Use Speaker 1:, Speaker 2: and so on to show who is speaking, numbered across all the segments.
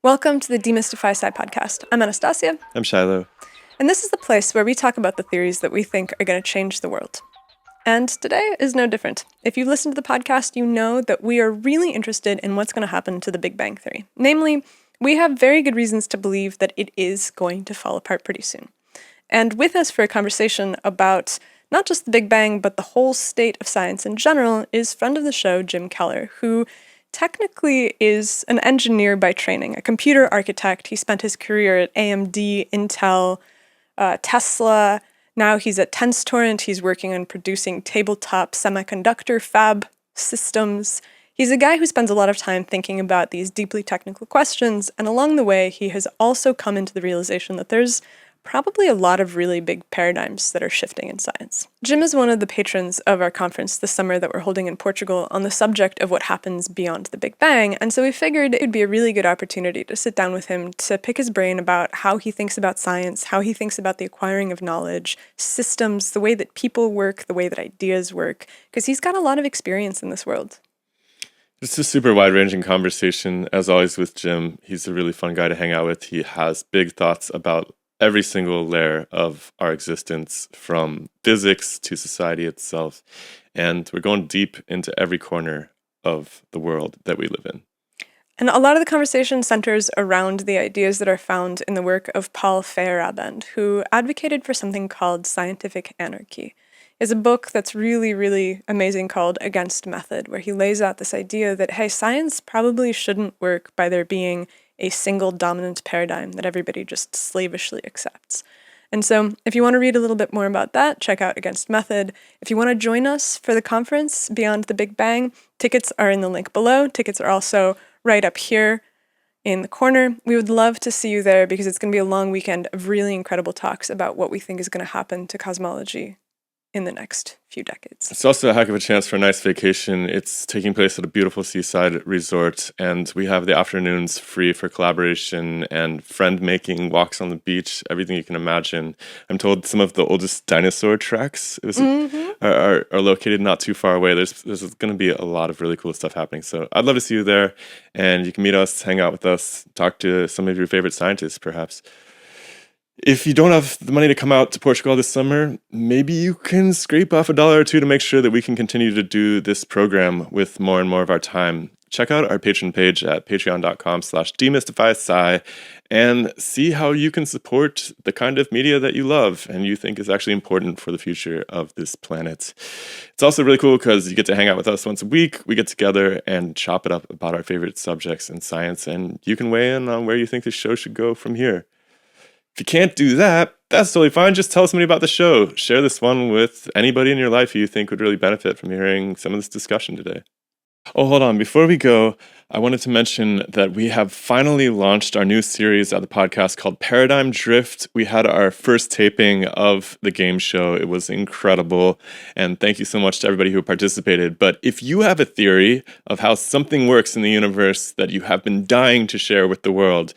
Speaker 1: Welcome to the DemystifySci podcast. I'm Anastasia.
Speaker 2: I'm Shiloh.
Speaker 1: And this is the place where we talk about the theories that we think are going to change the world. And today is no different. If you've listened to the podcast, you know that we are really interested in what's going to happen to the Big Bang Theory. Namely, we have very good reasons to believe that it is going to fall apart pretty soon. And with us for a conversation about not just the Big Bang, but the whole state of science in general is friend of the show, Jim Keller, who technically is an engineer by training, a computer architect. He spent his career at AMD, Intel, Tesla. Now he's at TensorTorrent. He's working on producing tabletop semiconductor fab systems. He's a guy who spends a lot of time thinking about these deeply technical questions, and along the way, he has also come into the realization that there's probably a lot of really big paradigms that are shifting in science. Jim is one of the patrons of our conference this summer that we're holding in Portugal on the subject of what happens beyond the Big Bang, and so we figured it would be a really good opportunity to sit down with him to pick his brain about how he thinks about science, how he thinks about the acquiring of knowledge, systems, the way that people work, the way that ideas work, because he's got a lot of experience in this world.
Speaker 2: It's a super wide-ranging conversation, as always with Jim. He's a really fun guy to hang out with. He has big thoughts about every single layer of our existence, from physics to society itself. And we're going deep into every corner of the world that we live in.
Speaker 1: And a lot of the conversation centers around the ideas that are found in the work of Paul Feyerabend, who advocated for something called scientific anarchy. It's a book that's really, really amazing called Against Method, where he lays out this idea that, hey, science probably shouldn't work by there being a single dominant paradigm that everybody just slavishly accepts. And so if you want to read a little bit more about that, check out Against Method. If you want to join us for the conference Beyond the Big Bang, tickets are in the link below. Tickets are also right up here in the corner. We would love to see you there because it's going to be a long weekend of really incredible talks about what we think is going to happen to cosmology in the next few decades.
Speaker 2: It's also a heck of a chance for a nice vacation. It's taking place at a beautiful seaside resort, and we have the afternoons free for collaboration and friend-making, walks on the beach, everything you can imagine. I'm told some of the oldest dinosaur tracks are located not too far away. There's going to be a lot of really cool stuff happening. So I'd love to see you there, and you can meet us, hang out with us, talk to some of your favorite scientists, perhaps. If you don't have the money to come out to Portugal this summer, maybe you can scrape off $1 or $2 to make sure that we can continue to do this program with more and more of our time. Check out our Patreon page at patreon.com/DemystifySci and see how you can support the kind of media that you love and you think is actually important for the future of this planet. It's also really cool because you get to hang out with us once a week. We get together and chop it up about our favorite subjects in science, and you can weigh in on where you think the show should go from here. If you can't do that, that's totally fine. Just tell somebody about the show. Share this one with anybody in your life who you think would really benefit from hearing some of this discussion today. Oh, hold on. Before we go, I wanted to mention that we have finally launched our new series of the podcast called Paradigm Drift. We had our first taping of the game show. It was incredible. And thank you so much to everybody who participated. But if you have a theory of how something works in the universe that you have been dying to share with the world,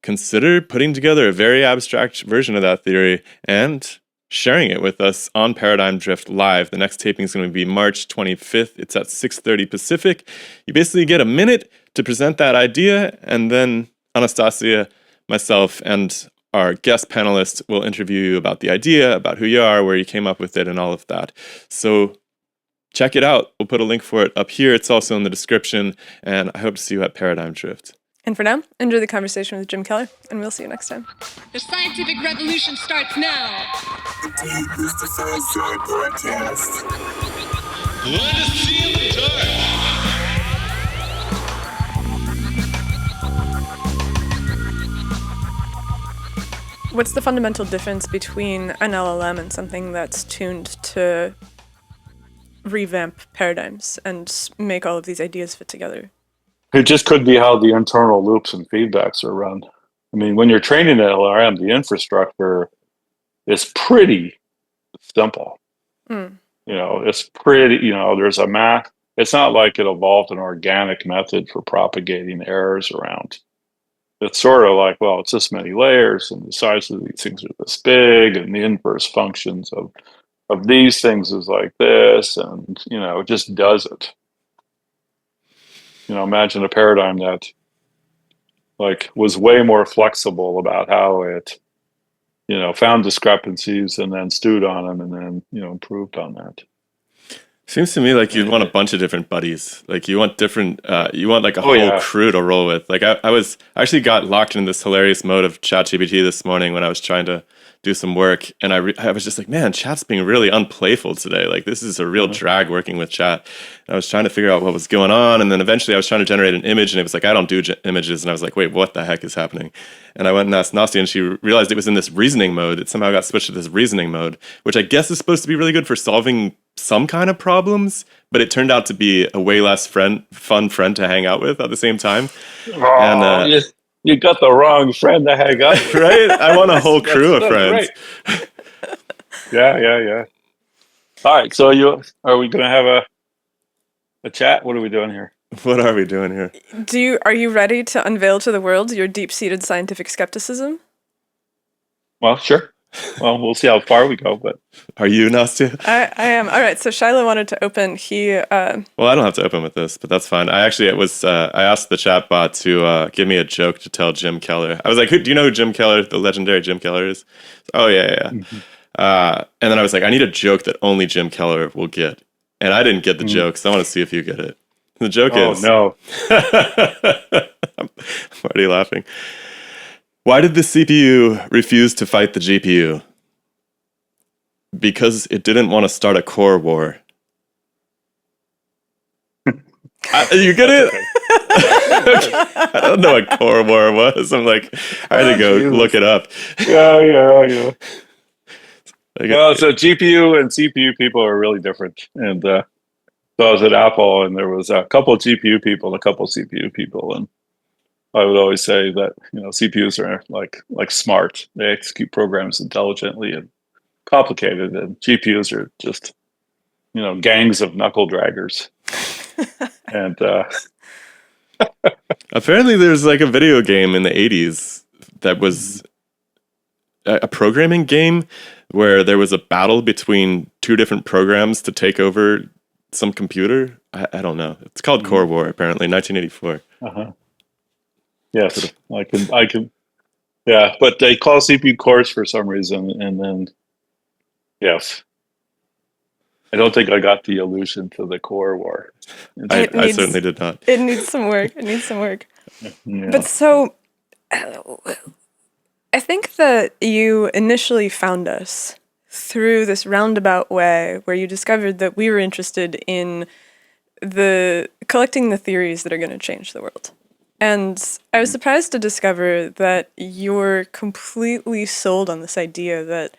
Speaker 2: consider putting together a very abstract version of that theory and sharing it with us on Paradigm Drift Live. The next taping is going to be March 25th. It's at 6:30 Pacific. You basically get a minute to present that idea, and then Anastasia, myself, and our guest panelist will interview you about the idea, about who you are, where you came up with it, and all of that. So check it out. We'll put a link for it up here. It's also in the description, and I hope to see you at Paradigm Drift.
Speaker 1: And for now, enjoy the conversation with Jim Keller, and we'll see you next time.
Speaker 3: The scientific revolution starts now.
Speaker 4: The DemystifySci podcast.
Speaker 5: Let us see in the dark.
Speaker 1: What's the fundamental difference between an LLM and something that's tuned to revamp paradigms and make all of these ideas fit together?
Speaker 6: It just could be how the internal loops and feedbacks are run. I mean, when you're training an LRM, the infrastructure is pretty simple. It's pretty, there's a math. It's not like it evolved an organic method for propagating errors around. It's sort of like, well, it's this many layers and the size of these things are this big and the inverse functions of these things is like this, and, it just does it. Imagine a paradigm that like was way more flexible about how it, found discrepancies and then stewed on them and then, improved on that.
Speaker 2: Seems to me like you'd want a bunch of different buddies. Like you want different, you want like a whole crew to roll with. Like I actually got locked in this hilarious mode of ChatGPT this morning when I was trying to do some work, and I was just like, man, Chat's being really unplayful today. Like this is a real drag working with Chat. And I was trying to figure out what was going on, and then eventually I was trying to generate an image, and it was like, I don't do images, and I was like, wait, what the heck is happening? And I went and asked Nastia, and she realized it was in this reasoning mode. It somehow got switched to this reasoning mode, which I guess is supposed to be really good for solving some kind of problems, but it turned out to be a way less fun friend to hang out with at the same time.
Speaker 6: You got the wrong friend to hang out with.
Speaker 2: Right? I want a whole crew of friends.
Speaker 6: Yeah. All right, so are we going to have a chat? What are we doing here?
Speaker 2: What are we doing here?
Speaker 1: Are you ready to unveil to the world your deep-seated scientific skepticism?
Speaker 6: Well, sure. Well, we'll see how far we go, but...
Speaker 2: Are you, Nastia?
Speaker 1: I am. All right, so Shiloh wanted to open.
Speaker 2: Well, I don't have to open with this, but that's fine. I asked the chat bot to give me a joke to tell Jim Keller. I was like, do you know who Jim Keller, the legendary Jim Keller is? Oh, yeah. Mm-hmm. And then I was like, I need a joke that only Jim Keller will get. And I didn't get the joke, so I want to see if you get it. The joke is...
Speaker 6: Oh, no.
Speaker 2: I'm already laughing. Why did the CPU refuse to fight the GPU? Because it didn't want to start a core war. You get it? I don't know what core war was. I'm like, I had to go look it up.
Speaker 6: Yeah. Well, so GPU and CPU people are really different. And so I was at Apple, and there was a couple of GPU people and a couple of CPU people, and I would always say that CPUs are like smart. They execute programs intelligently and complicated, and GPUs are just gangs of knuckle draggers. And
Speaker 2: apparently, there's like a video game in the '80s that was a programming game where there was a battle between two different programs to take over some computer. I don't know. It's called Core War. Apparently, 1984.
Speaker 6: Yes, I can. Yeah, but they call CPU cores for some reason, and then yes, I don't think I got the allusion to the core war.
Speaker 2: I certainly did not.
Speaker 1: It needs some work. Yeah. But so, I think that you initially found us through this roundabout way where you discovered that we were interested in collecting the theories that are going to change the world. And I was surprised to discover that you're completely sold on this idea that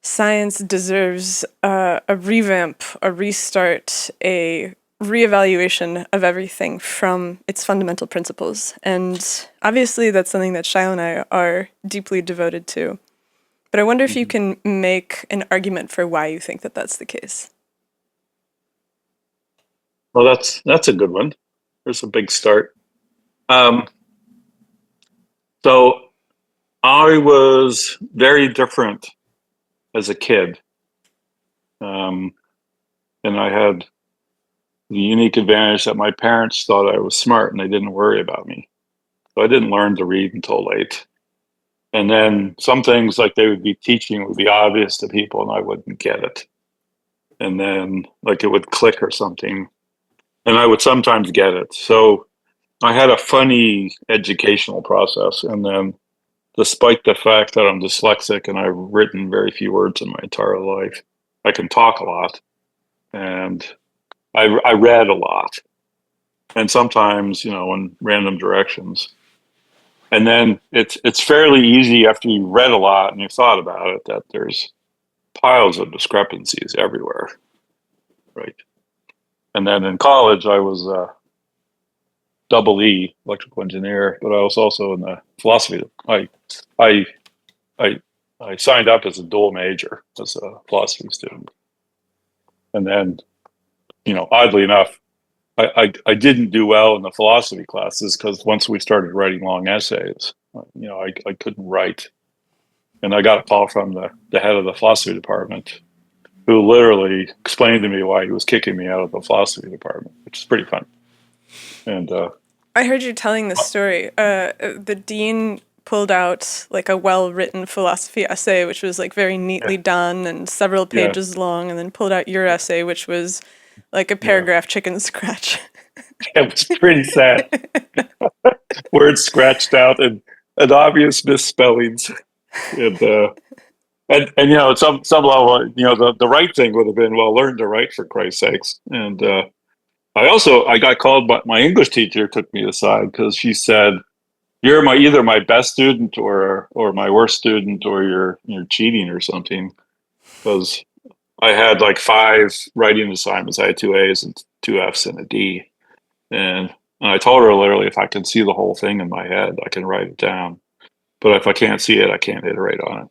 Speaker 1: science deserves a revamp, a restart, a reevaluation of everything from its fundamental principles. And obviously that's something that Shiloh and I are deeply devoted to. But I wonder if you can make an argument for why you think that that's the case.
Speaker 6: Well, that's a good one. There's a big start. So I was very different as a kid. And I had the unique advantage that my parents thought I was smart and they didn't worry about me. So I didn't learn to read until late. And then some things like they would be teaching would be obvious to people and I wouldn't get it. And then like it would click or something. And I would sometimes get it. So I had a funny educational process. And then despite the fact that I'm dyslexic and I've written very few words in my entire life, I can talk a lot. And I read a lot. And sometimes, in random directions. And then it's fairly easy after you read a lot and you thought about it that there's piles of discrepancies everywhere. Right. And then in college, I was double E, electrical engineer, but I was also in the philosophy. I signed up as a dual major as a philosophy student. And then, oddly enough, I didn't do well in the philosophy classes because once we started writing long essays, I couldn't write. And I got a call from the head of the philosophy department who literally explained to me why he was kicking me out of the philosophy department, which is pretty fun. And
Speaker 1: I heard you telling this story. The dean pulled out like a well-written philosophy essay, which was like very neatly done and several
Speaker 6: Yeah.
Speaker 1: pages long, and then pulled out your essay, which was like a paragraph chicken scratch.
Speaker 6: It was pretty sad. Words scratched out and obvious misspellings. And you know, at some level, you know, the right thing would have been, well, learn to write for Christ's sakes. And I got called, but my English teacher took me aside because she said, "You're either my best student or my worst student, or you're cheating or something." Because I had like 5 writing assignments. I had 2 A's and 2 F's and a D. And I told her literally, if I can see the whole thing in my head, I can write it down. But if I can't see it, I can't iterate on it.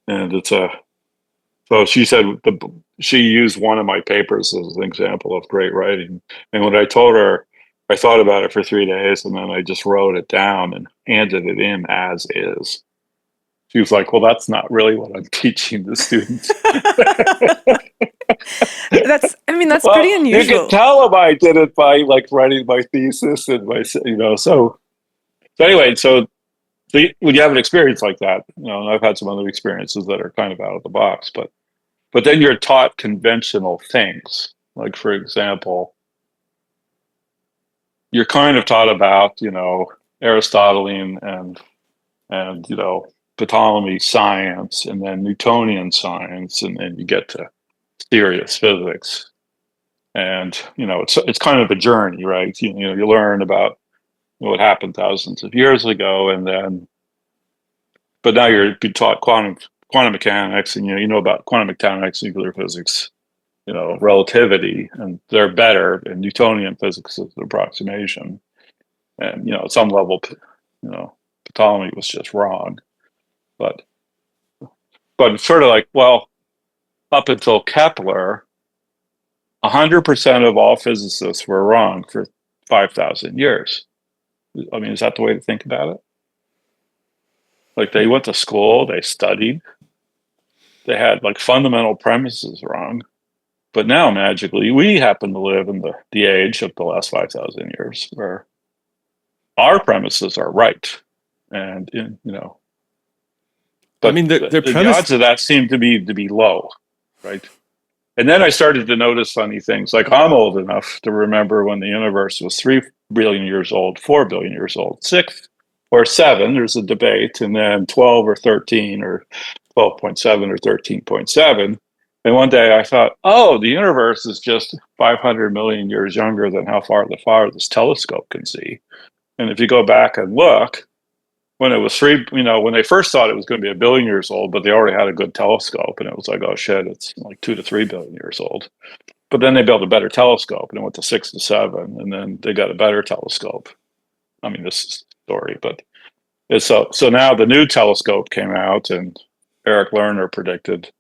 Speaker 6: And so she said she used one of my papers as an example of great writing. And when I told her, I thought about it for 3 days, and then I just wrote it down and handed it in as is. She was like, "Well, that's not really what I'm teaching the students."
Speaker 1: That's
Speaker 6: Well,
Speaker 1: pretty
Speaker 6: you
Speaker 1: unusual.
Speaker 6: can tell them I did it by like writing my thesis and my, you know. So anyway, when you have an experience like that, you know, and I've had some other experiences that are kind of out of the box, but then you're taught conventional things. Like, for example, you're kind of taught about, you know, Aristotelian and you know, Ptolemy science, and then Newtonian science, and then you get to serious physics. And you know, it's kind of a journey, right? You know, you learn about what happened thousands of years ago, and then, but now you're being taught quantum mechanics, and you know about quantum mechanics, nuclear physics, you know, relativity, and they're better. And Newtonian physics is an approximation, and you know, at some level, you know, Ptolemy was just wrong, but it's sort of like, well, up until Kepler, 100% of all physicists were wrong for 5,000 years. I mean, is that the way to think about it? Like, they went to school, they studied, they had like fundamental premises wrong, but now magically we happen to live in the age of the last 5,000 years where our premises are right, and you know. But
Speaker 2: I mean, their
Speaker 6: the
Speaker 2: premise.
Speaker 6: odds of that seem to be low, right? And then I started to notice funny things. Like, I'm old enough to remember when the universe was 3 billion years old, 4 billion years old, 6 or 7. There's a debate, and then 12 or 13 or 12.7 or 13.7. And one day I thought, oh, the universe is just 500 million years younger than how far the farthest telescope can see. And if you go back and look, when it was when they first thought it was going to be 1 billion years old, but they already had a good telescope, and it was like, oh shit, it's like 2 to 3 billion years old. But then they built a better telescope, and it went to 6 to 7, and then they got a better telescope. I mean, this is a story, but so now the new telescope came out, and Eric Lerner predicted,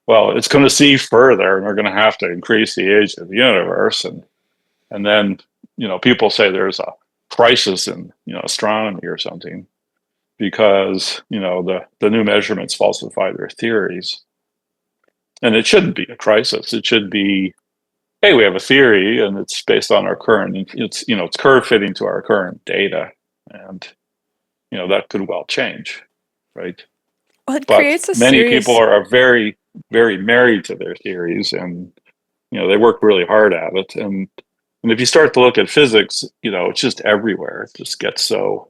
Speaker 6: well, it's going to see further, and we're going to have to increase the age of the universe, and then, you know, people say there's a crisis in, you know, astronomy or something, because, you know, the new measurements falsify their theories. And it shouldn't be a crisis. It should be, hey, we have a theory, and it's based on our current, it's, you know, it's curve fitting to our current data, and you know, that could well change, right?
Speaker 1: Well, it
Speaker 6: But
Speaker 1: creates a
Speaker 6: many
Speaker 1: serious...
Speaker 6: people are very, very married to their theories, and you know, they work really hard at it. And if you start to look at physics, you know, it's just everywhere. It just gets so,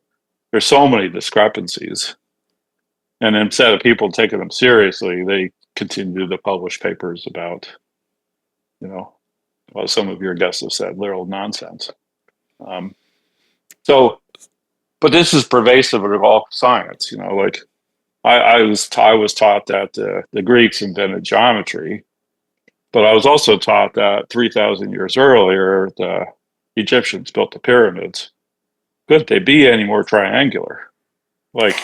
Speaker 6: there's so many discrepancies. And instead of people taking them seriously, they continue to publish papers about, you know, well, some of your guests have said, literal nonsense. But this is pervasive of all science. You know, like I was taught that the Greeks invented geometry, but I was also taught that 3,000 years earlier, the Egyptians built the pyramids. Couldn't they be any more triangular? Like,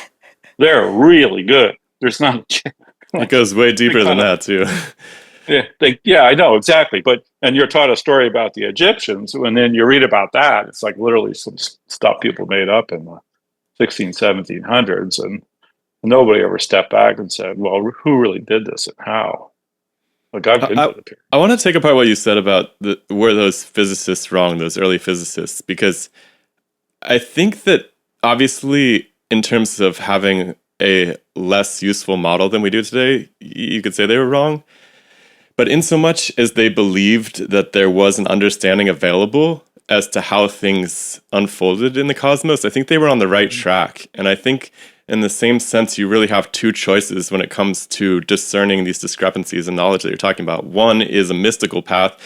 Speaker 6: they're really good. There's not.
Speaker 2: It goes way deeper than that too.
Speaker 6: Yeah, I know, exactly. But, and you're taught a story about the Egyptians, and then you read about that. It's like literally some stuff people made up in the 1700s, and nobody ever stepped back and said, well, who really did this and how? Like, I've been to the pyramid.
Speaker 2: I want to take apart what you said about were those physicists wrong, those early physicists, because I think that obviously, in terms of having a less useful model than we do today, you could say they were wrong. But in so much as they believed that there was an understanding available as to how things unfolded in the cosmos, I think they were on the right track. And I think in the same sense, you really have two choices when it comes to discerning these discrepancies in knowledge that you're talking about. One is a mystical path,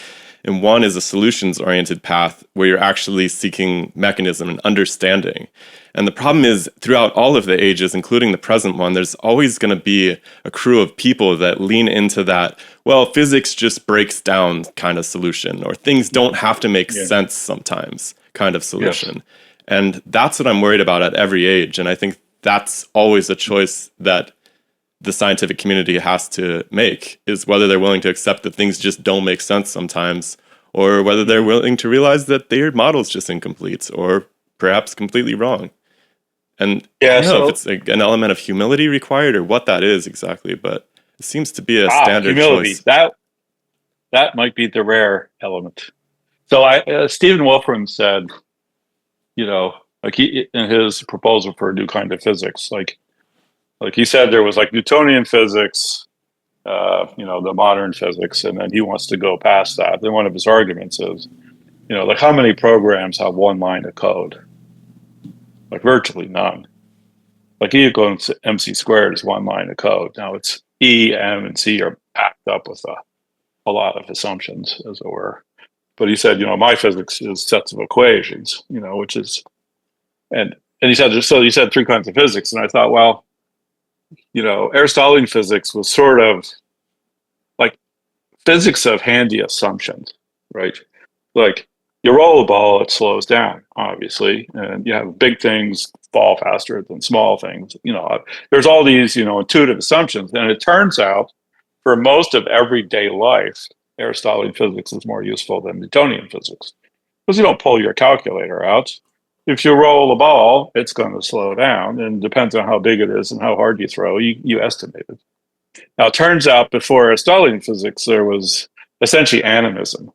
Speaker 2: and one is a solutions-oriented path where you're actually seeking mechanism and understanding. And the problem is, throughout all of the ages, including the present one, there's always going to be a crew of people that lean into that, well, physics just breaks down kind of solution, or things don't have to make sense sometimes kind of solution. Yes. And that's what I'm worried about at every age. And I think that's always a choice that the scientific community has to make, is whether they're willing to accept that things just don't make sense sometimes, or whether they're willing to realize that their model's just incomplete or perhaps completely wrong. And I don't know if it's like an element of humility required or what that is exactly, but it seems to be a standard
Speaker 6: humility.
Speaker 2: choice.
Speaker 6: That might be the rare element. So Stephen Wolfram said, like he, in his proposal for a new kind of physics, like he said there was like Newtonian physics, the modern physics, and then he wants to go past that. Then one of his arguments is, like how many programs have one line of code? Like virtually none. Like E equals MC squared is one line of code. Now it's E, M, and C are packed up with a lot of assumptions, as it were. But he said, my physics is sets of equations, which is, and he said, so he said three kinds of physics. And I thought, well, Aristotelian physics was sort of like physics of handy assumptions, right? Like you roll a ball, it slows down, obviously, and you have big things fall faster than small things. There's all these, intuitive assumptions. And it turns out for most of everyday life, Aristotelian physics is more useful than Newtonian physics because you don't pull your calculator out. If you roll a ball, it's going to slow down, and depends on how big it is and how hard you throw, you estimate it. Now, it turns out before Aristotelian physics, there was essentially animism.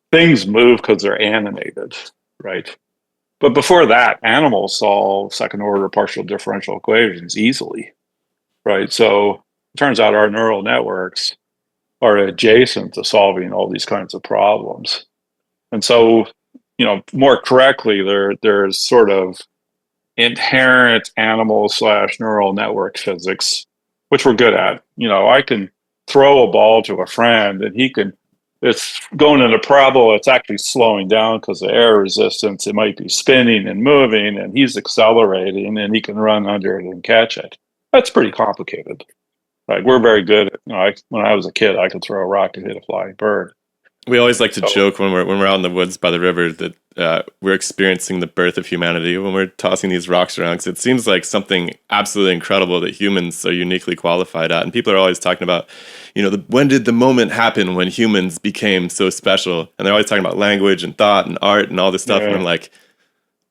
Speaker 6: Things move because they're animated, right? But before that, animals solve second-order partial differential equations easily, right? So it turns out our neural networks are adjacent to solving all these kinds of problems. And so, more correctly, there's sort of inherent animal/neural network physics, which we're good at. I can throw a ball to a friend and it's going in a parabola, it's actually slowing down because of air resistance. It might be spinning and moving, and he's accelerating, and he can run under it and catch it. That's pretty complicated. Like we're very good at, when I was a kid, I could throw a rock and hit a flying bird.
Speaker 2: We always like to joke when we're out in the woods by the river that we're experiencing the birth of humanity when we're tossing these rocks around. Because it seems like something absolutely incredible that humans are uniquely qualified at. And people are always talking about, when did the moment happen when humans became so special? And they're always talking about language and thought and art and all this stuff. Yeah. And I'm like,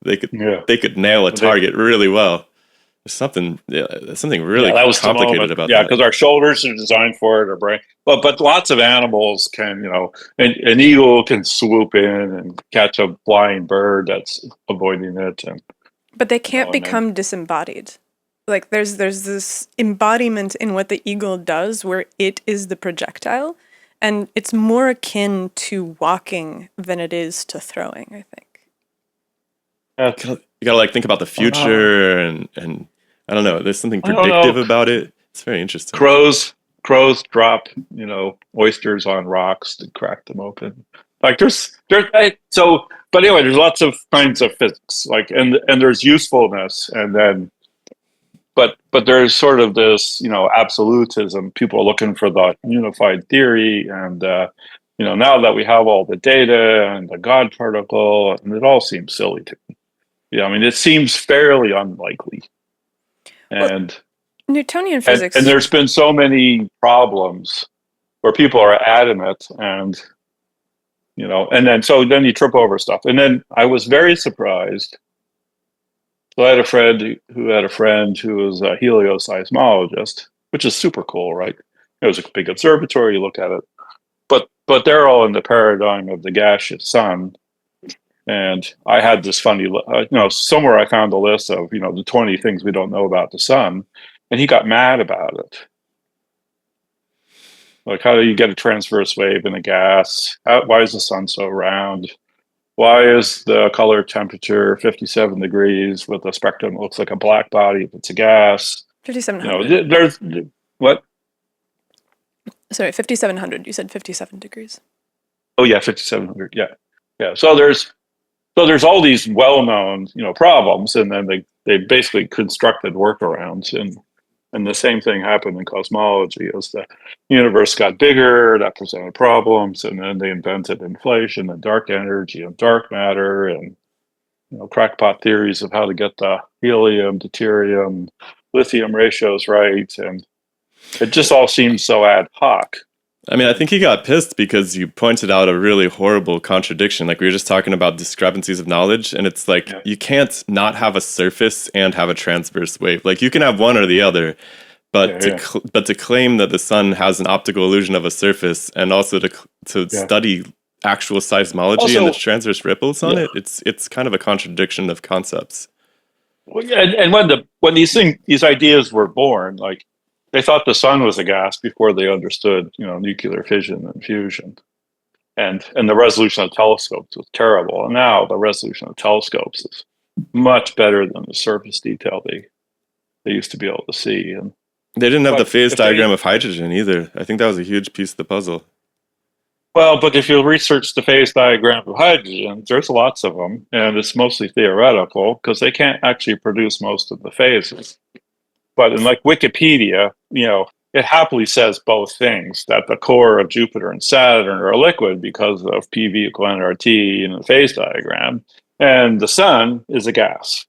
Speaker 2: they could nail a target really well. There's something really complicated about that.
Speaker 6: Yeah, because our shoulders are designed for it, our brain. But lots of animals can, an eagle can swoop in and catch a flying bird that's avoiding it.
Speaker 1: But they can't become disembodied. Like there's this embodiment in what the eagle does where it is the projectile. And it's more akin to walking than it is to throwing, I think.
Speaker 2: You gotta think about the future and I don't know. There's something predictive about it. It's very interesting.
Speaker 6: Crows drop, oysters on rocks to crack them open. Like but anyway, there's lots of kinds of physics, like, and there's usefulness, and then, but there's sort of this, absolutism. People are looking for the unified theory, and now that we have all the data and the God particle, and it all seems silly to me. Yeah, it seems fairly unlikely. And
Speaker 1: Newtonian physics,
Speaker 6: and there's been so many problems where people are adamant, and then you trip over stuff. And then I was very surprised. So I had a friend who was a helioseismologist, which is super cool, right? It was a big observatory. You look at it, but they're all in the paradigm of the gaseous sun. And I had this funny, somewhere I found a list of, the 20 things we don't know about the sun. And he got mad about it. Like, how do you get a transverse wave in a gas? Why is the sun so round? Why is the color temperature 57 degrees with a spectrum that looks like a black body if it's a gas?
Speaker 1: 5,700.
Speaker 6: There's what?
Speaker 1: Sorry, 5,700. You said 57 degrees.
Speaker 6: Oh yeah, 5,700. Yeah. So there's all these well-known problems, and then they basically constructed workarounds, and the same thing happened in cosmology. As the universe got bigger, that presented problems, and then they invented inflation and dark energy and dark matter, and crackpot theories of how to get the helium, deuterium, lithium ratios right, and it just all seems so ad hoc.
Speaker 2: I mean, I think he got pissed because you pointed out a really horrible contradiction. Like, we were just talking about discrepancies of knowledge, and it's like, you can't not have a surface and have a transverse wave. Like, you can have one or the other, but to claim that the sun has an optical illusion of a surface, and also to study actual seismology
Speaker 6: Also,
Speaker 2: and the transverse ripples on it, it's kind of a contradiction of concepts.
Speaker 6: Well, and when these ideas were born, like, they thought the sun was a gas before they understood, nuclear fission and fusion, and the resolution of telescopes was terrible. And now the resolution of telescopes is much better than the surface detail they used to be able to see. And
Speaker 2: they didn't have the phase diagram of hydrogen either. I think that was a huge piece of the puzzle.
Speaker 6: Well, but if you research the phase diagram of hydrogen, there's lots of them, and it's mostly theoretical because they can't actually produce most of the phases. But in like Wikipedia, it happily says both things, that the core of Jupiter and Saturn are liquid because of PV equal nRT in the phase diagram, and the sun is a gas.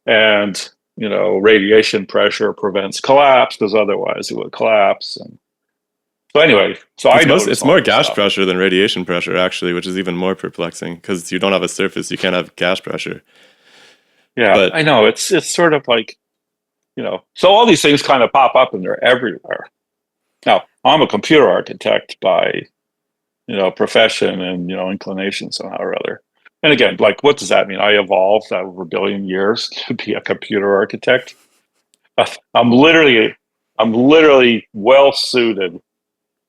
Speaker 6: And, radiation pressure prevents collapse because otherwise it would collapse. And so anyway, it's
Speaker 2: more gas pressure than radiation pressure, actually, which is even more perplexing because you don't have a surface, you can't have gas pressure.
Speaker 6: Yeah, but I know. It's sort of like, so all these things kind of pop up and they're everywhere. Now, I'm a computer architect by, profession and, inclination somehow or other. And again, like, what does that mean? I evolved over a billion years to be a computer architect. I'm literally well suited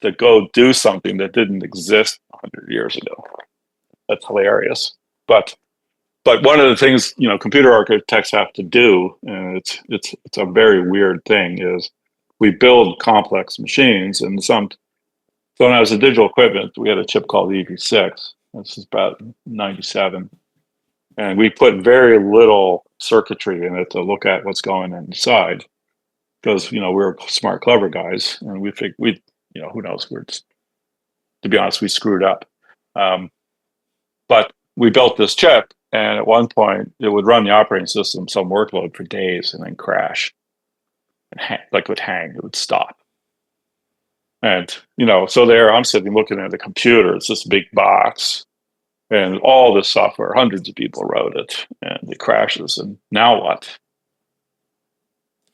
Speaker 6: to go do something that didn't exist 100 years ago. That's hilarious. But one of the things computer architects have to do, and it's a very weird thing, is we build complex machines. And so when I was in digital equipment, we had a chip called EV6. This is about 97, and we put very little circuitry in it to look at what's going inside, because we're smart, clever guys, and we think who knows, to be honest, we screwed up. But we built this chip. And at one point, it would run the operating system, some workload for days, and then crash. And it would hang, it would stop. And, so there I'm sitting looking at the computer. It's this big box. And all this software, hundreds of people wrote it. And it crashes. And now what?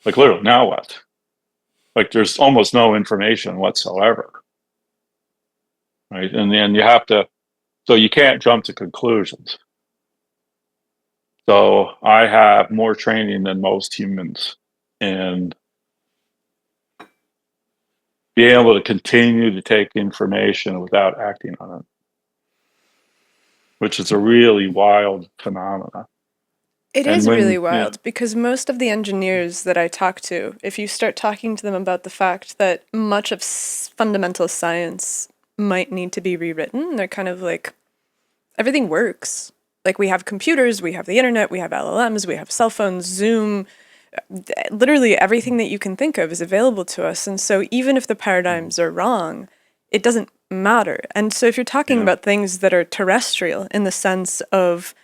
Speaker 6: Like, literally, now what? Like, there's almost no information whatsoever. Right? And then so you can't jump to conclusions. So I have more training than most humans, and being able to continue to take information without acting on it, which is a really wild phenomenon.
Speaker 1: It is really wild because most of the engineers that I talk to, if you start talking to them about the fact that much of fundamental science might need to be rewritten, they're kind of like, everything works. Like, we have computers, we have the internet, we have LLMs, we have cell phones, Zoom. Literally everything that you can think of is available to us. And so even if the paradigms are wrong, it doesn't matter. And so if you're talking about things that are terrestrial in the sense of,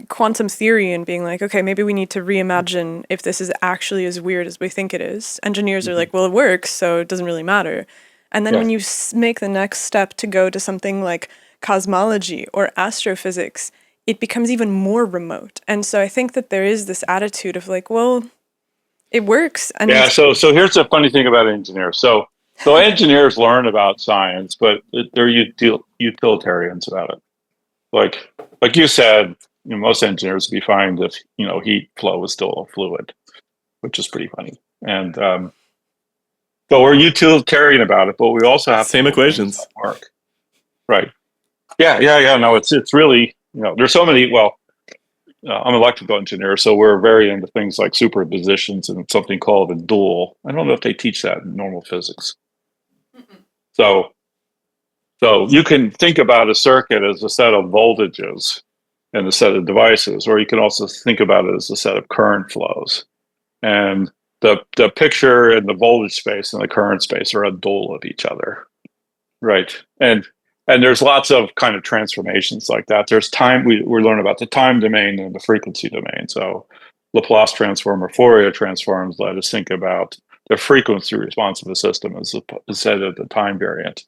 Speaker 1: quantum theory and being like, okay, maybe we need to reimagine if this is actually as weird as we think it is. Engineers are like, well, it works, so it doesn't really matter. And then when you make the next step to go to something like cosmology or astrophysics, it becomes even more remote. And so I think that there is this attitude of like, well, it works. And
Speaker 6: so here's the funny thing about engineers. So engineers learn about science, but they're utilitarians about it. like you said, most engineers would be fine if heat flow is still a fluid, which is pretty funny. And but we're utilitarian about it, but we also have
Speaker 2: Same
Speaker 6: to build things
Speaker 2: equations.
Speaker 6: that work. Right. Yeah. No, it's really, there's so many. Well, I'm an electrical engineer, so we're very into things like superpositions and something called a dual. I don't know if they teach that in normal physics. So you can think about a circuit as a set of voltages and a set of devices, or you can also think about it as a set of current flows. And the picture and the voltage space and the current space are a dual of each other, right? And there's lots of kind of transformations like that. There's time, we learn about the time domain and the frequency domain. So Laplace transform or Fourier transforms let us think about the frequency response of a system instead of the time variant.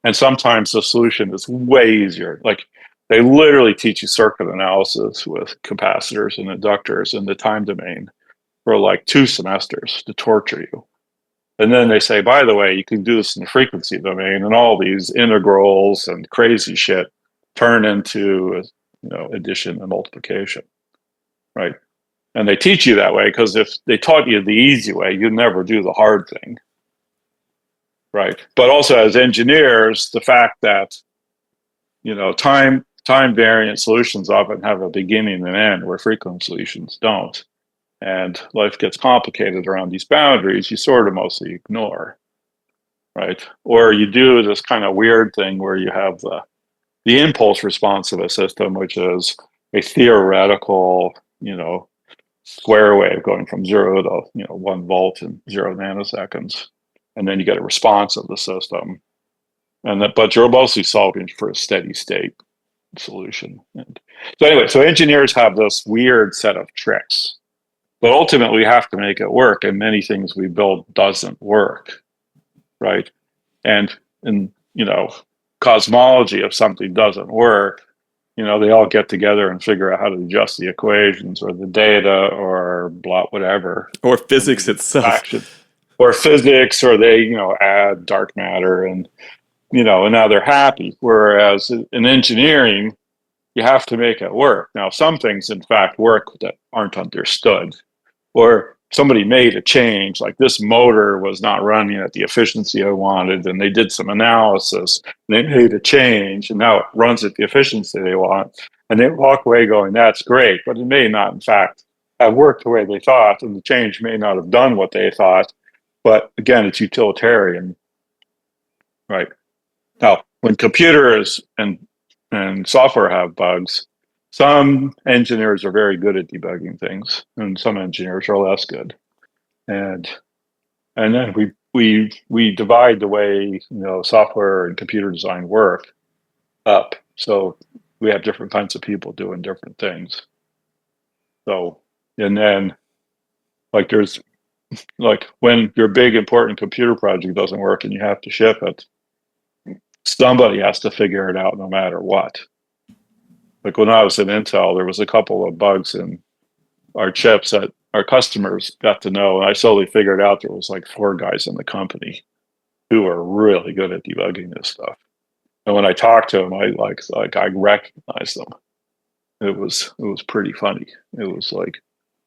Speaker 6: And sometimes the solution is way easier. Like they literally teach you circuit analysis with capacitors and inductors in the time domain for like 2 semesters to torture you. And then they say, by the way, you can do this in the frequency domain, and all these integrals and crazy shit turn into, addition and multiplication, right? And they teach you that way because if they taught you the easy way, you'd never do the hard thing, right? But also as engineers, the fact that, time variant solutions often have a beginning and end where frequent solutions don't. And life gets complicated around these boundaries, you sort of mostly ignore, right? Or you do this kind of weird thing where you have the impulse response of a system, which is a theoretical, square wave going from 0 to 1 volt in 0 nanoseconds, and then you get a response of the system, but you're mostly solving for a steady state solution. And so anyway, so engineers have this weird set of tricks. But ultimately, we have to make it work, and many things we build doesn't work, right? And cosmology, if something doesn't work, they all get together and figure out how to adjust the equations or the data or whatever.
Speaker 2: Or physics itself.
Speaker 6: Action. Or physics, or they, add dark matter and now they're happy. Whereas in engineering, you have to make it work. Now, some things, in fact, work that aren't understood. Or somebody made a change, like this motor was not running at the efficiency I wanted, and they did some analysis, and they made a change, and now it runs at the efficiency they want. And they walk away going, that's great, but it may not, in fact, have worked the way they thought, and the change may not have done what they thought. But again, it's utilitarian, right? Now, when computers and software have bugs, some engineers are very good at debugging things, and some engineers are less good. And then we divide the way software and computer design work up. So we have different kinds of people doing different things. So, and then there's when your big important computer project doesn't work and you have to ship it, somebody has to figure it out no matter what. Like when I was at Intel, there was a couple of bugs in our chips that our customers got to know, and I slowly figured out there was 4 guys in the company who were really good at debugging this stuff. And when I talked to them, I recognized them. It was pretty funny. It was like,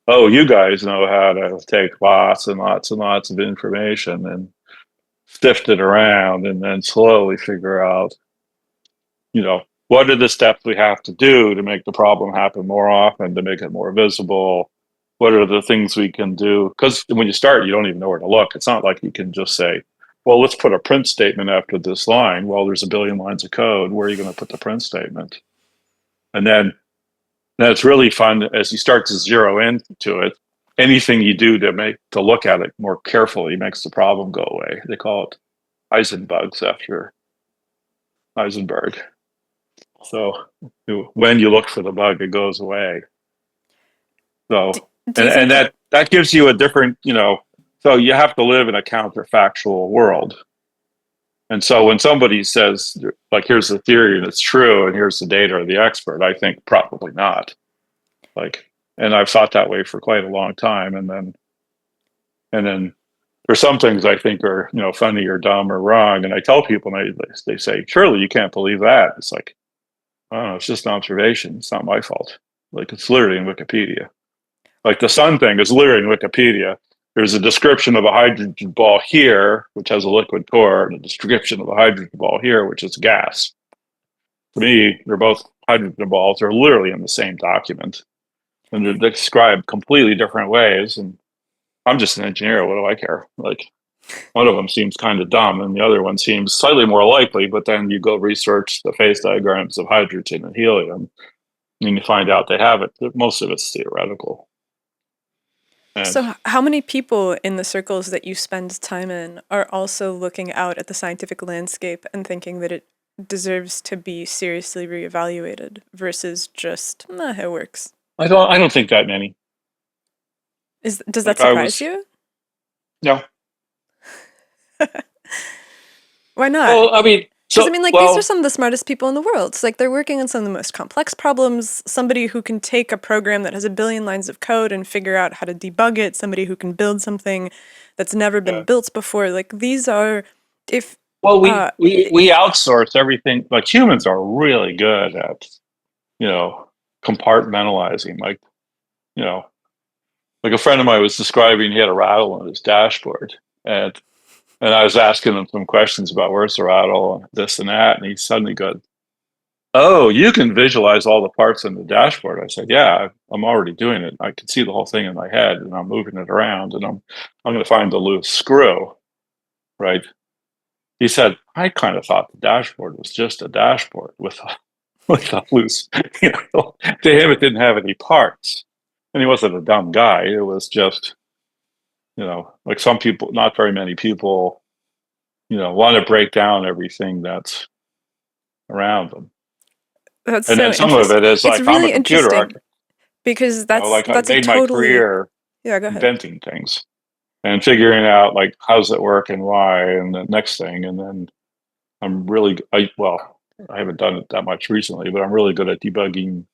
Speaker 6: oh, you guys know how to take lots and lots and lots of information and sift it around, and then slowly figure out, what are the steps we have to do to make the problem happen more often, to make it more visible? What are the things we can do? Because when you start, you don't even know where to look. It's not like you can just say, well, let's put a print statement after this line. Well, there's a billion lines of code. Where are you going to put the print statement? And then it's really fun as you start to zero into it. Anything you do to look at it more carefully makes the problem go away. They call it Eisenbugs after Heisenberg. So when you look for the bug, it goes away. So and that gives you a different, so you have to live in a counterfactual world. And so when somebody says, here's the theory and it's true, and here's the data or the expert, I think probably not. And I've thought that way for quite a long time. And then there's some things I think are, funny or dumb or wrong. And I tell people, and they say, surely you can't believe that. It's like, I don't know, it's just an observation. It's not my fault. Like, it's literally in Wikipedia. Like, the sun thing is literally in Wikipedia. There's a description of a hydrogen ball here, which has a liquid core, and a description of a hydrogen ball here, which is gas. To me, they're both hydrogen balls. They're literally in the same document, and they're described completely different ways. And I'm just an engineer. What do I care? Like, one of them seems kind of dumb, and the other one seems slightly more likely. But then you go research the phase diagrams of hydrogen and helium, and you find out they have it. Most of it's theoretical. And
Speaker 1: So, how many people in the circles that you spend time in are also looking out at the scientific landscape and thinking that it deserves to be seriously reevaluated versus just, it works?
Speaker 6: I don't think that many.
Speaker 1: Does that
Speaker 6: Like, I
Speaker 1: surprise
Speaker 6: was
Speaker 1: you?
Speaker 6: no.
Speaker 1: Why not?
Speaker 6: Well, I mean,
Speaker 1: Because
Speaker 6: so
Speaker 1: these are some of the smartest people in the world. It's like they're working on some of the most complex problems. Somebody who can take a program that has a billion lines of code and figure out how to debug it. Somebody who can build something that's never been
Speaker 6: Yeah.
Speaker 1: built before. Like these are, if
Speaker 6: Well, we outsource everything. Like, humans are really good at, compartmentalizing. Like, like a friend of mine was describing, he had a rattle on his dashboard, and I was asking him some questions about where's the rattle and this and that, and he suddenly goes, "Oh, you can visualize all the parts in the dashboard." I said, "Yeah, I'm already doing it. I can see the whole thing in my head, and I'm moving it around, and I'm going to find the loose screw, right?" He said, "I kind of thought the dashboard was just a dashboard with a loose, to him, it didn't have any parts." And he wasn't a dumb guy. It was just, like some people, not very many people, want to break down everything that's around them.
Speaker 1: that's
Speaker 6: And
Speaker 1: so
Speaker 6: then some of
Speaker 1: interesting.
Speaker 6: it is
Speaker 1: It's
Speaker 6: like, I'm a
Speaker 1: really
Speaker 6: computer
Speaker 1: interesting
Speaker 6: architect.
Speaker 1: because
Speaker 6: Like, I
Speaker 1: that's a
Speaker 6: made my
Speaker 1: totally,
Speaker 6: career
Speaker 1: yeah, go ahead.
Speaker 6: inventing things and figuring out, like, how's it work and why, and the next thing. And then I haven't done it that much recently, but I'm really good at debugging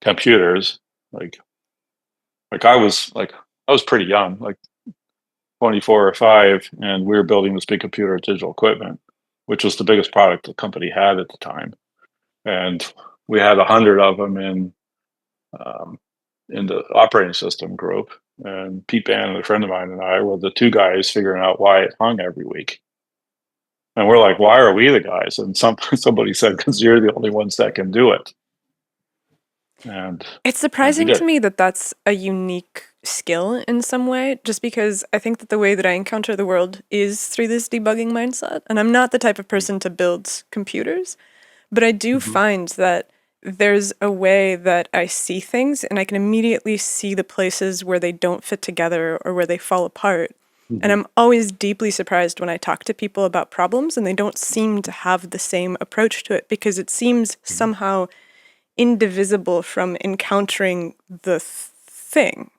Speaker 6: computers. I was pretty young, like 24 or 5, and we were building this big computer at Digital Equipment, which was the biggest product the company had at the time. And we had 100 of them in the operating system group. And Pete Bannon, a friend of mine, and I were the two guys figuring out why it hung every week. And we're like, "Why are we the guys?" And somebody said, "Because you're the only ones that can do it." And
Speaker 1: It's
Speaker 6: we
Speaker 1: surprising
Speaker 6: did.
Speaker 1: to me that that's a unique skill in some way, just because I think that the way that I encounter the world is through this debugging mindset. And I'm not the type of person to build computers, but I do
Speaker 6: Mhm.
Speaker 1: find that there's a way that I see things and I can immediately see the places where they don't fit together or where they fall apart. And I'm always deeply surprised when I talk to people about problems and they don't seem to have the same approach to it because it seems somehow indivisible from encountering the thing.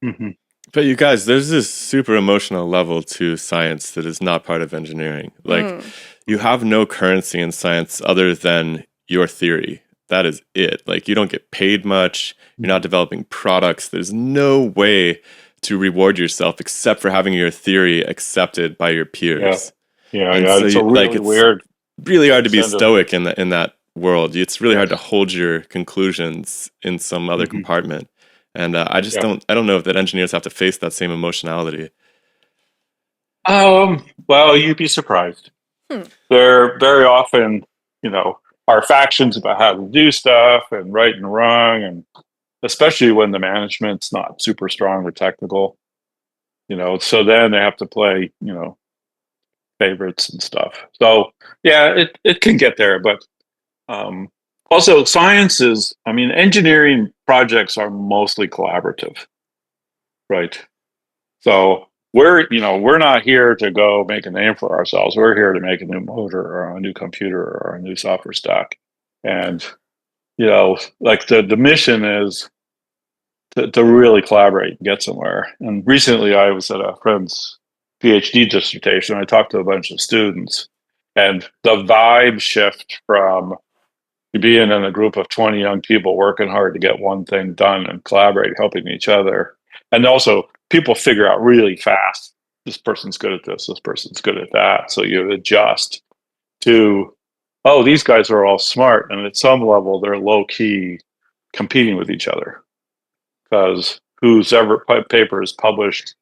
Speaker 6: Mhm.
Speaker 2: But you guys, there's this super emotional level to science that is not part of engineering. Like, you have no currency in science other than your theory. That is it. Like, you don't get paid much. You're not developing products. There's no way to reward yourself except for having your theory accepted by your peers.
Speaker 6: Yeah.
Speaker 2: And
Speaker 6: Yeah.
Speaker 2: so
Speaker 6: It's a really
Speaker 2: it's
Speaker 6: weird
Speaker 2: really hard to be
Speaker 6: incentive.
Speaker 2: stoic in that world. It's really hard to
Speaker 6: Yes.
Speaker 2: hold your conclusions in some other
Speaker 6: Mhm.
Speaker 2: compartment. And I just
Speaker 6: Yeah.
Speaker 2: I don't know if that engineers have to face that same emotionality.
Speaker 6: Well, you'd be surprised.
Speaker 1: Hmm.
Speaker 6: There very often, are factions about how to do stuff and right and wrong, and especially when the management's not super strong or technical, so then they have to play, favorites and stuff. So yeah, it can get there, but um, also engineering projects are mostly collaborative, right? So we're not here to go make a name for ourselves. We're here to make a new motor or a new computer or a new software stack. And, like the mission is to really collaborate and get somewhere. And recently I was at a friend's PhD dissertation. I talked to a bunch of students, and the vibe shift from being in a group of 20 young people working hard to get one thing done and collaborate, helping each other. And also, people figure out really fast, this person's good at this person's good at that. So you adjust to oh, these guys are all smart, and at some level they're low key competing with each other because whose ever paper is published,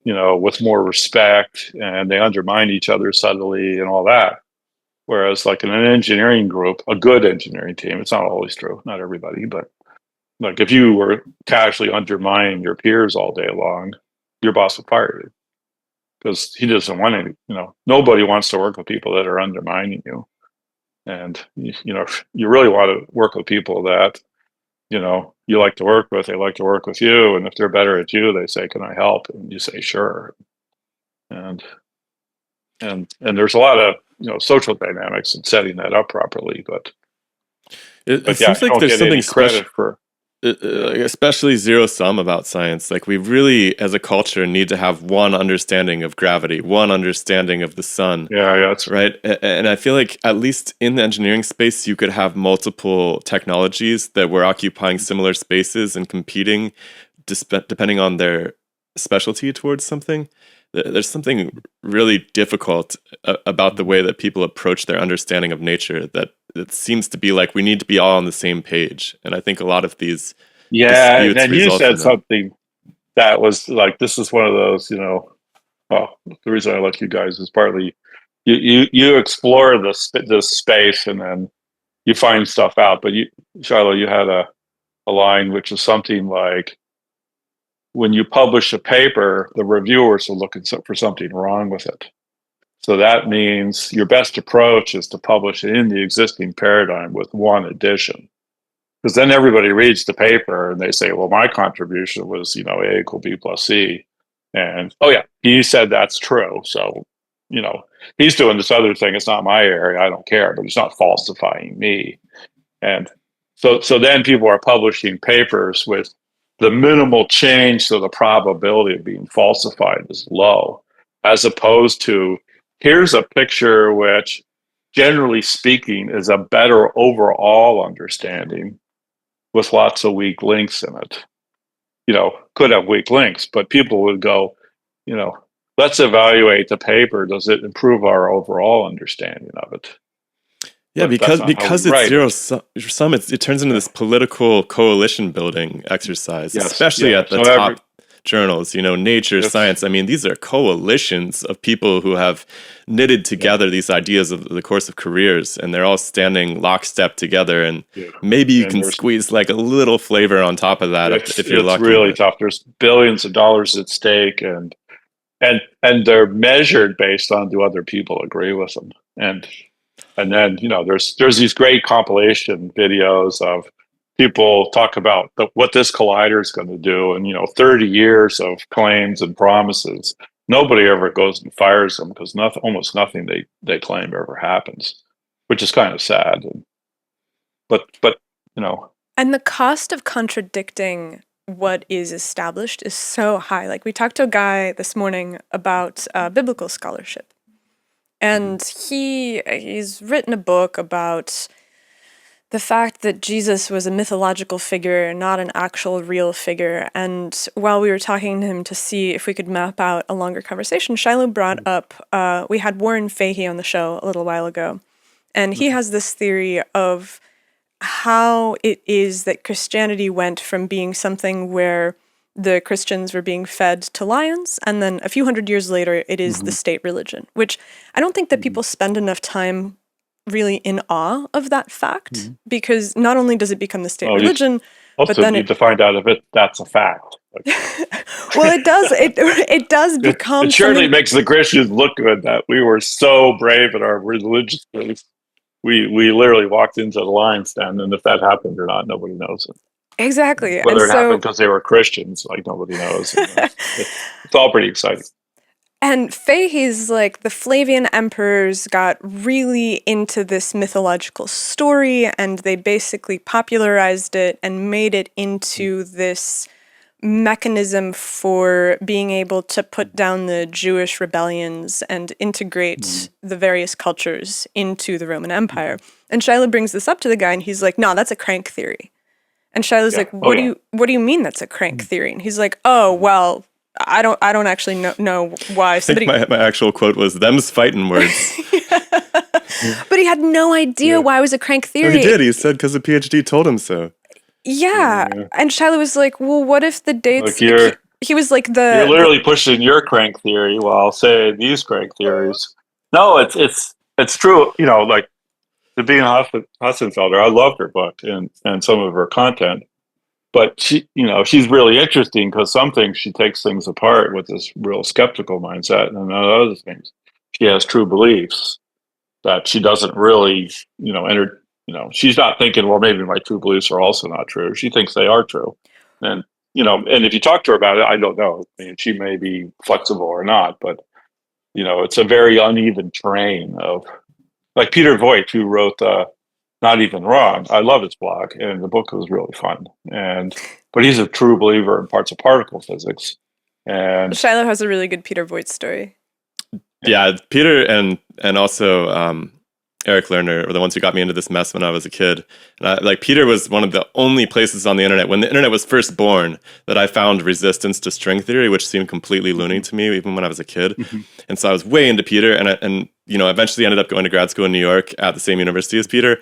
Speaker 6: with more respect, and they undermine each other subtly and all that. Whereas, like in an engineering group, a good engineering team, it's not always true, not everybody, but like if you were casually undermining your peers all day long, your boss would fire you because he doesn't want any. Nobody wants to work with people that are undermining you, and you really want to work with people that you like to work with. They like to work with you, and if they're better at you, they say, "Can I help?" And you say, "Sure." And there's a lot of social dynamics in setting that up properly, but
Speaker 2: It
Speaker 6: yeah,
Speaker 2: seems like there's something special,
Speaker 6: credit for
Speaker 2: especially zero sum about science. Like we really, as a culture, need to have one understanding of gravity, one understanding of the sun.
Speaker 6: yeah, that's
Speaker 2: right. And I feel like at least in the engineering space, you could have multiple technologies that were occupying similar spaces and competing, depending on their specialty towards something. There's something really difficult about the way that people approach their understanding of nature that it seems to be like we need to be all on the same page. And I think a lot of these disputes
Speaker 6: and you
Speaker 2: result
Speaker 6: said
Speaker 2: from that.
Speaker 6: something that was like, this is one of those, well, the reason I like you guys is partly you explore this space and then you find stuff out. But Shiloh, you had a line which is something like, when you publish a paper, the reviewers are looking for something wrong with it. So that means your best approach is to publish it in the existing paradigm with one addition. Because then everybody reads the paper and they say, well, my contribution was, A equal B plus C. And, oh, yeah, he said that's true. So, he's doing this other thing. It's not my area. I don't care, but he's not falsifying me. And so then people are publishing papers with the minimal change, so the probability of being falsified is low, as opposed to here's a picture which, generally speaking, is a better overall understanding with lots of weak links in it. Could have weak links, but people would go, let's evaluate the paper. Does it improve our overall understanding of it?
Speaker 2: Yeah,
Speaker 6: But
Speaker 2: because it's zero sum, it turns into this political coalition building exercise,
Speaker 6: Yes,
Speaker 2: especially
Speaker 6: yeah.
Speaker 2: at the top journals, Nature, Science. I mean, these are coalitions of people who have knitted together these ideas of the course of careers, and they're all standing lockstep together. And maybe you can squeeze like a little flavor on top of that if you're lucky.
Speaker 6: It's really tough. There's billions of dollars at stake, and they're measured based on do other people agree with them. And then, there's these great compilation videos of people talk about what this collider is going to do, and 30 years of claims and promises. Nobody ever goes and fires them because almost nothing they claim ever happens, which is kind of sad. But
Speaker 1: And the cost of contradicting what is established is so high. Like we talked to a guy this morning about biblical scholarship. And he's written a book about the fact that Jesus was a mythological figure, not an actual real figure. And while we were talking to him to see if we could map out a longer conversation, Shiloh brought up, we had Warren Fahey on the show a little while ago. And he has this theory of how it is that Christianity went from being something where the Christians were being fed to lions, and then a few hundred years later, it is the state religion, which I don't think that people spend enough time really in awe of that fact, because not only does it become the state religion, but then
Speaker 6: need to find out if that's a fact.
Speaker 1: Well, it does. It does become.
Speaker 6: It surely makes the Christians look good that we were so brave in our religious beliefs. We literally walked into the lion's den, and if that happened or not, nobody knows it.
Speaker 1: Exactly.
Speaker 6: Whether it happened because they were Christians, like nobody knows. It's all pretty exciting.
Speaker 1: And Fahey's like, the Flavian emperors got really into this mythological story, and they basically popularized it and made it into this mechanism for being able to put down the Jewish rebellions and integrate the various cultures into the Roman Empire. And Shiloh brings this up to the guy, and he's like, "No, that's a crank theory." And Shiloh's like, what do you mean that's a crank theory? And he's like, oh, well, I don't actually know why.
Speaker 2: I think my actual quote was, "Them's fighting words."
Speaker 1: But he had no idea why it was a crank
Speaker 2: No,
Speaker 1: theory.
Speaker 2: he did. He said because the PhD told him so.
Speaker 1: Yeah. And Shiloh was like, well, what if the dates...
Speaker 6: Like
Speaker 1: he was like
Speaker 6: you're literally pushing your crank theory while saying these crank theories. No, it's true. You know, like Sabine Hussenfelder, I loved her book and some of her content, but she's really interesting because some things she takes things apart with this real skeptical mindset, and other things she has true beliefs that she doesn't really, enter. She's not thinking, well, maybe my true beliefs are also not true. She thinks they are true, and and if you talk to her about it, I don't know. I mean, she may be flexible or not, but it's a very uneven terrain of, like Peter Voigt, who wrote Not Even Wrong. I love his blog, and the book was really fun. But he's a true believer in parts of particle physics. And
Speaker 1: Shiloh has a really good Peter Voigt story.
Speaker 2: Yeah, Peter and also Eric Lerner were the ones who got me into this mess when I was a kid. And Peter was one of the only places on the internet, when the internet was first born, that I found resistance to string theory, which seemed completely loony to me, even when I was a kid. And so I was way into Peter, and eventually ended up going to grad school in New York at the same university as Peter.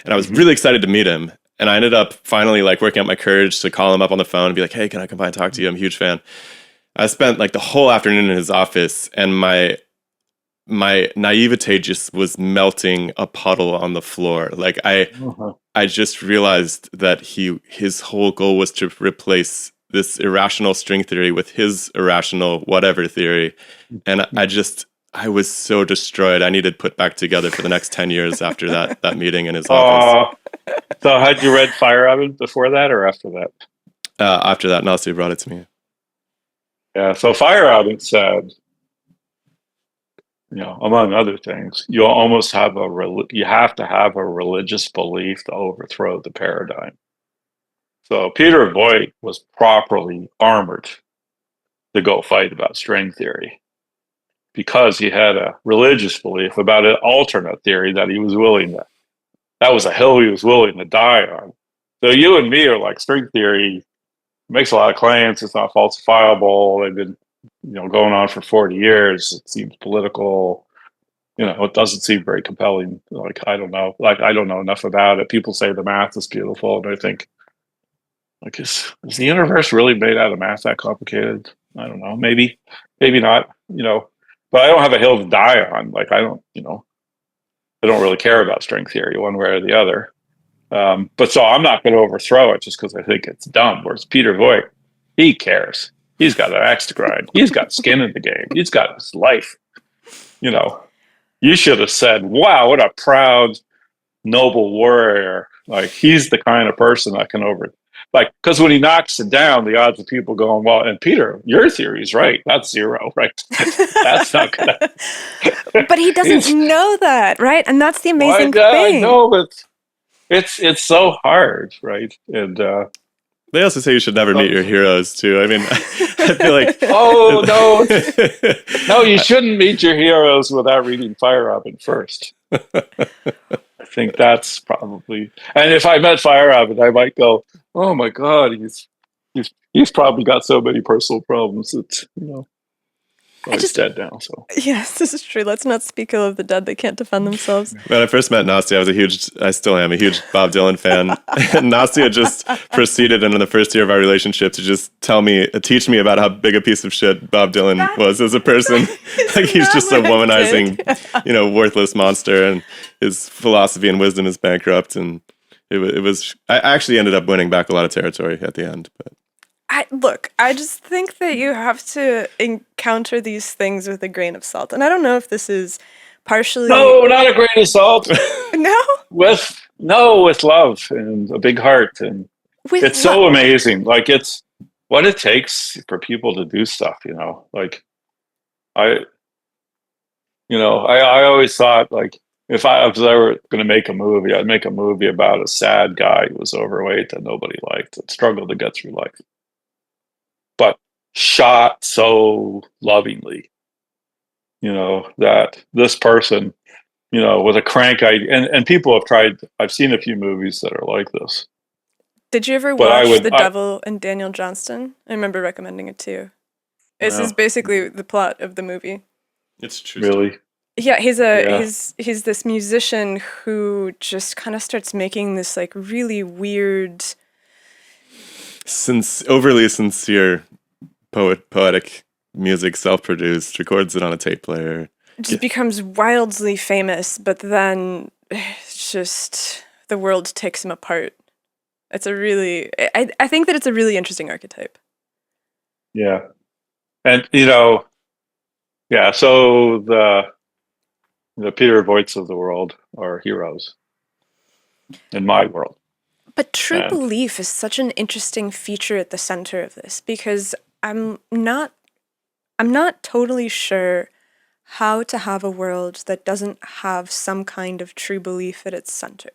Speaker 2: And I was really excited to meet him. And I ended up finally working up my courage to call him up on the phone and be like, hey, can I come by and talk to you? I'm a huge fan. I spent the whole afternoon in his office, and my naivete just was melting a puddle on the floor. I just realized that his whole goal was to replace this irrational string theory with his irrational whatever theory. And I was so destroyed. I needed put back together for the next 10 years after that meeting in his office.
Speaker 6: So had you read Fire Oven before that or after that?
Speaker 2: After that, Nastia brought it to me.
Speaker 6: Yeah, so Fire Oven said, among other things, you have to have a religious belief to overthrow the paradigm. So Peter Voigt was properly armored to go fight about string theory because he had a religious belief about an alternate theory that that was a hill he was willing to die on. So you and me are like, string theory makes a lot of claims. It's not falsifiable. They've been going on for 40 years. It seems political. It doesn't seem very compelling. I don't know. I don't know enough about it. People say the math is beautiful, and I think, is the universe really made out of math that complicated? I don't know. Maybe not. But I don't have a hill to die on. I don't really care about string theory one way or the other. But so I'm not going to overthrow it just because I think it's dumb. Whereas Peter Voigt, he cares. He's got an axe to grind. He's got skin in the game. He's got his life. You should have said, wow, what a proud, noble warrior. He's the kind of person that can because when he knocks it down, the odds of people going, well, and Peter, your theory's right. That's zero, right? That's not good.
Speaker 1: But he doesn't know that, right? And that's the amazing thing.
Speaker 6: I know, but it's so hard, right? And
Speaker 2: they also say you should never meet your heroes too. I mean, I feel like
Speaker 6: oh no, you shouldn't meet your heroes without reading Fire Oven first. I think that's probably. And if I met Fire Oven, I might go, oh my God, he's probably got so many personal problems that he's dead now. So
Speaker 1: yes, this is true. Let's not speak ill of the dead. They can't defend themselves.
Speaker 2: When I first met Nastia, I still am a huge Bob Dylan fan. And Nastia just proceeded in the first year of our relationship to just teach me about how big a piece of shit Bob Dylan was as a person. He's just a womanizing, worthless monster, and his philosophy and wisdom is bankrupt. And it was. I actually ended up winning back a lot of territory at the end, but.
Speaker 1: I just think that you have to encounter these things with a grain of salt. And I don't know if this is partially...
Speaker 6: No, not a grain of salt.
Speaker 1: No?
Speaker 6: With love and a big heart. And it's so amazing. It's what it takes for people to do stuff, I always thought, if I was ever going to make a movie, I'd make a movie about a sad guy who was overweight that nobody liked and struggled to get through life. But shot so lovingly, that this person, with a crank idea, and people have tried, I've seen a few movies that are like this.
Speaker 1: Did you ever watch The Devil and Daniel Johnston? I remember recommending it to you. This is basically the plot of the movie.
Speaker 2: It's true.
Speaker 6: Really?
Speaker 1: Yeah,
Speaker 6: Yeah.
Speaker 1: he's this musician who just kind of starts making this like really weird.
Speaker 2: Overly sincere poetic music, self-produced, records it on a tape player.
Speaker 1: Just becomes wildly famous, but then it's just the world takes him apart. It's a really, I think that it's a really interesting archetype.
Speaker 6: Yeah. And yeah, so the Peter Voigts of the world are heroes in my world.
Speaker 1: But true
Speaker 6: And
Speaker 1: belief is such an interesting feature at the center of this because I'm not totally sure how to have a world that doesn't have some kind of true belief at its center.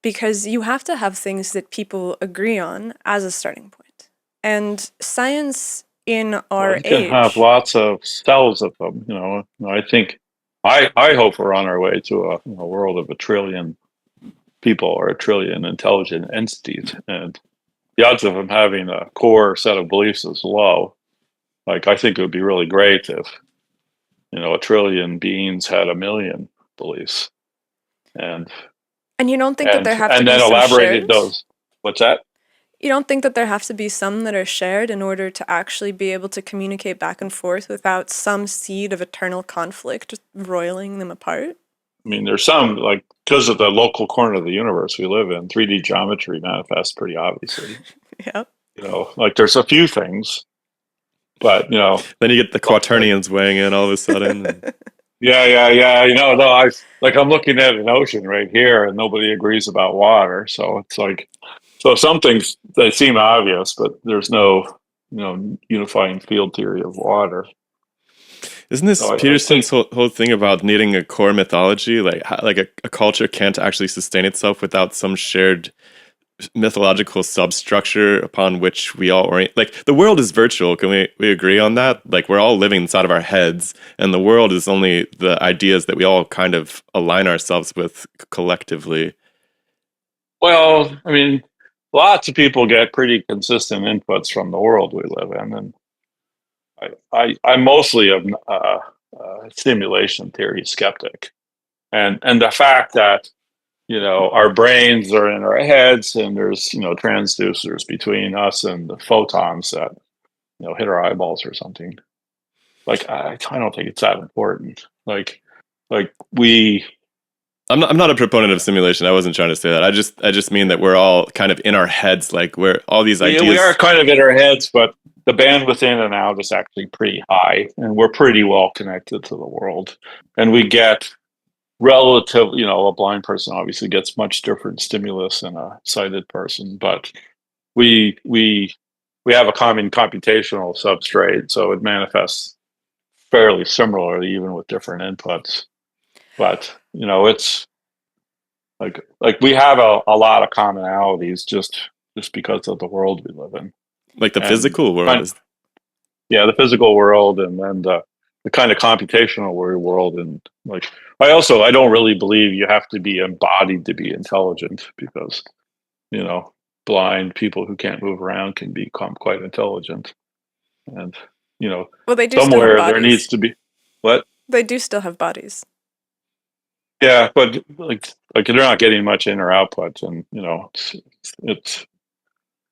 Speaker 1: Because you have to have things that people agree on as a starting point. And science in our
Speaker 6: you can have
Speaker 1: age,
Speaker 6: lots of cells of them. I think I hope we're on our way to a world of 1 trillion people or 1 trillion intelligent entities, and the odds of them having a core set of beliefs is low. Like, I think it would be really great if 1 trillion beings had 1 million beliefs, and
Speaker 1: and you don't think that
Speaker 6: and
Speaker 1: there have to
Speaker 6: and
Speaker 1: be
Speaker 6: then
Speaker 1: some
Speaker 6: elaborated
Speaker 1: shared?
Speaker 6: those. What's that?
Speaker 1: You don't think that there have to be some that are shared in order to actually be able to communicate back and forth without some seed of eternal conflict roiling them apart?
Speaker 6: I mean, there's some, like, because of the local corner of the universe we live in, 3D geometry manifests pretty obviously.
Speaker 1: Yep.
Speaker 6: Like, there's a few things, but
Speaker 2: Then you get the quaternions weighing in all of a sudden.
Speaker 6: yeah. No, I'm looking at an ocean right here, and nobody agrees about water. So it's like, so some things, they seem obvious, but there's no unifying field theory of water.
Speaker 2: Isn't this
Speaker 6: So I think,
Speaker 2: Peterson's whole thing about needing a core mythology? Like, a culture can't actually sustain itself without some shared mythological substructure upon which we all orient. Like, the world is virtual. Can we agree on that? Like, we're all living inside of our heads, and the world is only the ideas that we all kind of align ourselves with collectively.
Speaker 6: well, I mean, lots of people get pretty consistent inputs from the world we live in, and I'm mostly a simulation theory skeptic, and the fact that our brains are in our heads, and there's transducers between us and the photons that hit our eyeballs or something. Like, I don't think it's that important. Like we
Speaker 2: I'm not a proponent of simulation. I wasn't trying to say that. I just mean that we're all kind of in our heads, like we're all these
Speaker 6: we are
Speaker 2: ideas.
Speaker 6: kind of in our heads, but the bandwidth in and out is actually pretty high, and we're pretty well connected to the world, and we get relative. A blind person obviously gets much different stimulus than a sighted person, but we have a common computational substrate, so it manifests fairly similarly, even with different inputs. But it's like we have a lot of commonalities just because of the world we live in,
Speaker 2: Like the
Speaker 6: and
Speaker 2: physical world is.
Speaker 6: yeah, the physical world, and then the kind of computational world, and like I don't really believe you have to be embodied to be intelligent, because you know blind people who can't move around can become quite intelligent, and
Speaker 1: Well, they do still have
Speaker 6: somewhere there needs
Speaker 1: bodies.
Speaker 6: to be what.
Speaker 1: They do still have bodies.
Speaker 6: Yeah, but like they're not getting much in or output, and it's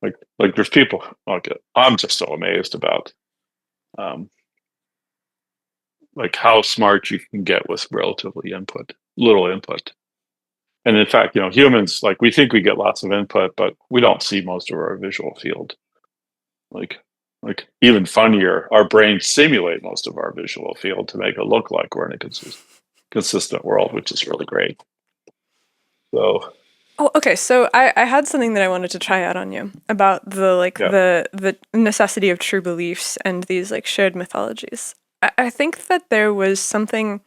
Speaker 6: like there's people. Like, I'm just so amazed about um like how smart you can get with relatively little input. And in fact, humans, like, we think we get lots of input, but we don't see most of our visual field. Like like even funnier, our brains simulate most of our visual field to make it look like we're in a consistent world, which is really great. So
Speaker 1: Oh, okay. So I had something that I wanted to try out on you about
Speaker 6: yeah.
Speaker 1: the necessity of true beliefs and these like shared mythologies. I think that there was something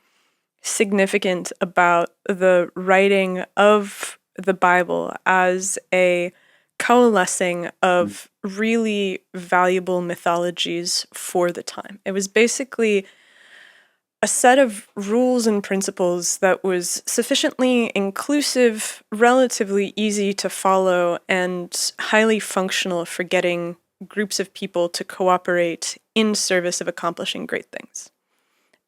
Speaker 1: significant about the writing of the Bible as a coalescing of really valuable mythologies for the time. It was basically a set of rules and principles that was sufficiently inclusive, relatively easy to follow, and highly functional for getting groups of people to cooperate in service of accomplishing great things.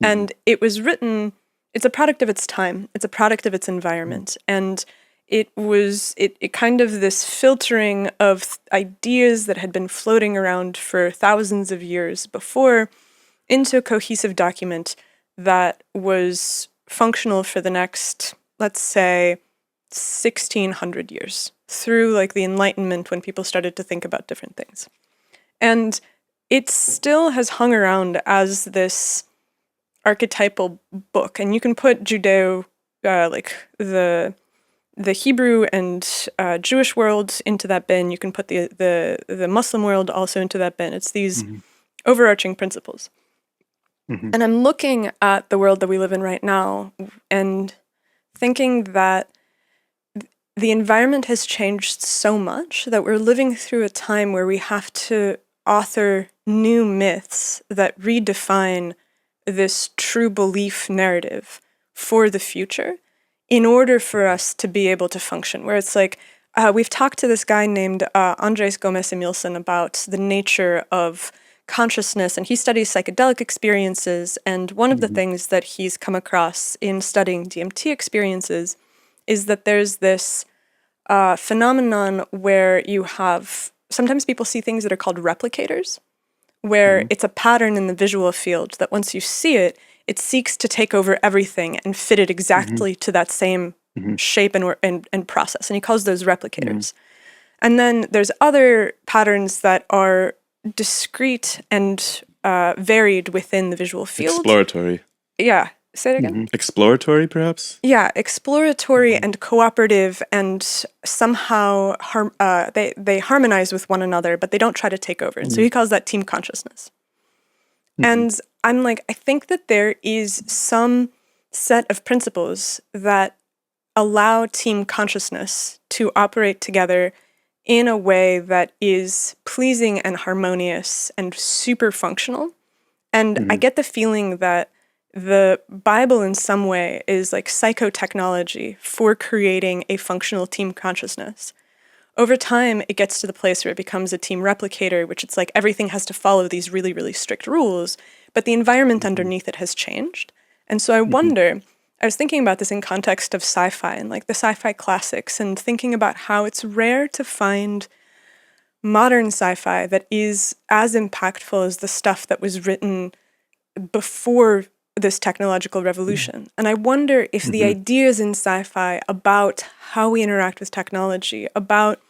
Speaker 1: And it was written, it's a product of its time, it's a product of its environment. And it was it kind of this filtering of ideas that had been floating around for thousands of years before into a cohesive document that was functional for the next, let's say, 1600 years, through like the Enlightenment, when people started to think about different things. And it still has hung around as this archetypal book. And you can put Judeo, like the Hebrew and Jewish world into that bin. You can put the Muslim world also into that bin. It's these overarching principles. And I'm looking at the world that we live in right now and thinking that the environment has changed so much that we're living through a time where we have to author new myths that redefine this true belief narrative for the future in order for us to be able to function. Where it's like, we've talked to this guy named Andres Gomez Emilson about the nature of consciousness, and he studies psychedelic experiences. And one of the things that he's come across in studying DMT experiences is that there's this phenomenon where you have, sometimes people see things that are called replicators, where it's a pattern in the visual field that once you see it, it seeks to take over everything and fit it exactly to that same shape and process. And he calls those replicators. And then there's other patterns that are discrete and varied within the visual field.
Speaker 2: Exploratory.
Speaker 1: Yeah. Say it again.
Speaker 2: Exploratory, perhaps?
Speaker 1: Yeah, exploratory and cooperative, and somehow they harmonize with one another, but they don't try to take over. And so he calls that team consciousness. And I'm like, I think that there is some set of principles that allow team consciousness to operate together in a way that is pleasing and harmonious and super functional. And I get the feeling that the Bible in some way is like psychotechnology for creating a functional team consciousness. Over time, it gets to the place where it becomes a team replicator, which it's like everything has to follow these really, really strict rules, but the environment underneath it has changed. And so I wonder, I was thinking about this in context of sci-fi and like the sci-fi classics, and thinking about how it's rare to find modern sci-fi that is as impactful as the stuff that was written before this technological revolution. And I wonder if the ideas in sci-fi about how we interact with technology, about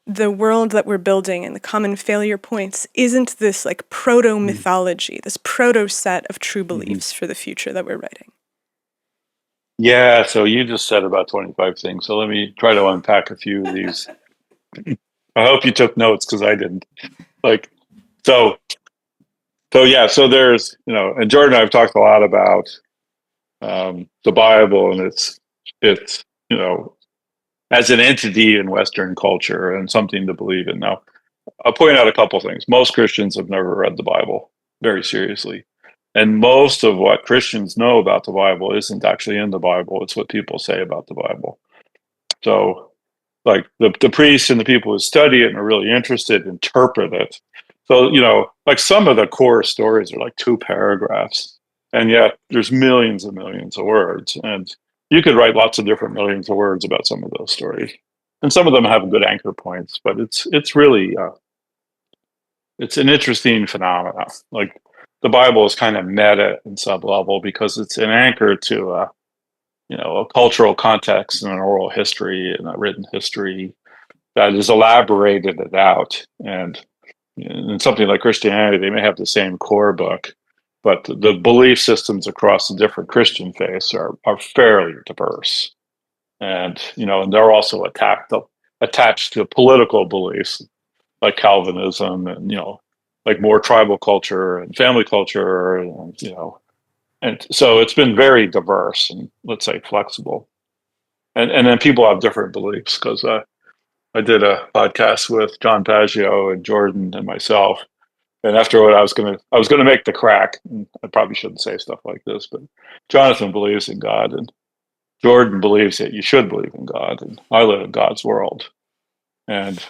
Speaker 1: the world that we're building and the common failure points, isn't this like proto-mythology, this proto-set of true beliefs for the future that we're writing.
Speaker 6: Yeah, so you just said about 25 things. So let me try to unpack a few of these. I hope you took notes, because I didn't. So there's, and Jordan and I have talked a lot about the Bible and its as an entity in Western culture and something to believe in. Now, I'll point out a couple things. Most Christians have never read the Bible very seriously. And most of what Christians know about the Bible isn't actually in the Bible. It's what people say about the Bible. So, like the priests and the people who study it and are really interested interpret it. So, like some of the core stories are like 2 paragraphs, and yet there's millions and millions of words. And you could write lots of different millions of words about some of those stories. And some of them have good anchor points, but it's really, it's an interesting phenomenon. Like the Bible is kind of meta in some level because it's an anchor to a cultural context and an oral history and a written history that is elaborated it out. And in something like Christianity, they may have the same core book, but the belief systems across the different Christian faiths are fairly diverse. And, and they're also attached to political beliefs like Calvinism and, like more tribal culture and family culture, and, and so it's been very diverse and, let's say, flexible. And then people have different beliefs, because I did a podcast with John Paggio and Jordan and myself. And afterward, I was gonna make the crack. And I probably shouldn't say stuff like this, but Jonathan believes in God, and Jordan believes that you should believe in God, and I live in God's world. And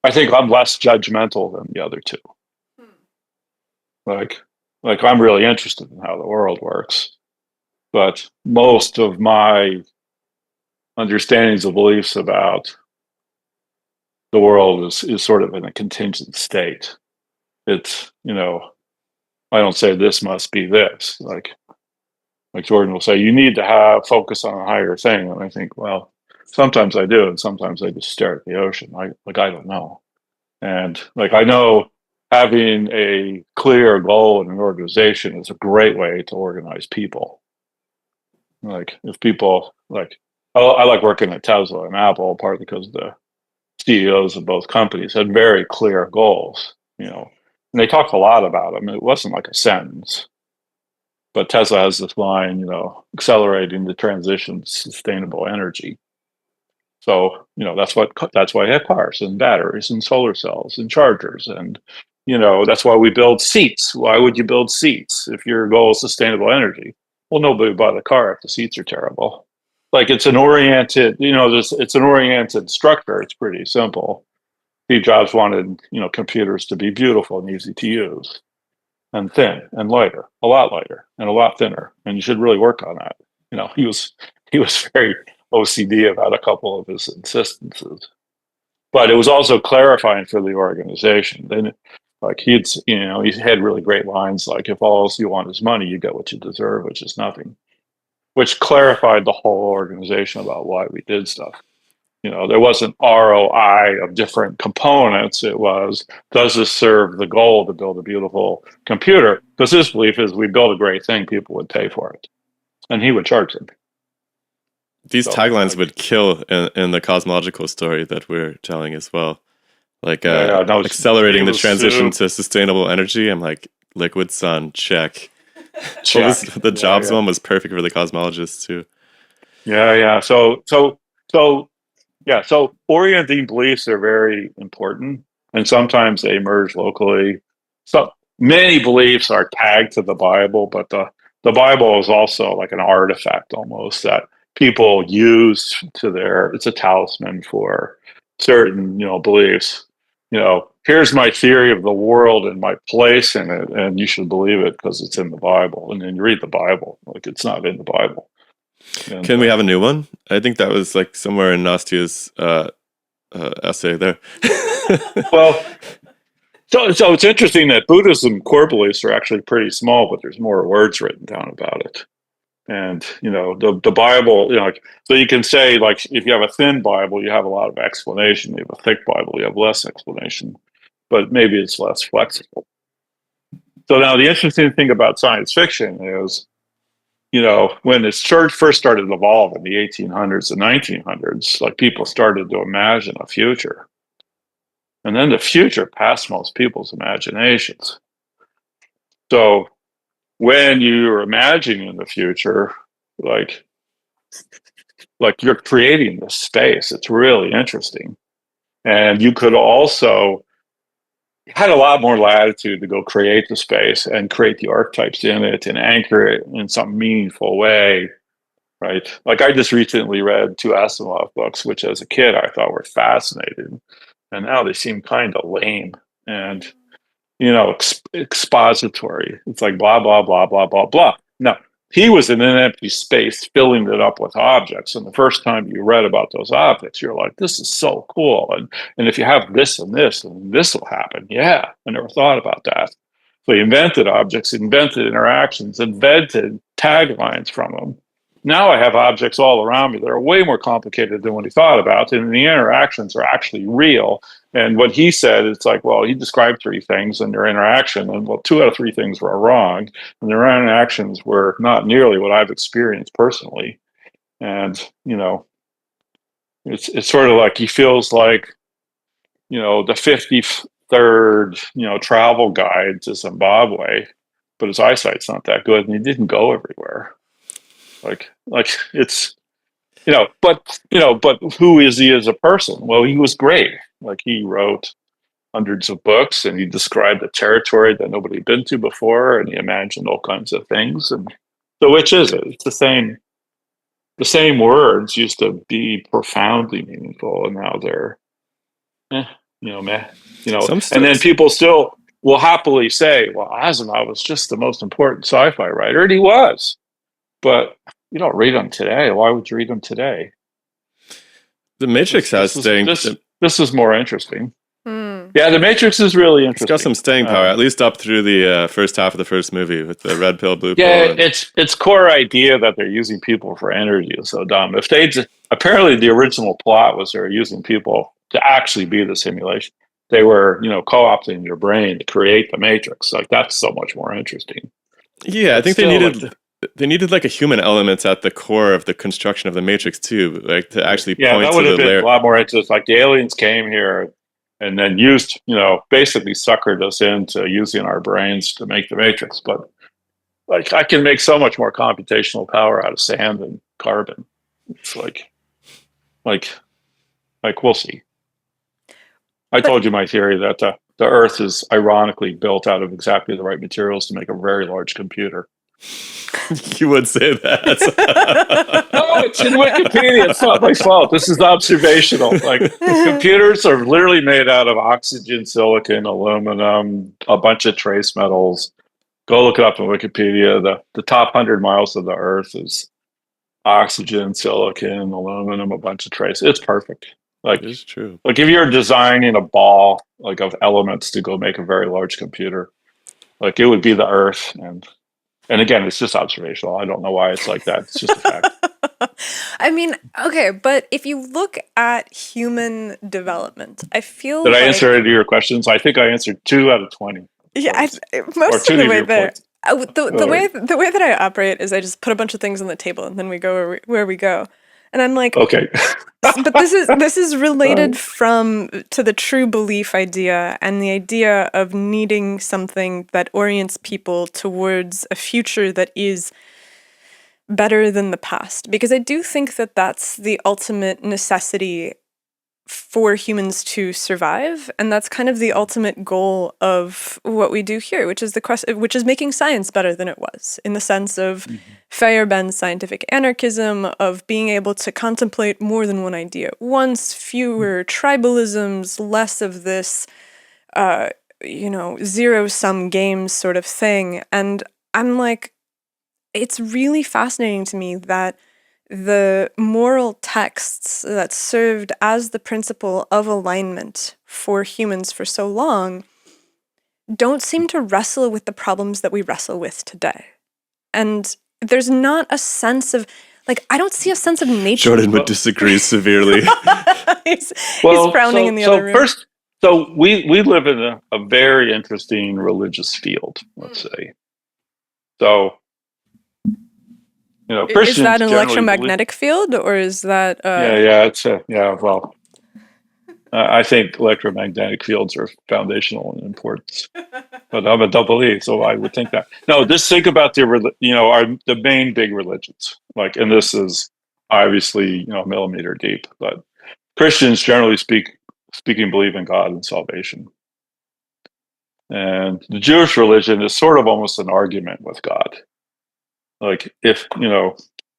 Speaker 6: I think I'm less judgmental than the other two. Like, like I'm really interested in how the world works, but most of my understandings of beliefs about the world is sort of in a contingent state. It's, I don't say this must be this. Like Jordan will say, you need to have focus on a higher thing. And I think, well, sometimes I do, and sometimes I just stare at the ocean. I don't know. And like I know having a clear goal in an organization is a great way to organize people. Like if people like, I like working at Tesla and Apple, partly because the CEOs of both companies had very clear goals, and they talked a lot about them. It wasn't like a sentence, but Tesla has this line, accelerating the transition to sustainable energy. So, that's why I have cars and batteries and solar cells and chargers. And, that's why we build seats. Why would you build seats if your goal is sustainable energy? Well, nobody would buy the car if the seats are terrible. Like it's an oriented, it's an oriented structure. It's pretty simple. Steve Jobs wanted, computers to be beautiful and easy to use and thin and lighter, a lot lighter and a lot thinner. And you should really work on that. He was very OCD about a couple of his insistences, but it was also clarifying for the organization. Then, like he had really great lines like, "If all else you want is money, you get what you deserve, which is nothing," which clarified the whole organization about why we did stuff. There wasn't ROI of different components. It was, does this serve the goal to build a beautiful computer? Because his belief is we build a great thing, people would pay for it. And he would charge them.
Speaker 2: These taglines would kill in the cosmological story that we're telling as well. Like accelerating the transition to sustainable energy. I'm like, liquid sun, check. The Jobs one was perfect for the cosmologists too.
Speaker 6: Yeah. So orienting beliefs are very important, and sometimes they emerge locally. So many beliefs are tagged to the Bible, but the Bible is also like an artifact almost that people use it's a talisman for certain, beliefs. Here's my theory of the world and my place in it, and you should believe it because it's in the Bible. And then you read the Bible, like it's not in the Bible. And,
Speaker 2: can we have a new one? I think that was like somewhere in Nastia's essay there.
Speaker 6: Well, so it's interesting that Buddhism core beliefs are actually pretty small, but there's more words written down about it. And the Bible, so you can say like if you have a thin Bible, you have a lot of explanation. You have a thick Bible, you have less explanation, but maybe it's less flexible. So now the interesting thing about science fiction is, when this church first started to evolve in the 1800s and 1900s, like people started to imagine a future. And then the future passed most people's imaginations. So when you're imagining the future, like you're creating this space, it's really interesting. And you could also had a lot more latitude to go create the space and create the archetypes in it and anchor it in some meaningful way, right? Like I just recently read 2 Asimov books, which as a kid I thought were fascinating, and now they seem kind of lame and expository. It's like blah blah blah blah blah blah. No, he was in an empty space filling it up with objects, and the first time you read about those objects you're like, this is so cool, and if you have this and this and this will happen. Yeah, I never thought about that. So he invented objects, invented interactions, invented taglines from them. Now I have objects all around me that are way more complicated than what he thought about, and the interactions are actually real. And what he said, it's like, well, he described 3 things and their interaction, and well, 2 out of 3 things were wrong, and their interactions were not nearly what I've experienced personally. And it's sort of like he feels like the 53rd travel guide to Zimbabwe, but his eyesight's not that good, and he didn't go everywhere. Like it's but who is he as a person? Well, he was great. Like he wrote hundreds of books, and he described a territory that nobody had been to before, and he imagined all kinds of things. And so, which is it? It's the same. The same words used to be profoundly meaningful, and now they're, meh. And then people still will happily say, well, Asimov was just the most important sci-fi writer, and he was. But you don't read them today. Why would you read them today?
Speaker 2: The Matrix has staying.
Speaker 6: This is more interesting.
Speaker 1: Hmm.
Speaker 6: Yeah, The Matrix is really
Speaker 2: It's
Speaker 6: interesting.
Speaker 2: got some staying power, at least up through the first half of the first movie with the red pill, blue pill.
Speaker 6: Yeah, its core idea that they're using people for energy is so dumb. If they apparently the original plot was they're using people to actually be the simulation. They were, co-opting your brain to create the Matrix. Like that's so much more interesting.
Speaker 2: Yeah,
Speaker 6: But
Speaker 2: I think
Speaker 6: still,
Speaker 2: they needed like a human element at the core of the construction of the Matrix too, like to actually
Speaker 6: yeah,
Speaker 2: point
Speaker 6: that
Speaker 2: to
Speaker 6: would
Speaker 2: the
Speaker 6: have been
Speaker 2: layer.
Speaker 6: a lot more interesting. Like the aliens came here and then used, basically suckered us into using our brains to make the Matrix. But like I can make so much more computational power out of sand and carbon. It's like we'll see. I told you my theory that the Earth is ironically built out of exactly the right materials to make a very large computer.
Speaker 2: You would say that.
Speaker 6: No, it's in Wikipedia. It's not my fault. This is observational. Like computers are literally made out of oxygen, silicon, aluminum, a bunch of trace metals. Go look it up on Wikipedia. The top 100 miles of the Earth is oxygen, silicon, aluminum, a bunch of trace. It's perfect. Like
Speaker 2: It's true.
Speaker 6: Like if you're designing a ball like of elements to go make a very large computer, like it would be the Earth. And again, it's just observational. I don't know why it's like that. It's just a fact.
Speaker 1: I mean, okay, but if you look at human development, I feel
Speaker 6: Did I answer any of your questions? I think I answered 2 out of 20.
Speaker 1: Yeah, most of the way there. The way that I operate is I just put a bunch of things on the table and then we go where we go. And I'm like,
Speaker 6: okay.
Speaker 1: But this is related to the true belief idea and the idea of needing something that orients people towards a future that is better than the past. Because I do think that that's the ultimate necessity for humans to survive, and that's kind of the ultimate goal of what we do here, which is making science better than it was, in the sense of Feyerabend's scientific anarchism, of being able to contemplate more than one idea at once, fewer tribalisms, less of this, zero-sum games sort of thing. And I'm like, it's really fascinating to me that the moral texts that served as the principle of alignment for humans for so long don't seem to wrestle with the problems that we wrestle with today. And there's not a sense of, I don't see a sense of nature.
Speaker 2: Jordan would disagree severely.
Speaker 1: he's frowning in the other room.
Speaker 6: First, we live in a very interesting religious field, let's say. So, Christians
Speaker 1: is that an electromagnetic field, or is that?
Speaker 6: Well, I think electromagnetic fields are foundational in importance, but I'm a double E, so I would think that. No, just think about the main big religions, and this is obviously millimeter deep, but Christians generally speaking believe in God and salvation, and the Jewish religion is sort of almost an argument with God. If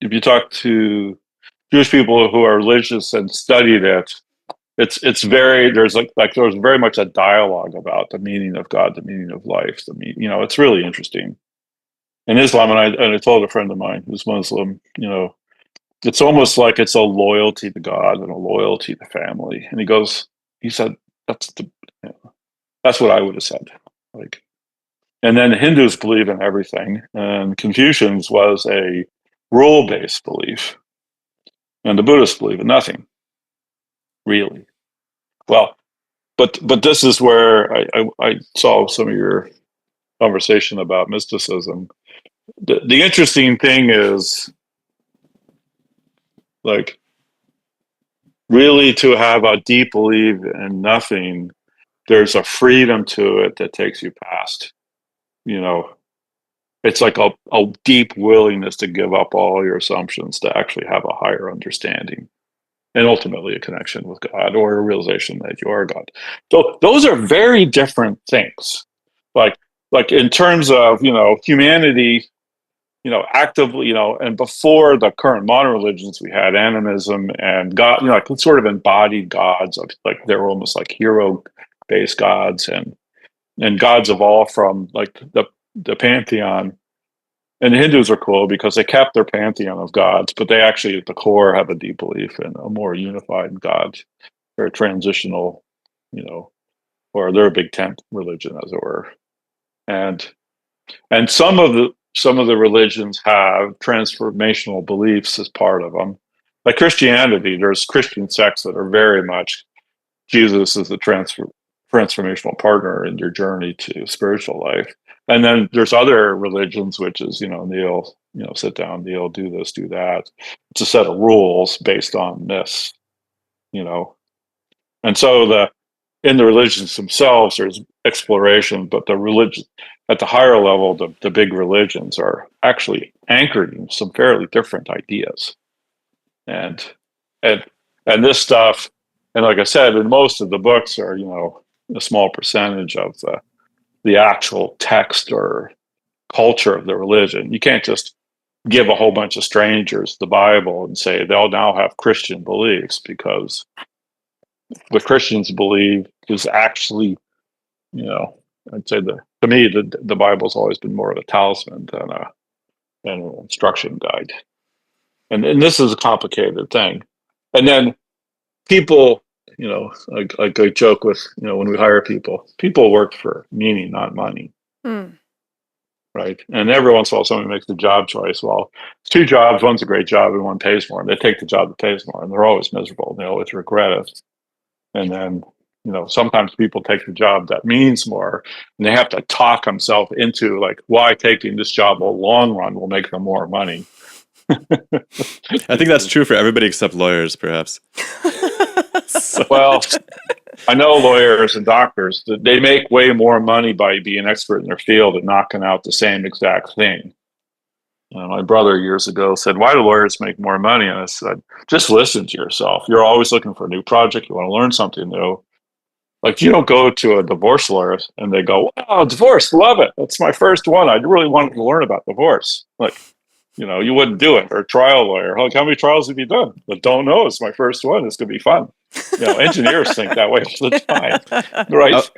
Speaker 6: you talk to Jewish people who are religious and studied it, there's very much a dialogue about the meaning of God, the meaning of life, it's really interesting. In Islam, and I told a friend of mine who's Muslim, it's almost like it's a loyalty to God and a loyalty to family. And he said that's what I would have said. And then the Hindus believe in everything, and Confucians was a rule-based belief, and the Buddhists believe in nothing, really. Well, but this is where I saw some of your conversation about mysticism. The interesting thing is, really to have a deep belief in nothing, there's a freedom to it that takes you past. It's like a deep willingness to give up all your assumptions to actually have a higher understanding and ultimately a connection with God or a realization that you are God. So those are very different things. Like in terms of, humanity, actively, and before the current modern religions, we had animism and God, sort of embodied gods of they were almost like hero-based gods, and and gods evolved from like the pantheon. And the Hindus are cool because they kept their pantheon of gods, but they actually at the core have a deep belief in a more unified God. They're a transitional, or they're a big tent religion, as it were. And some of the religions have transformational beliefs as part of them. Like Christianity, there's Christian sects that are very much Jesus is the transformational partner in your journey to spiritual life. And then there's other religions, which is, kneel, sit down, kneel, do this, do that. It's a set of rules based on this, And so in the religions themselves, there's exploration, but the religion at the higher level, the big religions are actually anchored in some fairly different ideas. And this stuff, and like I said, in most of the books are, a small percentage of the actual text or culture of the religion. You can't just give a whole bunch of strangers the Bible and say they'll now have Christian beliefs, because what Christians believe is actually, I'd say to me, the Bible's always been more of a talisman than an instruction guide. And this is a complicated thing. And then people, like I joke with, when we hire people work for meaning, not money. Right. And every once in a while, somebody makes the job choice. Well, it's two jobs. One's a great job and one pays more. And they take the job that pays more, and they're always miserable. They always regret it. And then, sometimes people take the job that means more, and they have to talk themselves into like why taking this job in the long run will make them more money.
Speaker 2: I think that's true for everybody except lawyers, perhaps.
Speaker 6: Well, I know lawyers and doctors that they make way more money by being an expert in their field and knocking out the same exact thing. My brother years ago said, "Why do lawyers make more money?" And I said, "Just listen to yourself. You're always looking for a new project. You want to learn something new. Like, you don't go to a divorce lawyer and they go, 'Wow, divorce, love it. That's my first one. I really wanted to learn about divorce.' Like, you wouldn't do it. Or a trial lawyer. Like, how many trials have you done? But don't know. It's my first one. It's going to be fun." Engineers think that way all the time, right?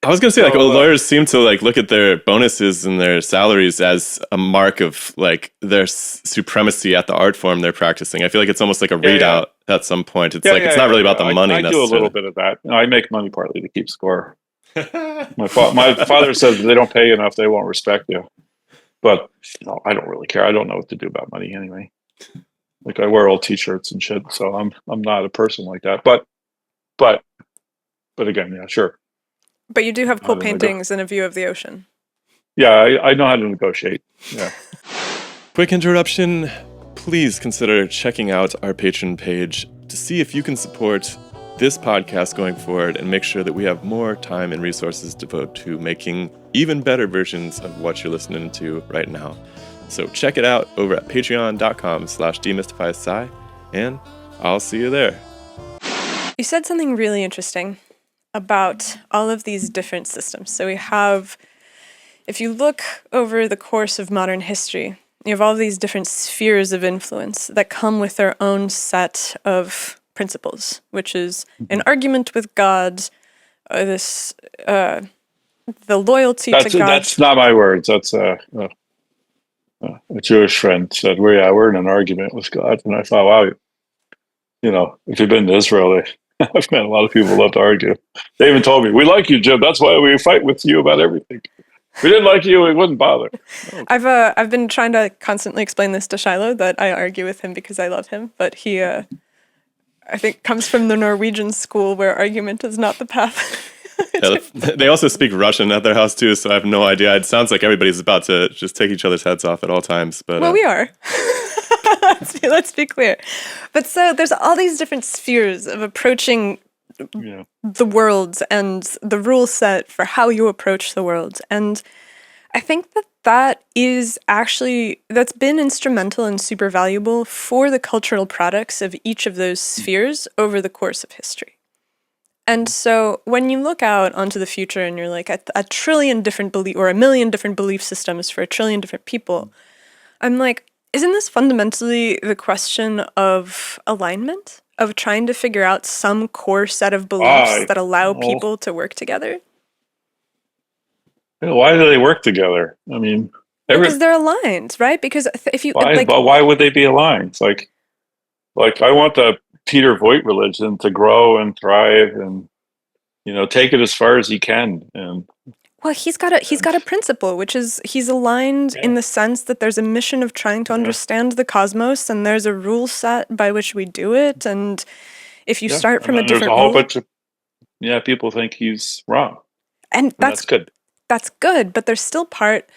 Speaker 2: I was going to say, lawyers seem to look at their bonuses and their salaries as a mark of their supremacy at the art form they're practicing. I feel like it's almost like a readout at some point. It's it's not really about the money.
Speaker 6: I do a little bit of that. I make money partly to keep score. My father says if they don't pay you enough, they won't respect you. But I don't really care. I don't know what to do about money anyway. Like, I wear old T-shirts and shit, so I'm not a person like that. But again, yeah, sure.
Speaker 1: But you do have cool paintings and a view of the ocean.
Speaker 6: Yeah, I know how to negotiate. Yeah.
Speaker 2: Quick interruption. Please consider checking out our Patreon page to see if you can support this podcast going forward and make sure that we have more time and resources to devote to making even better versions of what you're listening to right now. So check it out over at patreon.com/DemystifySci, and I'll see you there.
Speaker 1: You said something really interesting about all of these different systems. So we have, if you look over the course of modern history, you have all these different spheres of influence that come with their own set of principles, which is an argument with God, the loyalty to God.
Speaker 6: That's not my words. That's a Jewish friend said, we're in an argument with God. And I thought, wow, if you've been to Israel, I've met a lot of people who love to argue. They even told me, "We like you, Jim. That's why we fight with you about everything. If we didn't like you, we wouldn't bother."
Speaker 1: Okay. I've been trying to constantly explain this to Shiloh, that I argue with him because I love him, but he, I think, comes from the Norwegian school where argument is not the path.
Speaker 2: Yeah, they also speak Russian at their house too, so I have no idea. It sounds like everybody's about to just take each other's heads off at all times. But
Speaker 1: well, we are. Let's be clear. But so there's all these different spheres of approaching the world and the rule set for how you approach the world. And I think that is actually, that's been instrumental and super valuable for the cultural products of each of those spheres over the course of history. And so when you look out onto the future and you're like a trillion different or a million different belief systems for a trillion different people, I'm like, isn't this fundamentally the question of alignment? Of trying to figure out some core set of beliefs that allow people to work together?
Speaker 6: Why do they work together? I mean,
Speaker 1: Because they're aligned, right? Because if you
Speaker 6: why?
Speaker 1: like,
Speaker 6: But why would they be aligned? It's like I want the Peter Voigt religion to grow and thrive, and take it as far as he can. And
Speaker 1: well, he's got a principle, which is he's aligned in
Speaker 6: yeah,
Speaker 1: the sense that there's a mission of trying to
Speaker 6: yeah,
Speaker 1: understand the cosmos, and there's a rule set by which we do it. And if you
Speaker 6: yeah.
Speaker 1: start
Speaker 6: And
Speaker 1: from a
Speaker 6: then there's a
Speaker 1: different
Speaker 6: whole
Speaker 1: rule,
Speaker 6: bunch of people think he's wrong,
Speaker 1: and
Speaker 6: and that's good.
Speaker 1: that's good, but there's still part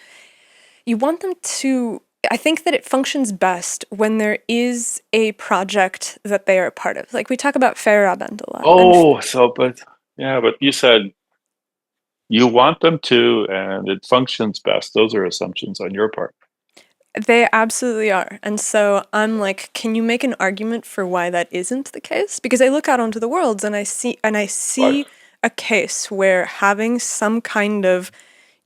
Speaker 1: you want them to. I think that it functions best when there is a project that they are a part of. Like we talk about Feyerabend a lot.
Speaker 6: Oh, but you said you want them to, and it functions best. Those are assumptions on your part.
Speaker 1: They absolutely are. And so I'm like, can you make an argument for why that isn't the case? Because I look out onto the worlds and I see
Speaker 6: Right.
Speaker 1: a case where having some kind of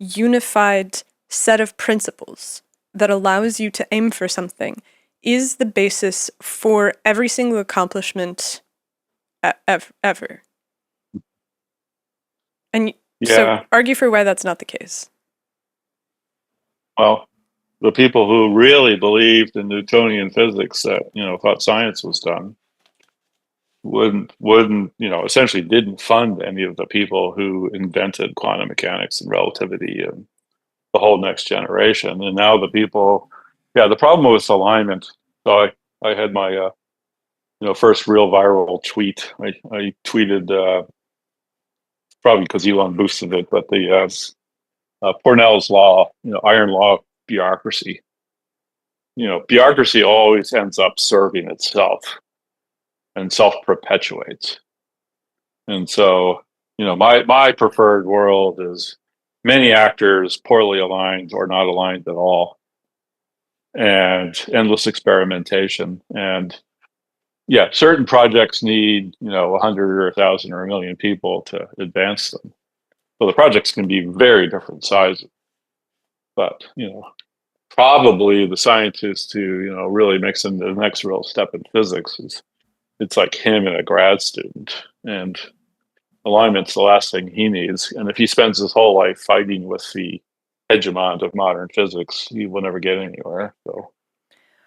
Speaker 1: unified set of principles that allows you to aim for something is the basis for every single accomplishment ever. And so
Speaker 6: Yeah.
Speaker 1: argue for why that's not the case.
Speaker 6: Well, the people who really believed in Newtonian physics that thought science was done wouldn't essentially didn't fund any of the people who invented quantum mechanics and relativity and the whole next generation. And now the people, the problem was alignment. So I had my first real viral tweet. I tweeted probably because Elon boosted it, but the Cornell's law, iron law of bureaucracy. Bureaucracy always ends up serving itself and self-perpetuates. And so, my preferred world is many actors poorly aligned or not aligned at all, and endless experimentation. And certain projects need 100 or 1,000 or 1,000,000 people to advance them. So the projects can be very different sizes, but probably the scientist who really makes them the next real step in physics it's like him and a grad student, and alignment's the last thing he needs. And if he spends his whole life fighting with the hegemon of modern physics, he will never get anywhere. So,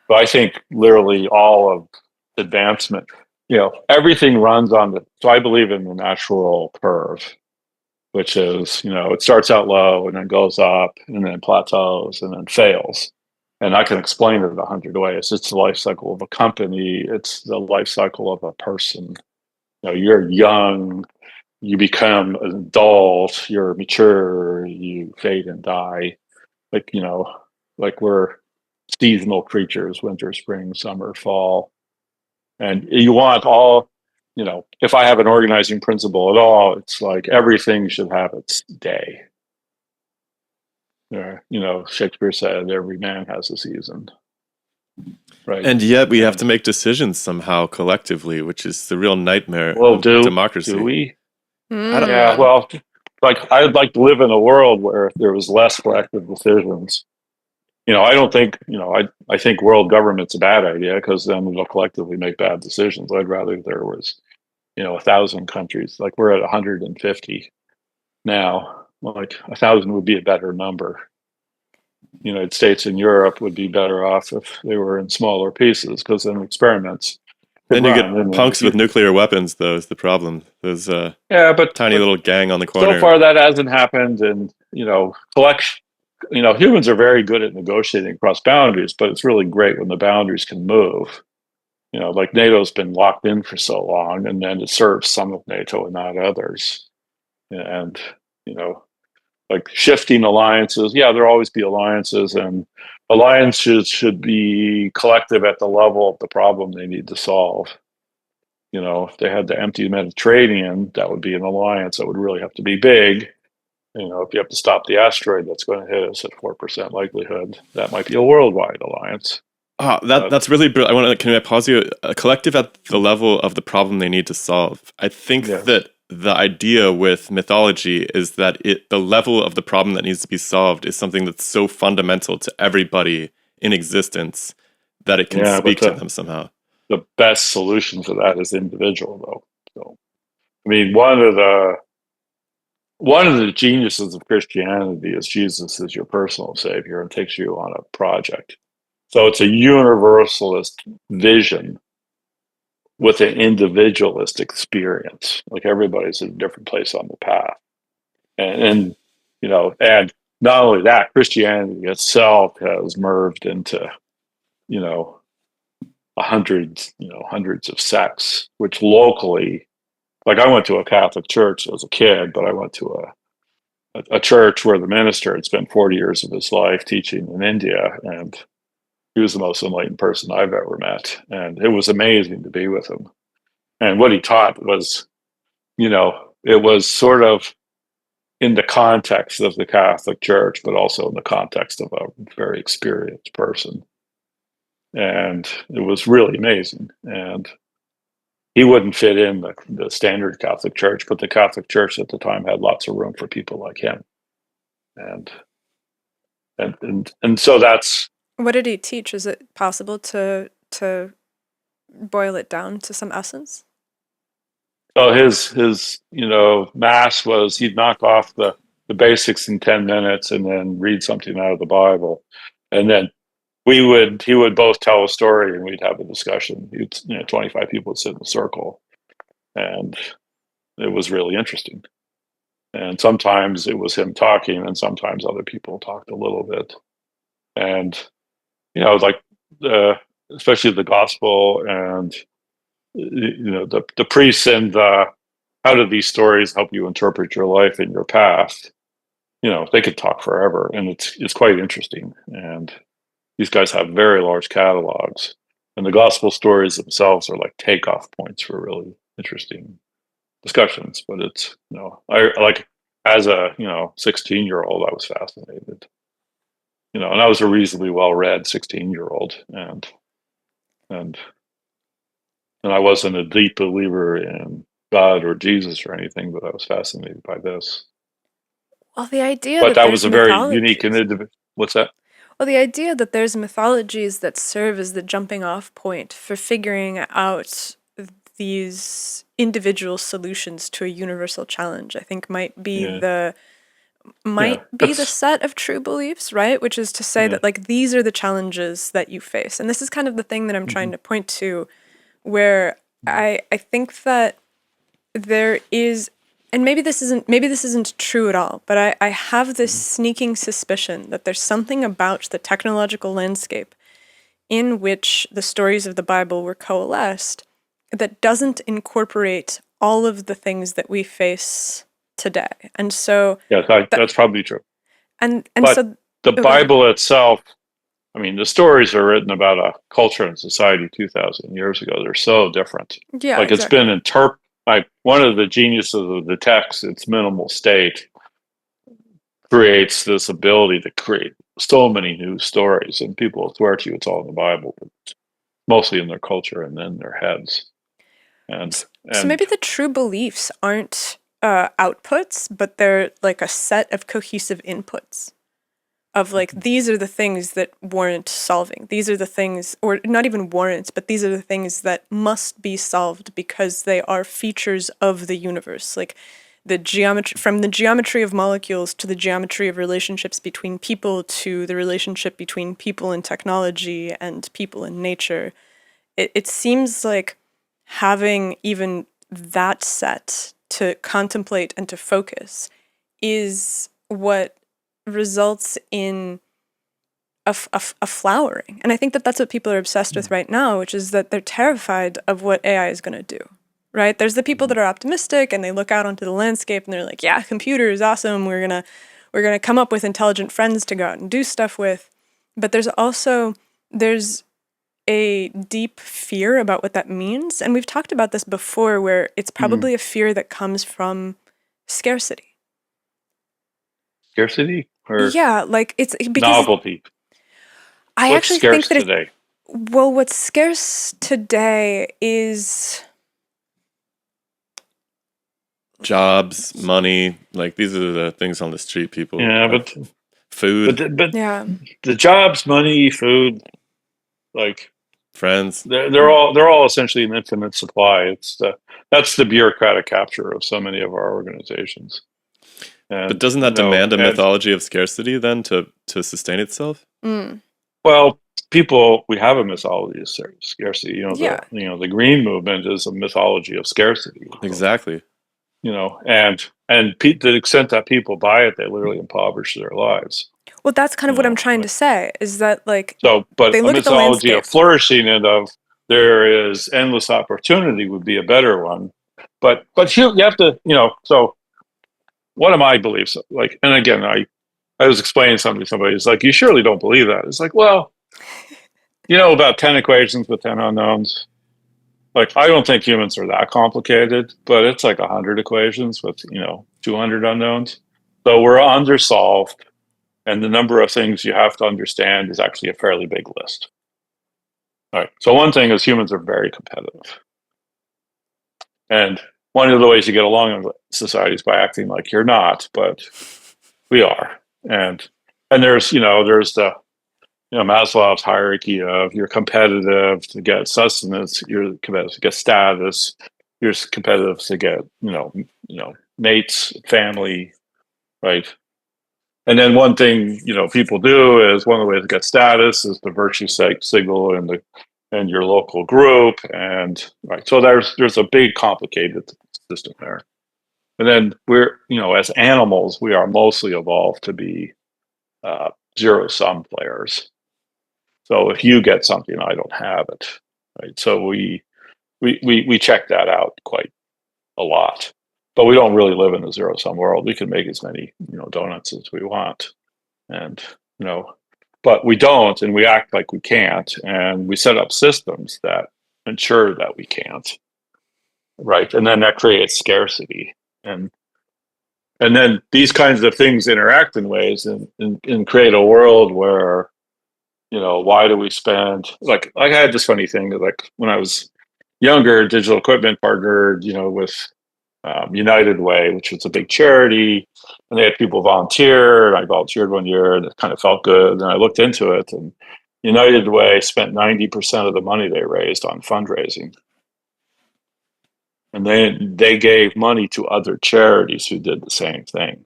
Speaker 6: but I think literally all of advancement, everything runs on so I believe in the natural curve, which is, it starts out low and then goes up and then plateaus and then fails. And I can explain it 100 ways. It's the life cycle of a company. It's the life cycle of a person. You're young, you become an adult, you're mature, you fade and die. Like we're seasonal creatures, winter, spring, summer, fall. And you want all, if I have an organizing principle at all, it's like everything should have its day. Shakespeare said, every man has a season. Right.
Speaker 2: And yet we have to make decisions somehow collectively, which is the real nightmare of democracy.
Speaker 6: Do we?
Speaker 1: Mm.
Speaker 6: Yeah, well, like I'd like to live in a world where there was less collective decisions. I don't think, I think world government's a bad idea because then we'll collectively make bad decisions. I'd rather there was, 1,000 countries. Like we're at 150 now. Like 1,000 would be a better number. United States and Europe would be better off if they were in smaller pieces because then experiments.
Speaker 2: Then you get punks with nuclear weapons, though, is the problem. There's a tiny little gang on the corner.
Speaker 6: So far, that hasn't happened. And, collection, humans are very good at negotiating across boundaries, but it's really great when the boundaries can move. Like NATO's been locked in for so long, and then it serves some of NATO and not others. And, like shifting alliances, there'll always be alliances, and alliances should be collective at the level of the problem they need to solve. If they had the empty Mediterranean, that would be an alliance that would really have to be big. If you have to stop the asteroid that's going to hit us at 4% likelihood, that might be a worldwide alliance.
Speaker 2: That's really brilliant. Can I pause you? A collective at the level of the problem they need to solve. I think that the idea with mythology is that the level of the problem that needs to be solved is something that's so fundamental to everybody in existence that it can speak to them somehow.
Speaker 6: The best solution for that is individual, though. So, I mean, one of the one of the geniuses of Christianity is Jesus is your personal savior and takes you on a project. So it's a universalist vision with an individualist experience. Like everybody's in a different place on the path. And and not only that, Christianity itself has merged into, hundreds of sects, which locally, like I went to a Catholic church as a kid, but I went to a church where the minister had spent 40 years of his life teaching in India, and he was the most enlightened person I've ever met. And it was amazing to be with him. And what he taught was, it was sort of in the context of the Catholic Church, but also in the context of a very experienced person. And it was really amazing. And he wouldn't fit in the standard Catholic Church, but the Catholic Church at the time had lots of room for people like him. And so that's.
Speaker 1: What did he teach? Is it possible to boil it down to some essence?
Speaker 6: So his mass was he'd knock off the basics in 10 minutes and then read something out of the Bible, and then he would both tell a story and we'd have a discussion. 25 people would sit in a circle, and it was really interesting. And sometimes it was him talking, and sometimes other people talked a little bit. And like especially the gospel and the priests and how do these stories help you interpret your life and your past? They could talk forever, and it's quite interesting. And these guys have very large catalogs, and the gospel stories themselves are like takeoff points for really interesting discussions. But it's I like as a 16-year-old, I was fascinated. And I was a reasonably well-read 16-year-old, and I wasn't a deep believer in God or Jesus or anything, but I was fascinated by this.
Speaker 1: Well, the idea
Speaker 6: But that was a very
Speaker 1: mythologies.
Speaker 6: unique individual. What's that?
Speaker 1: Well, the idea that there's mythologies that serve as the jumping off point for figuring out these individual solutions to a universal challenge, I think might be the set of true beliefs, right? Which is to say that like these are the challenges that you face. And this is kind of the thing that I'm trying to point to, where I think that there is, and maybe this isn't true at all, but I have this sneaking suspicion that there's something about the technological landscape in which the stories of the Bible were coalesced that doesn't incorporate all of the things that we face today. And so
Speaker 6: that's probably true.
Speaker 1: And
Speaker 6: but
Speaker 1: so
Speaker 6: the Bible itself, I mean, the stories are written about a culture and society 2,000 years ago. They're so different.
Speaker 1: Yeah,
Speaker 6: like exactly. It's been like one of the geniuses of the text, its minimal state, creates this ability to create so many new stories, and people will swear to you it's all in the Bible, but it's mostly in their culture and in their heads. And
Speaker 1: so maybe the true beliefs aren't outputs, but they're like a set of cohesive inputs of like, these are the things that warrant solving. These are the things, or not even warrants, but these are the things that must be solved because they are features of the universe. Like the geometry, from the geometry of molecules to the geometry of relationships between people to the relationship between people and technology and people and nature. It seems like having even that set to contemplate and to focus is what results in a flowering. And I think that that's what people are obsessed with right now, which is that they're terrified of what AI is going to do, right? There's the people that are optimistic and they look out onto the landscape and they're like, yeah, computer is awesome. We're going to come up with intelligent friends to go out and do stuff with. But there's a deep fear about what that means. And we've talked about this before, where it's probably a fear that comes from scarcity.
Speaker 6: Scarcity? Or
Speaker 1: like it's because
Speaker 6: novelty.
Speaker 1: I
Speaker 6: What's
Speaker 1: actually
Speaker 6: scarce
Speaker 1: think that
Speaker 6: today?
Speaker 1: Well, what's scarce today is
Speaker 2: jobs, money. Like these are the things on the street people.
Speaker 6: Yeah, but
Speaker 2: food.
Speaker 6: But
Speaker 1: yeah,
Speaker 6: the jobs, money, food, like
Speaker 2: friends.
Speaker 6: they're all essentially an infinite supply. That's the bureaucratic capture of so many of our organizations. And,
Speaker 2: But doesn't that
Speaker 6: you know,
Speaker 2: demand a
Speaker 6: and-
Speaker 2: mythology of scarcity then to sustain itself?
Speaker 6: Well, we have a mythology of scarcity.
Speaker 1: Yeah.
Speaker 6: The green movement is a mythology of scarcity.
Speaker 2: Exactly.
Speaker 6: And to the extent that people buy it, they literally impoverish their lives.
Speaker 1: Well, that's kind of what I'm trying to say, is that like
Speaker 6: But
Speaker 1: they
Speaker 6: a
Speaker 1: look at the
Speaker 6: mythology
Speaker 1: landscape.
Speaker 6: of flourishing and of there is endless opportunity would be a better one. But you have to, so one of my beliefs, like, and again, I was explaining something to somebody, it's like, you surely don't believe that. It's like, well, about 10 equations with 10 unknowns. Like, I don't think humans are that complicated, but it's like 100 equations with, 200 unknowns. So we're undersolved, and the number of things you have to understand is actually a fairly big list. All right. So one thing is humans are very competitive. And one of the ways you get along in society is by acting like you're not, but we are. And there's the Maslow's hierarchy of you're competitive to get sustenance, you're competitive to get status, you're competitive to get, mates, family, right? And then one thing, people do is one of the ways to get status is the virtue signal in your local group. And right. So there's a big complicated system there. And then we're, as animals, we are mostly evolved to be zero-sum players. So if you get something, I don't have it, right? So we check that out quite a lot, but we don't really live in a zero-sum world. We can make as many donuts as we want, and but we don't, and we act like we can't, and we set up systems that ensure that we can't, right? And then that creates scarcity, and then these kinds of things interact in ways and create a world where why do we spend like I had this funny thing like when I was younger, digital equipment partnered, with United Way, which was a big charity, and they had people volunteer. And I volunteered one year, and it kind of felt good. And I looked into it, and United Way spent 90% of the money they raised on fundraising, and they gave money to other charities who did the same thing,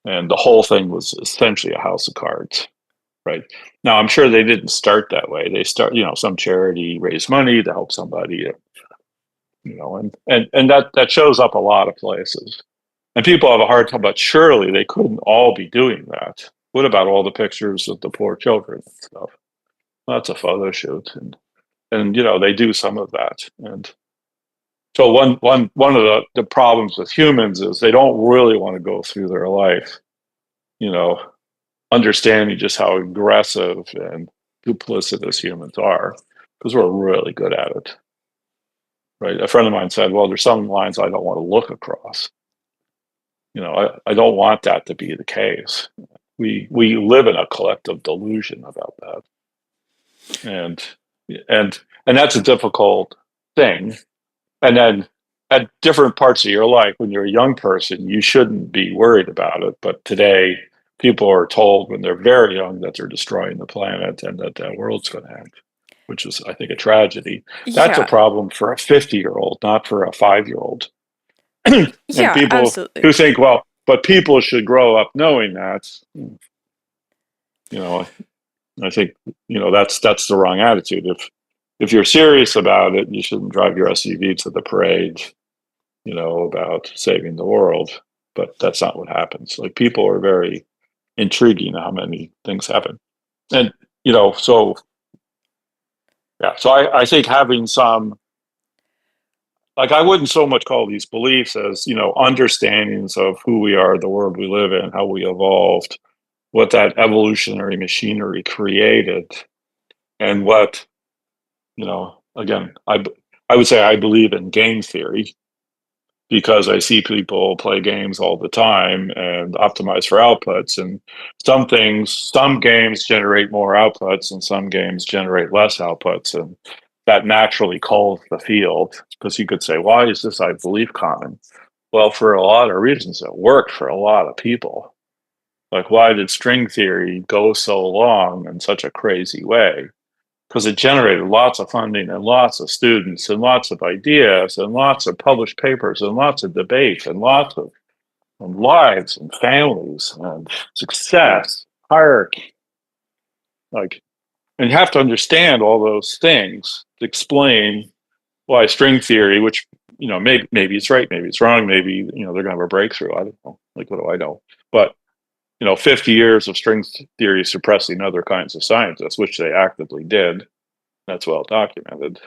Speaker 6: and the whole thing was essentially a house of cards. Right. Now, I'm sure they didn't start that way. They some charity raised money to help somebody, and that shows up a lot of places. And people have a hard time, but surely they couldn't all be doing that. What about all the pictures of the poor children and stuff? Well, that's a photo shoot, and they do some of that. And so one of the problems with humans is they don't really want to go through their life, understanding just how aggressive and duplicitous humans are, because we're really good at it. Right? A friend of mine said, well, there's some lines I don't want to look across. I don't want that to be the case. We live in a collective delusion about that. And that's a difficult thing. And then at different parts of your life, when you're a young person, you shouldn't be worried about it. But today, people are told when they're very young that they're destroying the planet and that the world's going to end, which is, I think, a tragedy. That's a problem for a 50-year-old, not for a 5-year-old. And people
Speaker 1: absolutely.
Speaker 6: who think, well, but people should grow up knowing that, I think, that's the wrong attitude. If you're serious about it, you shouldn't drive your SUV to the parade, about saving the world. But that's not what happens. Like, people are very intriguing how many things happen. And, so I think having some, like, I wouldn't so much call these beliefs as, understandings of who we are, the world we live in, how we evolved, what that evolutionary machinery created, and what, again, I would say I believe in game theory, because I see people play games all the time and optimize for outputs. And some games generate more outputs and some games generate less outputs. And that naturally calls the field, because you could say, why is this I believe common? Well, for a lot of reasons, it worked for a lot of people. Like, why did string theory go so long in such a crazy way? Because it generated lots of funding and lots of students and lots of ideas and lots of published papers and lots of debate and lots of lives and families and success, hierarchy. Like, and you have to understand all those things to explain why string theory, which, maybe it's right, maybe it's wrong, maybe, they're going to have a breakthrough. I don't know. Like, what do I know? But, 50 years of string theory suppressing other kinds of scientists, which they actively did. That's well documented.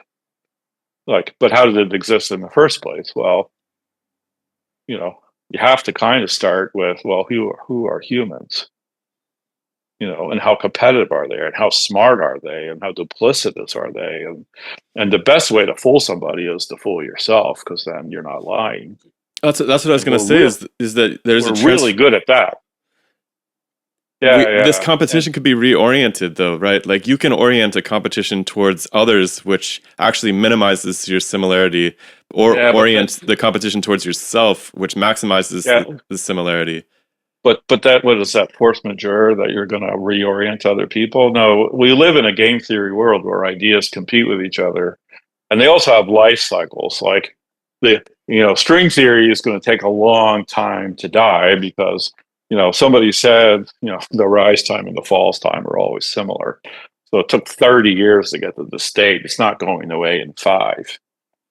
Speaker 6: Like, but how did it exist in the first place? Well, you have to kind of start with, well, who are humans? And how competitive are they, and how smart are they, and how duplicitous are they? And the best way to fool somebody is to fool yourself, because then you're not lying.
Speaker 2: That's what I was going to say, is that there's
Speaker 6: we're really good at that.
Speaker 2: This competition could be reoriented, though, right? Like, you can orient a competition towards others, which actually minimizes your similarity, or orient the competition towards yourself, which maximizes the similarity.
Speaker 6: But what is that, force majeure, that you're going to reorient other people? No, we live in a game theory world where ideas compete with each other, and they also have life cycles. Like, string theory is going to take a long time to die because somebody said, the rise time and the falls time are always similar. So it took 30 years to get to the state. It's not going away in 5,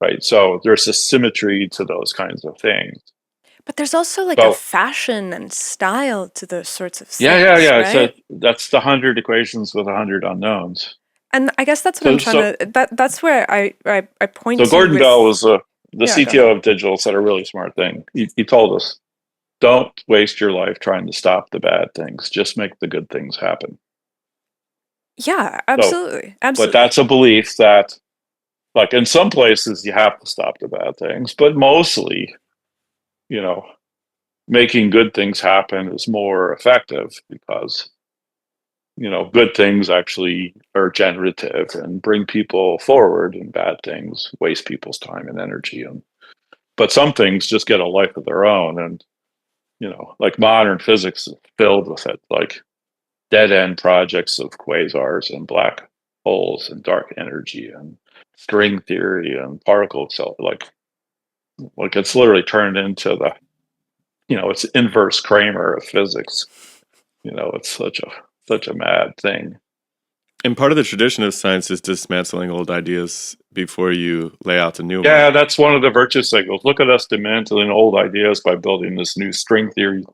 Speaker 6: right? So there's a symmetry to those kinds of things.
Speaker 1: But there's also a fashion and style to those sorts of things.
Speaker 6: Yeah.
Speaker 1: Right?
Speaker 6: So that's the 100 equations with 100 unknowns.
Speaker 1: And I guess that's what I'm trying to. That's where I point to.
Speaker 6: So Gordon Bell was the CTO of Digital, said a really smart thing. He told us, don't waste your life trying to stop the bad things. Just make the good things happen.
Speaker 1: Yeah, absolutely.
Speaker 6: But that's a belief that, like, in some places you have to stop the bad things, but mostly, making good things happen is more effective because, good things actually are generative and bring people forward, and bad things waste people's time and energy. But some things just get a life of their own. And, like, modern physics is filled with it, like dead-end projects of quasars and black holes and dark energy and string theory and particle accelerator. Like it's literally turned into the, it's inverse Kramer of physics. It's such a mad thing.
Speaker 2: And part of the tradition of science is dismantling old ideas before you lay out a new one.
Speaker 6: Yeah, that's one of the virtue signals. Look at us dismantling old ideas by building this new string theory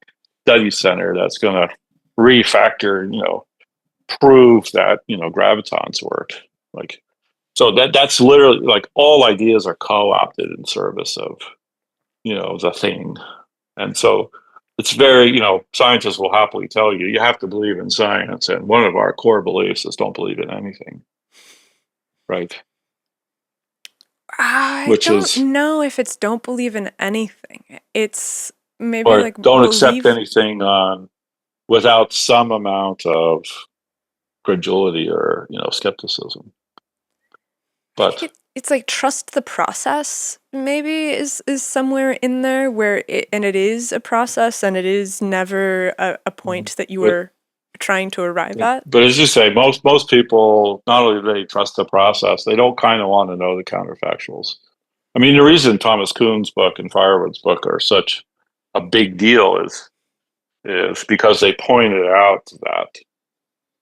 Speaker 6: study center that's going to refactor, prove that, gravitons work. Like, so that's literally, like, all ideas are co-opted in service of, the thing. And so it's very, scientists will happily tell you, you have to believe in science. And one of our core beliefs is don't believe in anything. Right.
Speaker 1: I don't know if it's don't believe in anything. It's maybe
Speaker 6: or don't accept anything without some amount of credulity or, skepticism. But
Speaker 1: it's like trust the process, maybe is somewhere in there where it is a process and it is never a point that you were trying to arrive at.
Speaker 6: But as you say, most people, not only do they trust the process, they don't kind of want to know the counterfactuals. I mean, the reason Thomas Kuhn's book and Firewood's book are such a big deal is because they pointed out that,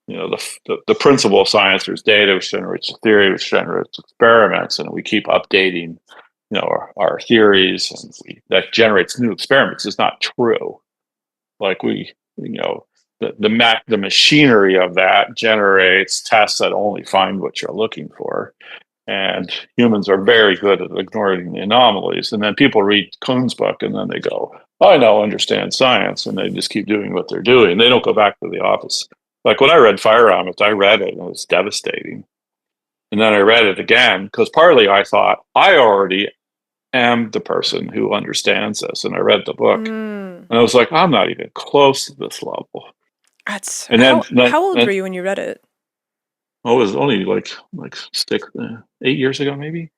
Speaker 6: the principle of science, there's data which generates theory, which generates experiments, and we keep updating, our theories, and that generates new experiments is not true. Like, the machinery of that generates tests that only find what you're looking for. And humans are very good at ignoring the anomalies. And then people read Kuhn's book and then they go, I now understand science. And they just keep doing what they're doing. They don't go back to the office. Like, when I read Fire Omelette, I read it and it was devastating. And then I read it again because partly I thought, I already am the person who understands this. And I read the book and I was like, I'm not even close to this level.
Speaker 1: How old were you when you read it?
Speaker 6: Oh, it was only like 8 years ago, maybe.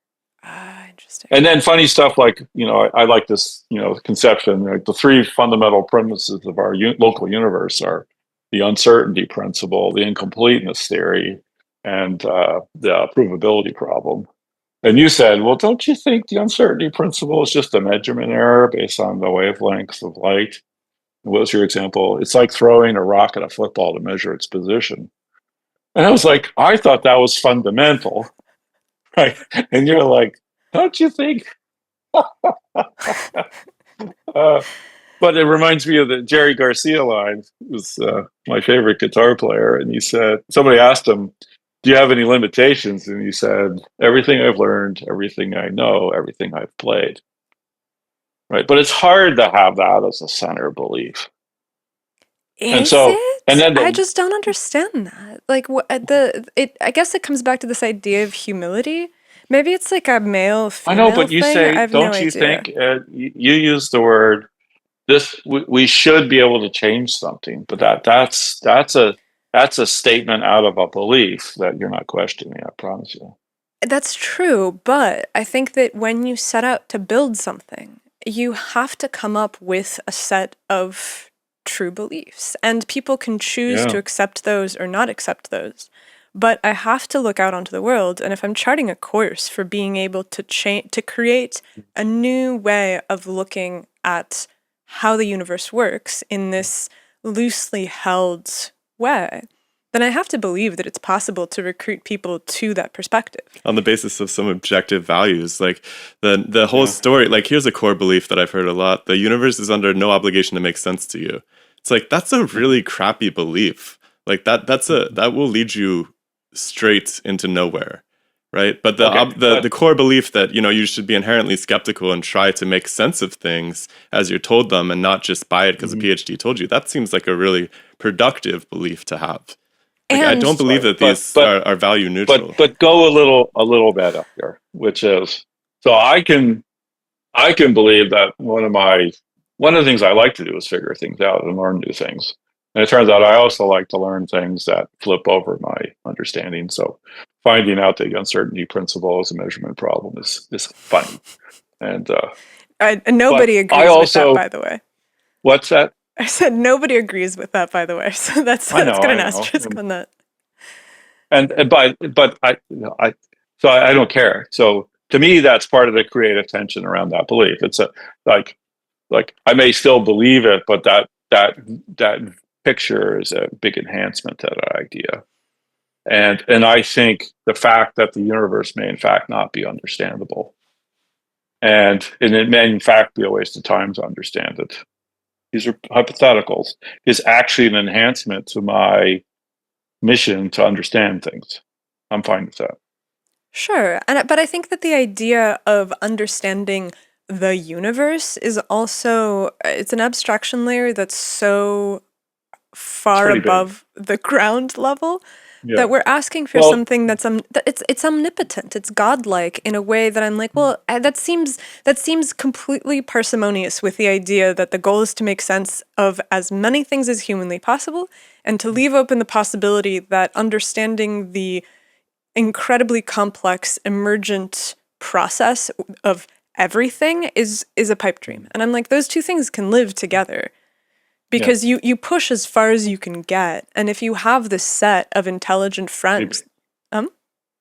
Speaker 1: Interesting.
Speaker 6: And then funny stuff like, I like this, conception, like the 3 fundamental premises of our local universe are the uncertainty principle, the incompleteness theory, and the provability problem. And you said, well, don't you think the uncertainty principle is just a measurement error based on the wavelengths of light? What was your example? It's like throwing a rock at a football to measure its position. And I was like, I thought that was fundamental, right? And you're like, don't you think? But it reminds me of the Jerry Garcia line, who's my favorite guitar player. And he said, somebody asked him, do you have any limitations? And he said, everything I've learned, everything I know, everything I've played. Right. But it's hard to have that as a center belief. And
Speaker 1: Is
Speaker 6: so,
Speaker 1: it?
Speaker 6: and then
Speaker 1: I just don't understand that. Like, I guess it comes back to this idea of humility. Maybe it's like a male
Speaker 6: I know,
Speaker 1: female
Speaker 6: but you
Speaker 1: thing. I
Speaker 6: say,
Speaker 1: have no
Speaker 6: don't you
Speaker 1: idea.
Speaker 6: think you use the word this? We should be able to change something, but that's a statement out of a belief that you're not questioning. I promise you.
Speaker 1: That's true, but I think that when you set out to build something, you have to come up with a set of true beliefs, and people can choose to
Speaker 6: Yeah.
Speaker 1: accept those or not accept those. But I have to look out onto the world, and if I'm charting a course for being able to to create a new way of looking at how the universe works in this loosely held way, then I have to believe that it's possible to recruit people to that perspective.
Speaker 2: On the basis of some objective values. Like the whole
Speaker 6: Yeah.
Speaker 2: story, like here's a core belief that I've heard a lot. The universe is under no obligation to make sense to you. It's like that's a really crappy belief. Like that will lead you straight into nowhere. Right? But
Speaker 6: Okay.
Speaker 2: the core belief that, you should be inherently skeptical and try to make sense of things as you're told them and not just buy it because a PhD told you, that seems like a really productive belief to have. Like, I
Speaker 1: And
Speaker 2: don't believe that
Speaker 6: But
Speaker 2: these
Speaker 6: but
Speaker 2: are value neutral.
Speaker 6: but go a little bit up here, which is so I can believe that one of the things I like to do is figure things out and learn new things. And it turns out I also like to learn things that flip over my understanding. So finding out the uncertainty principle as a measurement problem is funny. And
Speaker 1: nobody
Speaker 6: but I
Speaker 1: agrees with that,
Speaker 6: also
Speaker 1: by the way.
Speaker 6: what's that?
Speaker 1: I said nobody agrees with that, by the way. So that's
Speaker 6: I know,
Speaker 1: got
Speaker 6: I
Speaker 1: an
Speaker 6: know.
Speaker 1: asterisk on that.
Speaker 6: And but I don't care. So to me, that's part of the creative tension around that belief. It's a like I may still believe it, but that picture is a big enhancement to that idea. And I think the fact that the universe may in fact not be understandable, and it may in fact be a waste of time to understand it. These are hypotheticals. Is actually an enhancement to my mission to understand things. I'm fine with that.
Speaker 1: Sure, but I think that the idea of understanding the universe is also it's an abstraction layer that's so
Speaker 6: It's
Speaker 1: far
Speaker 6: pretty big.
Speaker 1: above the ground level
Speaker 6: Yeah.
Speaker 1: that we're asking for
Speaker 6: Well,
Speaker 1: something that's that it's omnipotent, it's godlike in a way that I'm like, well, that seems completely parsimonious with the idea that the goal is to make sense of as many things as humanly possible and to leave open the possibility that understanding the incredibly complex emergent process of everything is a pipe dream. And I'm like, those two things can live together because you push as far as you can get, and if you have this set of intelligent friends,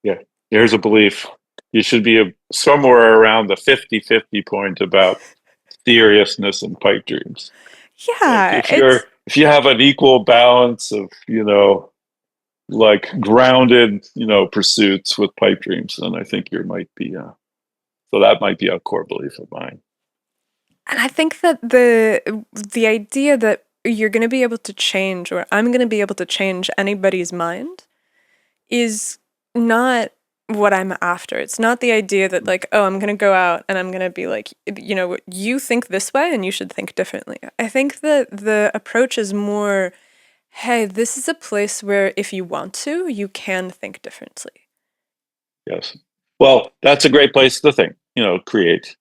Speaker 6: yeah. Here's a belief. You should be somewhere around the 50-50 point about seriousness and pipe dreams. Like
Speaker 1: yeah, it's
Speaker 6: if you have an equal balance of, like grounded, pursuits with pipe dreams, then I think you might be so that might be a core belief of mine.
Speaker 1: and I think that the idea that you're going to be able to change, or I'm going to be able to change anybody's mind, is not what I'm after. It's not the idea that like, oh, I'm going to go out and I'm going to be like, you think this way and you should think differently. I think that the approach is more, hey, this is a place where if you want to, you can think differently.
Speaker 6: Yes. Well, that's a great place to think, create.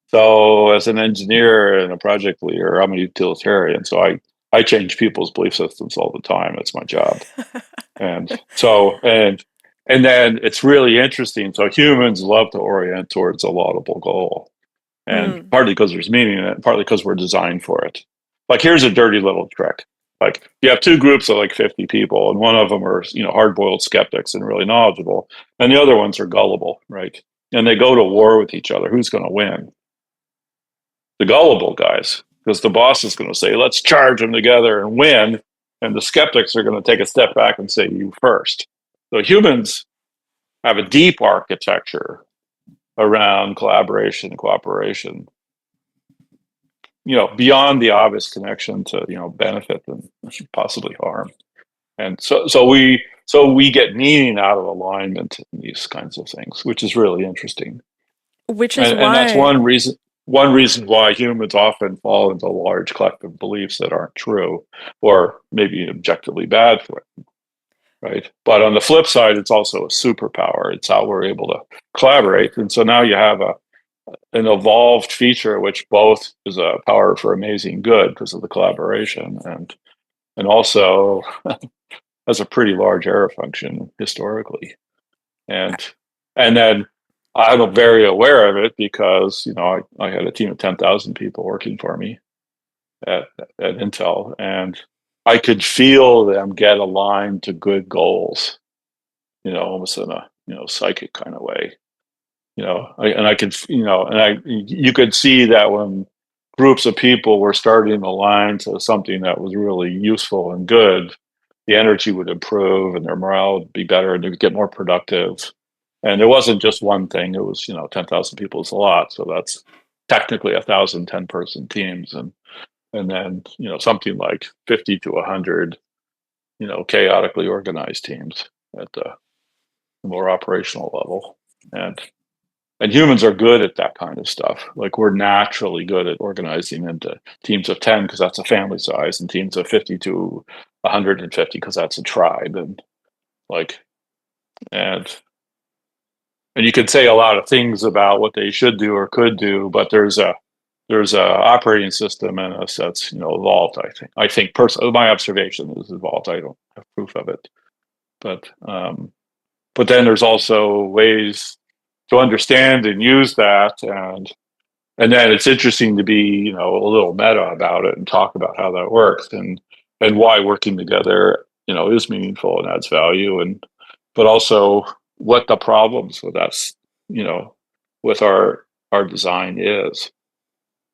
Speaker 6: So as an engineer and a project leader, I'm a utilitarian. So I change people's belief systems all the time. It's my job. And so, and then it's really interesting. So humans love to orient towards a laudable goal. And partly because there's meaning in it, partly because we're designed for it. Like here's a dirty little trick. Like you have two groups of like 50 people, and one of them are, hard-boiled skeptics and really knowledgeable, and the other ones are gullible, right? and they go to war with each other. Who's going to win? The gullible guys, because the boss is going to say, let's charge them together and win. And the skeptics are going to take a step back and say, you first. So humans have a deep architecture around collaboration and cooperation, beyond the obvious connection to, benefit and possibly harm. And so we get meaning out of alignment in these kinds of things, which is really interesting.
Speaker 1: Which is why...
Speaker 6: And that's one reason why humans often fall into large collective beliefs that aren't true, or maybe objectively bad for it. Right. But on the flip side, it's also a superpower. It's how we're able to collaborate. And so now you have an evolved feature, which both is a power for amazing good because of the collaboration, and also has a pretty large error function historically. And then I'm very aware of it because, I had a team of 10,000 people working for me at Intel, and I could feel them get aligned to good goals, almost in a, psychic kind of way, I could, you could see that when groups of people were starting to align to something that was really useful and good, the energy would improve and their morale would be better and they'd get more productive. And it wasn't just one thing. It was, 10,000 people is a lot. So that's technically 1,000 10-person teams. And then, something like 50 to 100, chaotically organized teams at the more operational level. And humans are good at that kind of stuff. Like, we're naturally good at organizing into teams of 10 because that's a family size, and teams of 50 to 150 because that's a tribe. And you could say a lot of things about what they should do or could do, but there's a operating system in us that's evolved. I think personally, my observation is evolved. I don't have proof of it, but then there's also ways to understand and use that, and then it's interesting to be a little meta about it and talk about how that works and why working together is meaningful and adds value, but also what the problems with us with our design is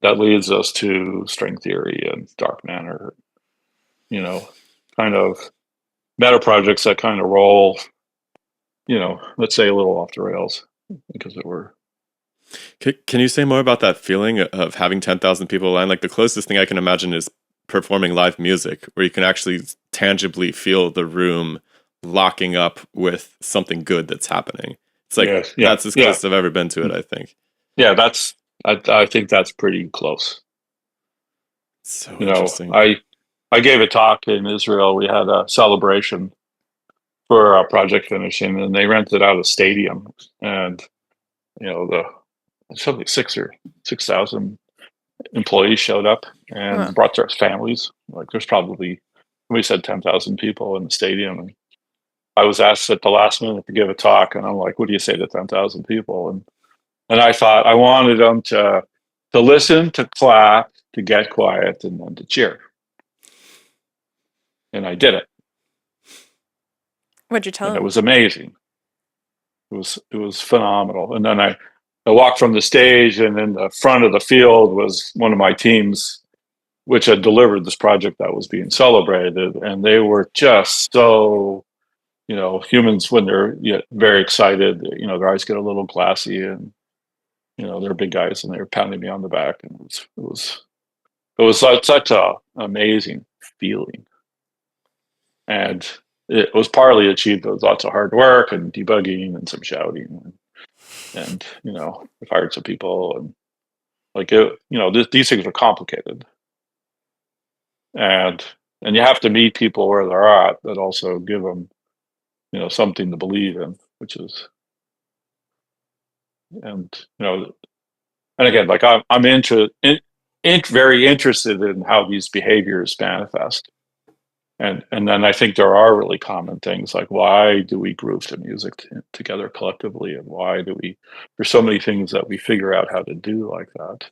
Speaker 6: that leads us to string theory and dark matter, kind of meta projects that kind of roll, let's say a little off the rails because it were.
Speaker 2: Can you say more about that feeling of having 10,000 people aligned? Like, the closest thing I can imagine is performing live music, where you can actually tangibly feel the room locking up with something good that's happening. It's like, that's as close as I've ever been to it, I think.
Speaker 6: Yeah, I think that's pretty close.
Speaker 2: So interesting.
Speaker 6: I gave a talk in Israel. We had a celebration for our project finishing, and they rented out a stadium, and something 6,000 employees showed up and brought their families. Like, there's probably, we said 10,000 people in the stadium, and I was asked at the last minute to give a talk, and I'm like, what do you say to 10,000 people? And I thought I wanted them to listen, to clap, to get quiet, and then to cheer. And I did it.
Speaker 1: What'd you tell them?
Speaker 6: It was amazing. It was phenomenal. And then I walked from the stage, and in the front of the field was one of my teams, which had delivered this project that was being celebrated. And they were just so, humans, when they're very excited, their eyes get a little glassy, and, they're big guys, and they were pounding me on the back. And it was such an amazing feeling. And it was partly achieved with lots of hard work and debugging and some shouting, and I fired some people, and these things are complicated, and you have to meet people where they're at, but also give them something to believe in, which is, and again, like, I'm very interested in how these behaviors manifest. And then I think there are really common things, like, why do we groove to music together collectively, and why do there's so many things that we figure out how to do like that.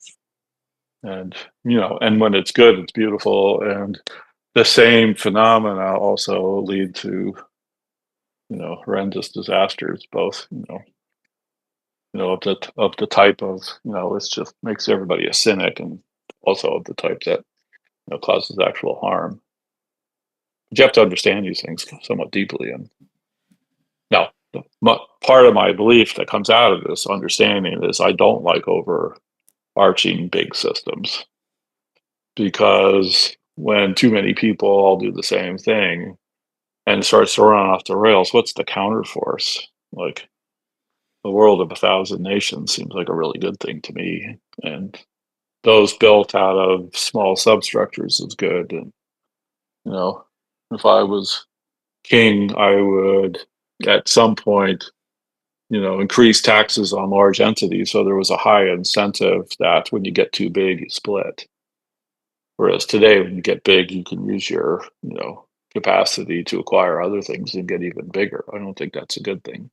Speaker 6: And, and when it's good, it's beautiful. And the same phenomena also lead to, horrendous disasters, both, of the type of, it's just makes everybody a cynic, and also of the type that causes actual harm. But you have to understand these things somewhat deeply. And now, part of my belief that comes out of this understanding is I don't like overarching big systems, because when too many people all do the same thing and it starts to run off the rails, what's the counterforce? Like, the world of 1,000 nations seems like a really good thing to me, and those built out of small substructures is good. And if I was king, I would at some point increase taxes on large entities, so there was a high incentive that when you get too big, you split. Whereas today, when you get big, you can use your capacity to acquire other things and get even bigger. I don't think that's a good thing.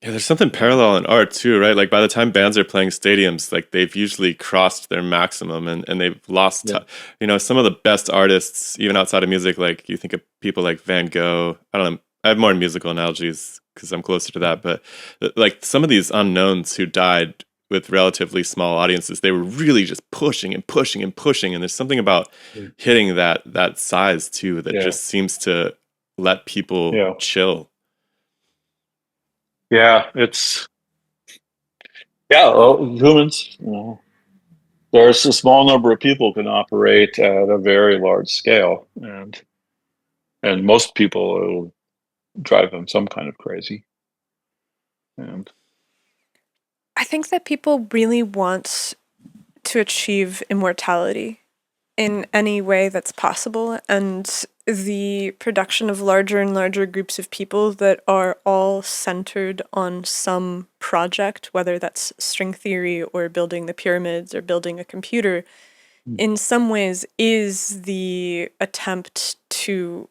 Speaker 2: Yeah, there's something parallel in art too, right? Like by the time bands are playing stadiums, like they've usually crossed their maximum, and they've lost, some of the best artists, even outside of music, like you think of people like Van Gogh. I don't know. I have more musical analogies because I'm closer to that, but like some of these unknowns who died with relatively small audiences, they were really just pushing and pushing and pushing. And there's something about hitting that size too that just seems to let people chill.
Speaker 6: Yeah, humans. There's a small number of people can operate at a very large scale, and most people, it'll drive them some kind of crazy. And
Speaker 1: I think that people really want to achieve immortality in any way that's possible, and the production of larger and larger groups of people that are all centered on some project, whether that's string theory or building the pyramids or building a computer, in some ways is the attempt to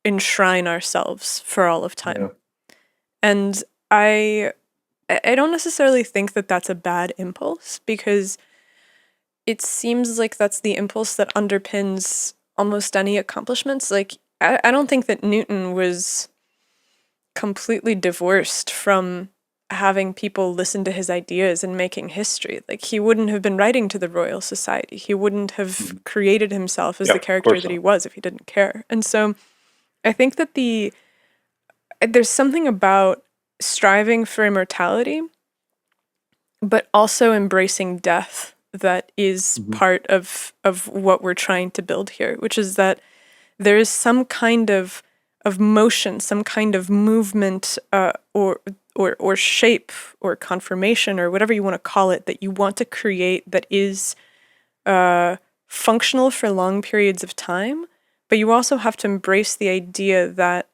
Speaker 1: enshrine ourselves for all of time.
Speaker 6: Yeah.
Speaker 1: And I don't necessarily think that that's a bad impulse, because it seems like that's the impulse that underpins almost any accomplishments. Like, I don't think that Newton was completely divorced from having people listen to his ideas and making history. Like, he wouldn't have been writing to the Royal Society. He wouldn't have created himself as the character that he was if he didn't care. And so I think that there's something about striving for immortality, but also embracing death that is part of what we're trying to build here, which is that there is some kind of motion, some kind of movement, or shape or confirmation or whatever you want to call it, that you want to create that is functional for long periods of time. But you also have to embrace the idea that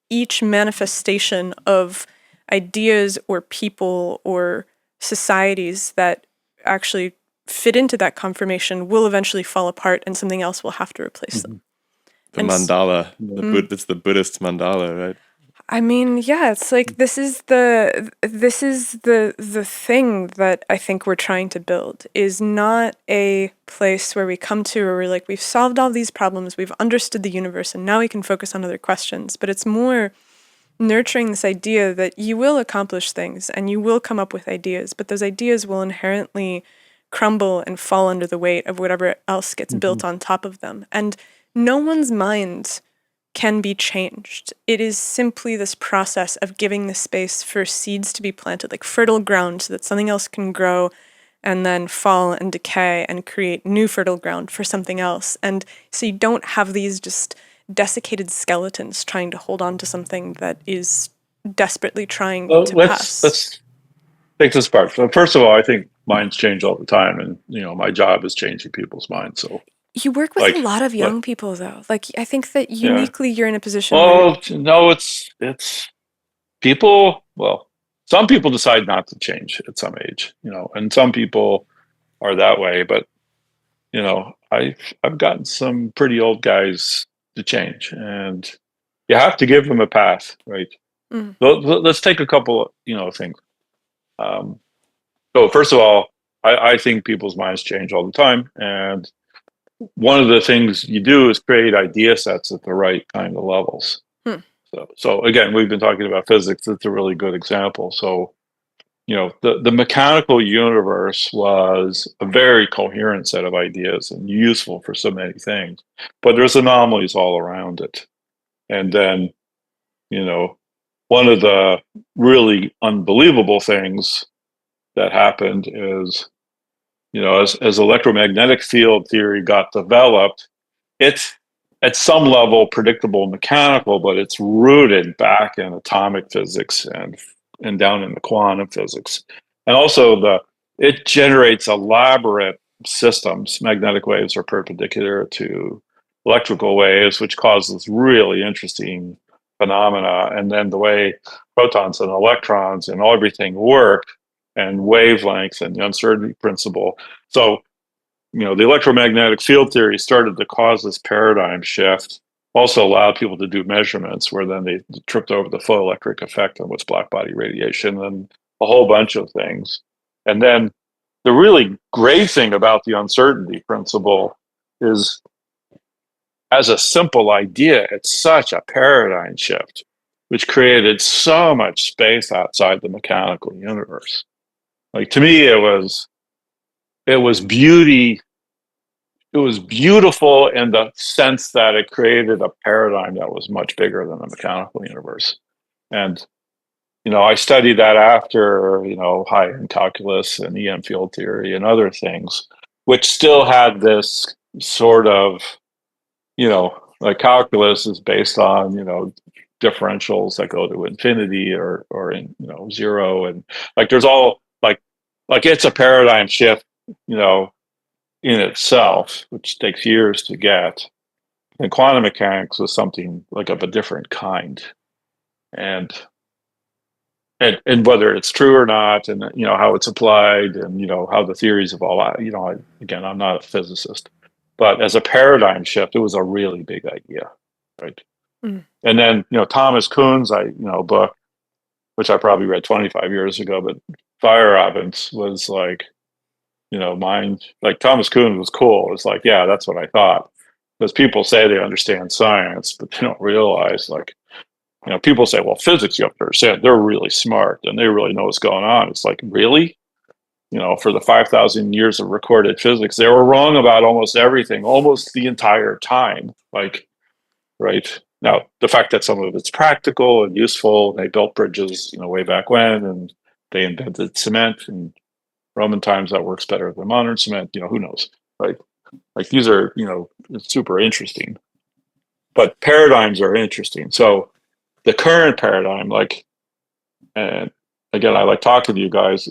Speaker 1: each manifestation of ideas or people or societies that actually fit into that confirmation will eventually fall apart, and something else will have to replace them.
Speaker 2: The mandala, it's the Buddhist mandala, right?
Speaker 1: I mean, yeah, it's like this is the thing that I think we're trying to build, is not a place where we come to where we're like, we've solved all these problems, we've understood the universe, and now we can focus on other questions. But it's more nurturing this idea that you will accomplish things and you will come up with ideas, but those ideas will inherently crumble and fall under the weight of whatever else gets built on top of them. And no one's mind can be changed. It is simply this process of giving the space for seeds to be planted, like fertile ground, so that something else can grow and then fall and decay and create new fertile ground for something else. And so you don't have these just desiccated skeletons trying to hold on to something that is desperately trying to pass.
Speaker 6: Let's take this apart. So first of all, I think minds change all the time, and my job is changing people's minds. So
Speaker 1: you work with a lot of young people, though. Like, I think that uniquely you're in a position.
Speaker 6: Well, no, it's people. Well, some people decide not to change at some age, and some people are that way. But I've gotten some pretty old guys to change, and you have to give them a path, right? Let's take a couple, things. So first of all, I think people's minds change all the time, and one of the things you do is create idea sets at the right kind of levels. So again, we've been talking about physics. It's a really good example. So, the mechanical universe was a very coherent set of ideas and useful for so many things, but there's anomalies all around it. And then, one of the really unbelievable things that happened is, as electromagnetic field theory got developed, it's at some level predictable mechanical, but it's rooted back in atomic physics and down in the quantum physics. And also it generates elaborate systems. Magnetic waves are perpendicular to electrical waves, which causes really interesting phenomena. And then the way protons and electrons and everything work, and wavelengths and the uncertainty principle. So, the electromagnetic field theory started to cause this paradigm shift, also allowed people to do measurements where then they tripped over the photoelectric effect on what's black body radiation and a whole bunch of things. And then the really great thing about the uncertainty principle is, as a simple idea, it's such a paradigm shift, which created so much space outside the mechanical universe. Like, to me, it was beauty. It was beautiful in the sense that it created a paradigm that was much bigger than the mechanical universe. And, I studied that after, high-end calculus and EM field theory and other things, which still had this sort of, like calculus is based on, differentials that go to infinity or in, zero. And like, there's all like it's a paradigm shift, in itself, which takes years to get. And quantum mechanics was something like of a different kind. And whether it's true or not, and how it's applied, and how the theories evolve. Again, I'm not a physicist, but as a paradigm shift, it was a really big idea, right?
Speaker 1: Mm.
Speaker 6: And then Thomas Kuhn's book, which I probably read 25 years ago, but Feyerabend's was like, mind, like Thomas Kuhn was cool. It's like, yeah, that's what I thought. Because people say they understand science, but they don't realize, like, people say, well, physics, you have to understand, they're really smart and they really know what's going on. It's like, really? For the 5,000 years of recorded physics, they were wrong about almost everything, almost the entire time. Like, right? Now, the fact that some of it's practical and useful, they built bridges, way back when, and they invented cement, and Roman times that works better than modern cement, who knows, right? Like, these are, super interesting, but paradigms are interesting. So the current paradigm, like, and again, I like talking to you guys,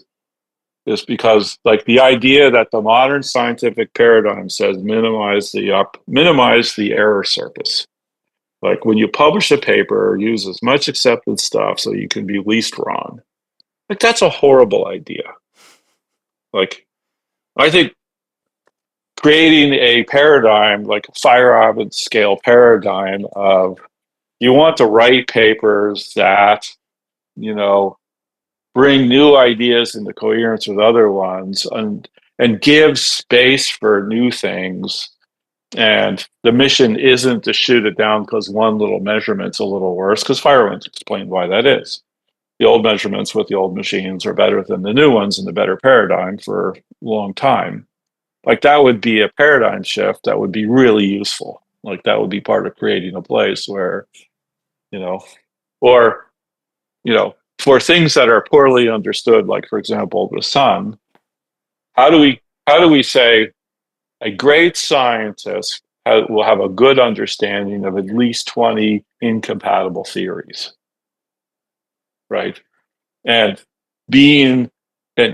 Speaker 6: is because, like, the idea that the modern scientific paradigm says minimize the error surface. Like, when you publish a paper, use as much accepted stuff so you can be least wrong. Like, that's a horrible idea. Like, I think creating a paradigm, like a Feyerabend scale paradigm of, you want to write papers that, bring new ideas into coherence with other ones, and give space for new things. And the mission isn't to shoot it down because one little measurement's a little worse, because Feyerabend explained why that is. The old measurements with the old machines are better than the new ones in the better paradigm for a long time. Like, that would be a paradigm shift that would be really useful. Like, that would be part of creating a place where, or, for things that are poorly understood, like, for example, the sun, how do we say a great scientist will have a good understanding of at least 20 incompatible theories, right? And and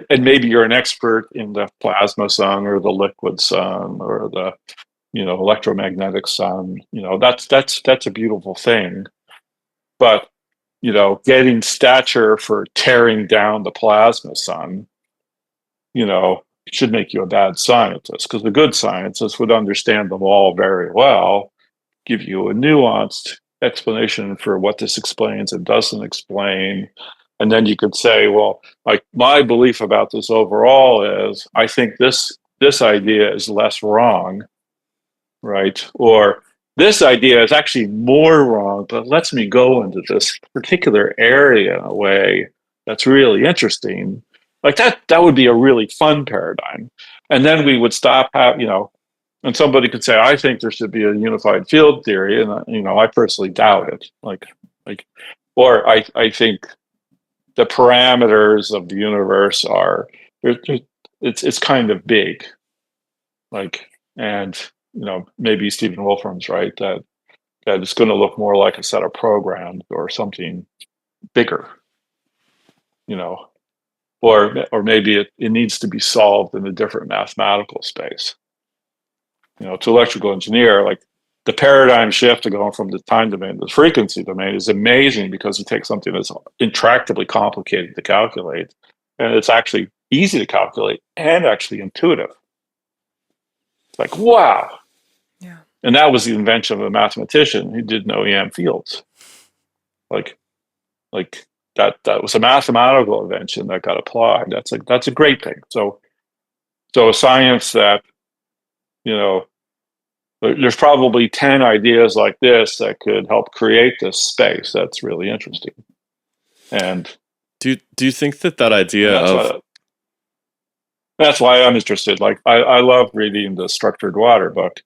Speaker 6: maybe you're an expert in the plasma sun or the liquid sun or the electromagnetic sun. That's a beautiful thing. But getting stature for tearing down the plasma sun, should make you a bad scientist, because the good scientists would understand them all very well, give you a nuanced explanation for what this explains and doesn't explain. And then you could say, well, like, my belief about this overall is, I think this idea is less wrong, right? Or, this idea is actually more wrong, but lets me go into this particular area in a way that's really interesting. Like that would be a really fun paradigm. And then we would stop, and somebody could say, I think there should be a unified field theory. And, I personally doubt it. Or I think the parameters of the universe are, it's kind of big. And maybe Stephen Wolfram's right that it's going to look more like a set of programs or something bigger, or maybe it needs to be solved in a different mathematical space. To electrical engineer, like the paradigm shift to going from the time domain to the frequency domain is amazing because you take something that's intractably complicated to calculate, and it's actually easy to calculate and actually intuitive. It's like, wow.
Speaker 1: Yeah.
Speaker 6: And that was the invention of a mathematician who did know EM fields. Like that was a mathematical invention that got applied. That's a great thing. So a science that, there's probably 10 ideas like this that could help create this space. That's really interesting. And
Speaker 2: do you think that idea
Speaker 6: that's why I'm interested. Like I love reading the Structured Water book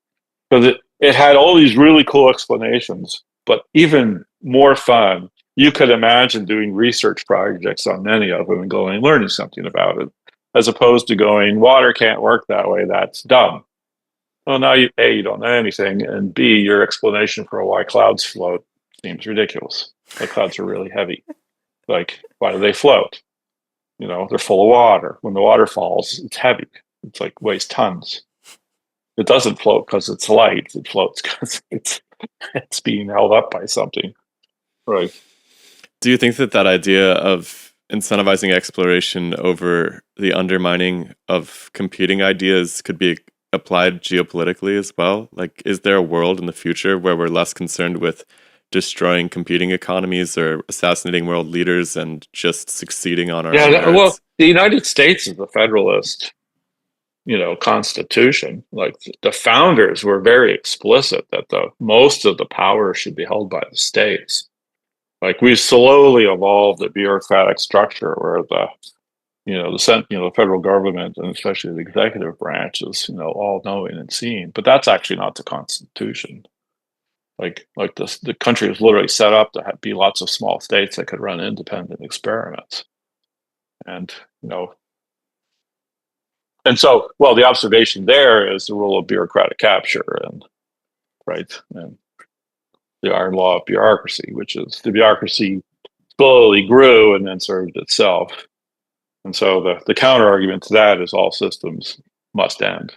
Speaker 6: because it had all these really cool explanations, but even more fun, you could imagine doing research projects on many of them and learning something about it, as opposed to going, water can't work that way, that's dumb. Well, now you don't know anything, and B, your explanation for why clouds float seems ridiculous. The clouds are really heavy. Like, why do they float? They're full of water. When the water falls, it's heavy. It's like weighs tons. It doesn't float because it's light. It floats because it's being held up by something. Right.
Speaker 2: Do you think that idea of incentivizing exploration over the undermining of competing ideas could be applied geopolitically as well? Like, is there a world in the future where we're less concerned with destroying competing economies or assassinating world leaders and just succeeding on our own merits?
Speaker 6: Well, the United States is a federalist, constitution. Like the founders were very explicit that most of the power should be held by the states. Like we slowly evolved a bureaucratic structure where the federal government and especially the executive branch is, all knowing and seeing. But that's actually not the Constitution. Like the country was literally set up to be lots of small states that could run independent experiments, and and so the observation there is the rule of bureaucratic capture, and the iron law of bureaucracy, which is the bureaucracy slowly grew and then served itself. And so the counter argument to that is all systems must end.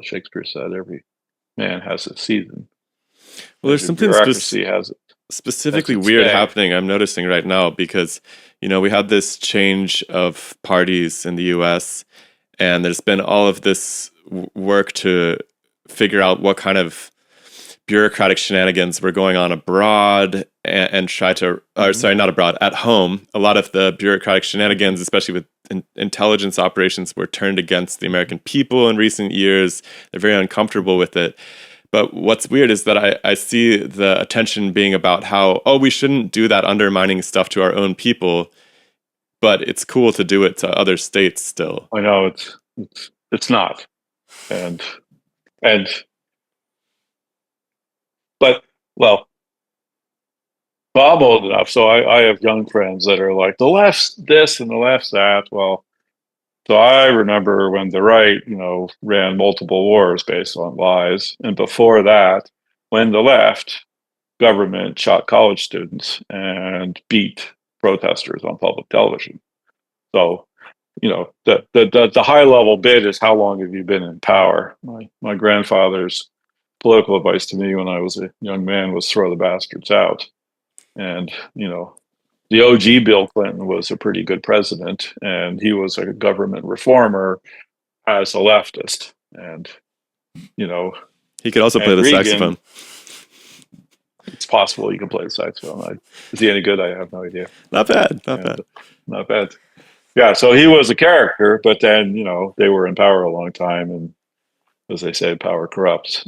Speaker 6: Shakespeare said every man has his season.
Speaker 2: Well, there's something specifically weird happening, I'm noticing right now, because, we had this change of parties in the US, and there's been all of this work to figure out what kind of bureaucratic shenanigans were going on abroad and try to, not abroad, at home. A lot of the bureaucratic shenanigans, especially with intelligence operations, were turned against the American people in recent years. They're very uncomfortable with it. But what's weird is that I see the attention being about how, we shouldn't do that undermining stuff to our own people, but it's cool to do it to other states still.
Speaker 6: I know it's not. But I'm old enough, so I have young friends that are like, the left's this and the left's that. Well, so I remember when the right, ran multiple wars based on lies. And before that, when the left government shot college students and beat protesters on public television. So, the high level bit is how long have you been in power? My grandfather's political advice to me when I was a young man was throw the bastards out. And, the OG Bill Clinton was a pretty good president, and he was a government reformer as a leftist. And,
Speaker 2: he could also play the
Speaker 6: Reagan,
Speaker 2: saxophone.
Speaker 6: It's possible he can play the saxophone. Is he any good? I have no idea.
Speaker 2: Not bad. Not bad.
Speaker 6: Yeah, so he was a character, but then, they were in power a long time, and as they say, power corrupts.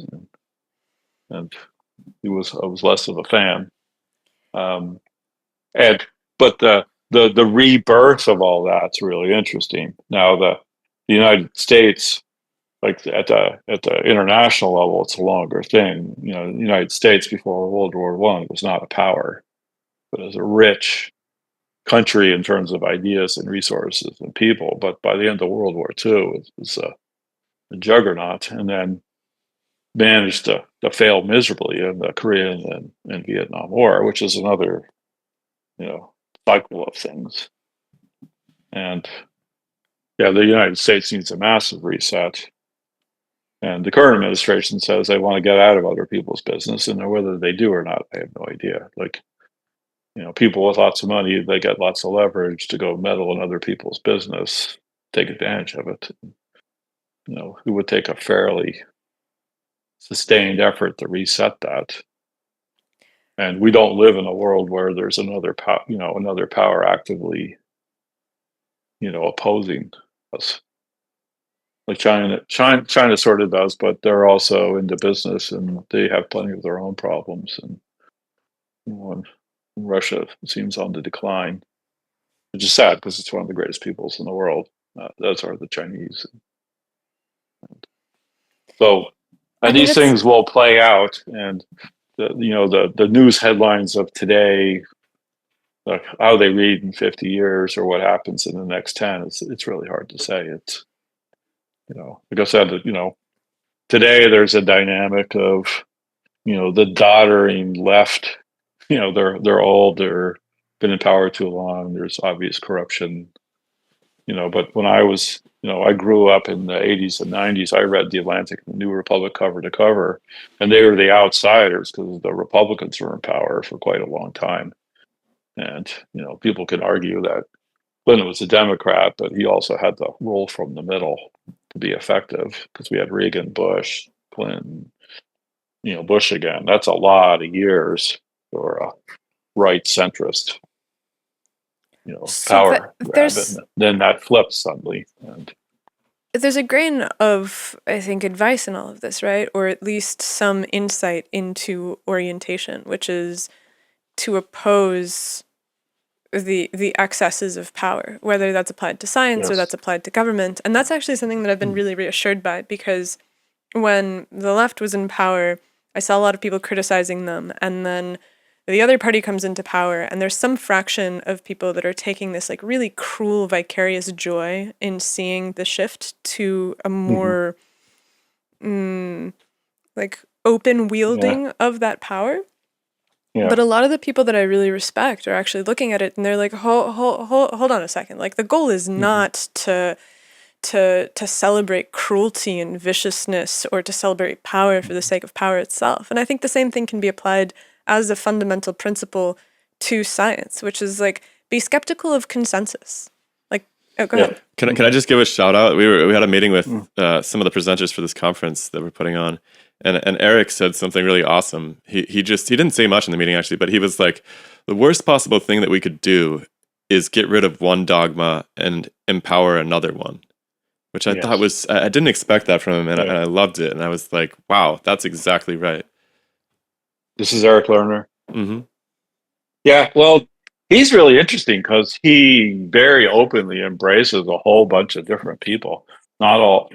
Speaker 6: and I was less of a fan. But the rebirth of all that's really interesting. Now the United States, like at the international level, it's a longer thing. The United States before World War One was not a power, but as a rich country in terms of ideas and resources and people. But by the end of World War II, it was a juggernaut, and then managed to fail miserably in the Korean and Vietnam War, which is another cycle of things. And yeah, the United States needs a massive reset. And the current administration says they want to get out of other people's business, and whether they do or not, I have no idea. Like, people with lots of money, they get lots of leverage to go meddle in other people's business, take advantage of it. It would take a fairly sustained effort to reset that. And we don't live in a world where there's another power actively, opposing us. Like China sort of does, but they're also into business and they have plenty of their own problems. And Russia seems on the decline, which is sad because it's one of the greatest peoples in the world. Those are the Chinese. So, these things will play out, and the news headlines of today, like how they read in 50 years or what happens in the next 10, it's really hard to say. It's like I said, today there's a dynamic of the doddering left. They're old, they're been in power too long. There's obvious corruption. But when I was, I grew up in the 80s and 90s. I read The Atlantic and the New Republic cover to cover, and they were the outsiders because the Republicans were in power for quite a long time. And, people can argue that Clinton was a Democrat, but he also had to roll from the middle to be effective because we had Reagan, Bush, Clinton, Bush again. That's a lot of years for a right centrist, power grab, and then that flips suddenly. And
Speaker 1: there's a grain of, I think, advice in all of this, right? Or at least some insight into orientation, which is to oppose the excesses of power, whether that's applied to science or that's applied to government. And that's actually something that I've been really reassured by, because when the left was in power, I saw a lot of people criticizing them, and then the other party comes into power, and there's some fraction of people that are taking this like really cruel, vicarious joy in seeing the shift to a more like open wielding of that power. Yeah. But a lot of the people that I really respect are actually looking at it and they're like, hold on a second. Like, the goal is not to celebrate cruelty and viciousness or to celebrate power for the sake of power itself. And I think the same thing can be applied as a fundamental principle to science, which is like, be skeptical of consensus. Like, go ahead.
Speaker 2: Can I just give a shout out? We had a meeting with some of the presenters for this conference that we're putting on, and Eric said something really awesome. He didn't say much in the meeting actually, but he was like, the worst possible thing that we could do is get rid of one dogma and empower another one, which I thought was, I didn't expect that from him, and I loved it, and I was like, wow, that's exactly right.
Speaker 6: This is Eric Lerner.
Speaker 2: Mm-hmm.
Speaker 6: Yeah, well, he's really interesting because he very openly embraces a whole bunch of different people. Not all,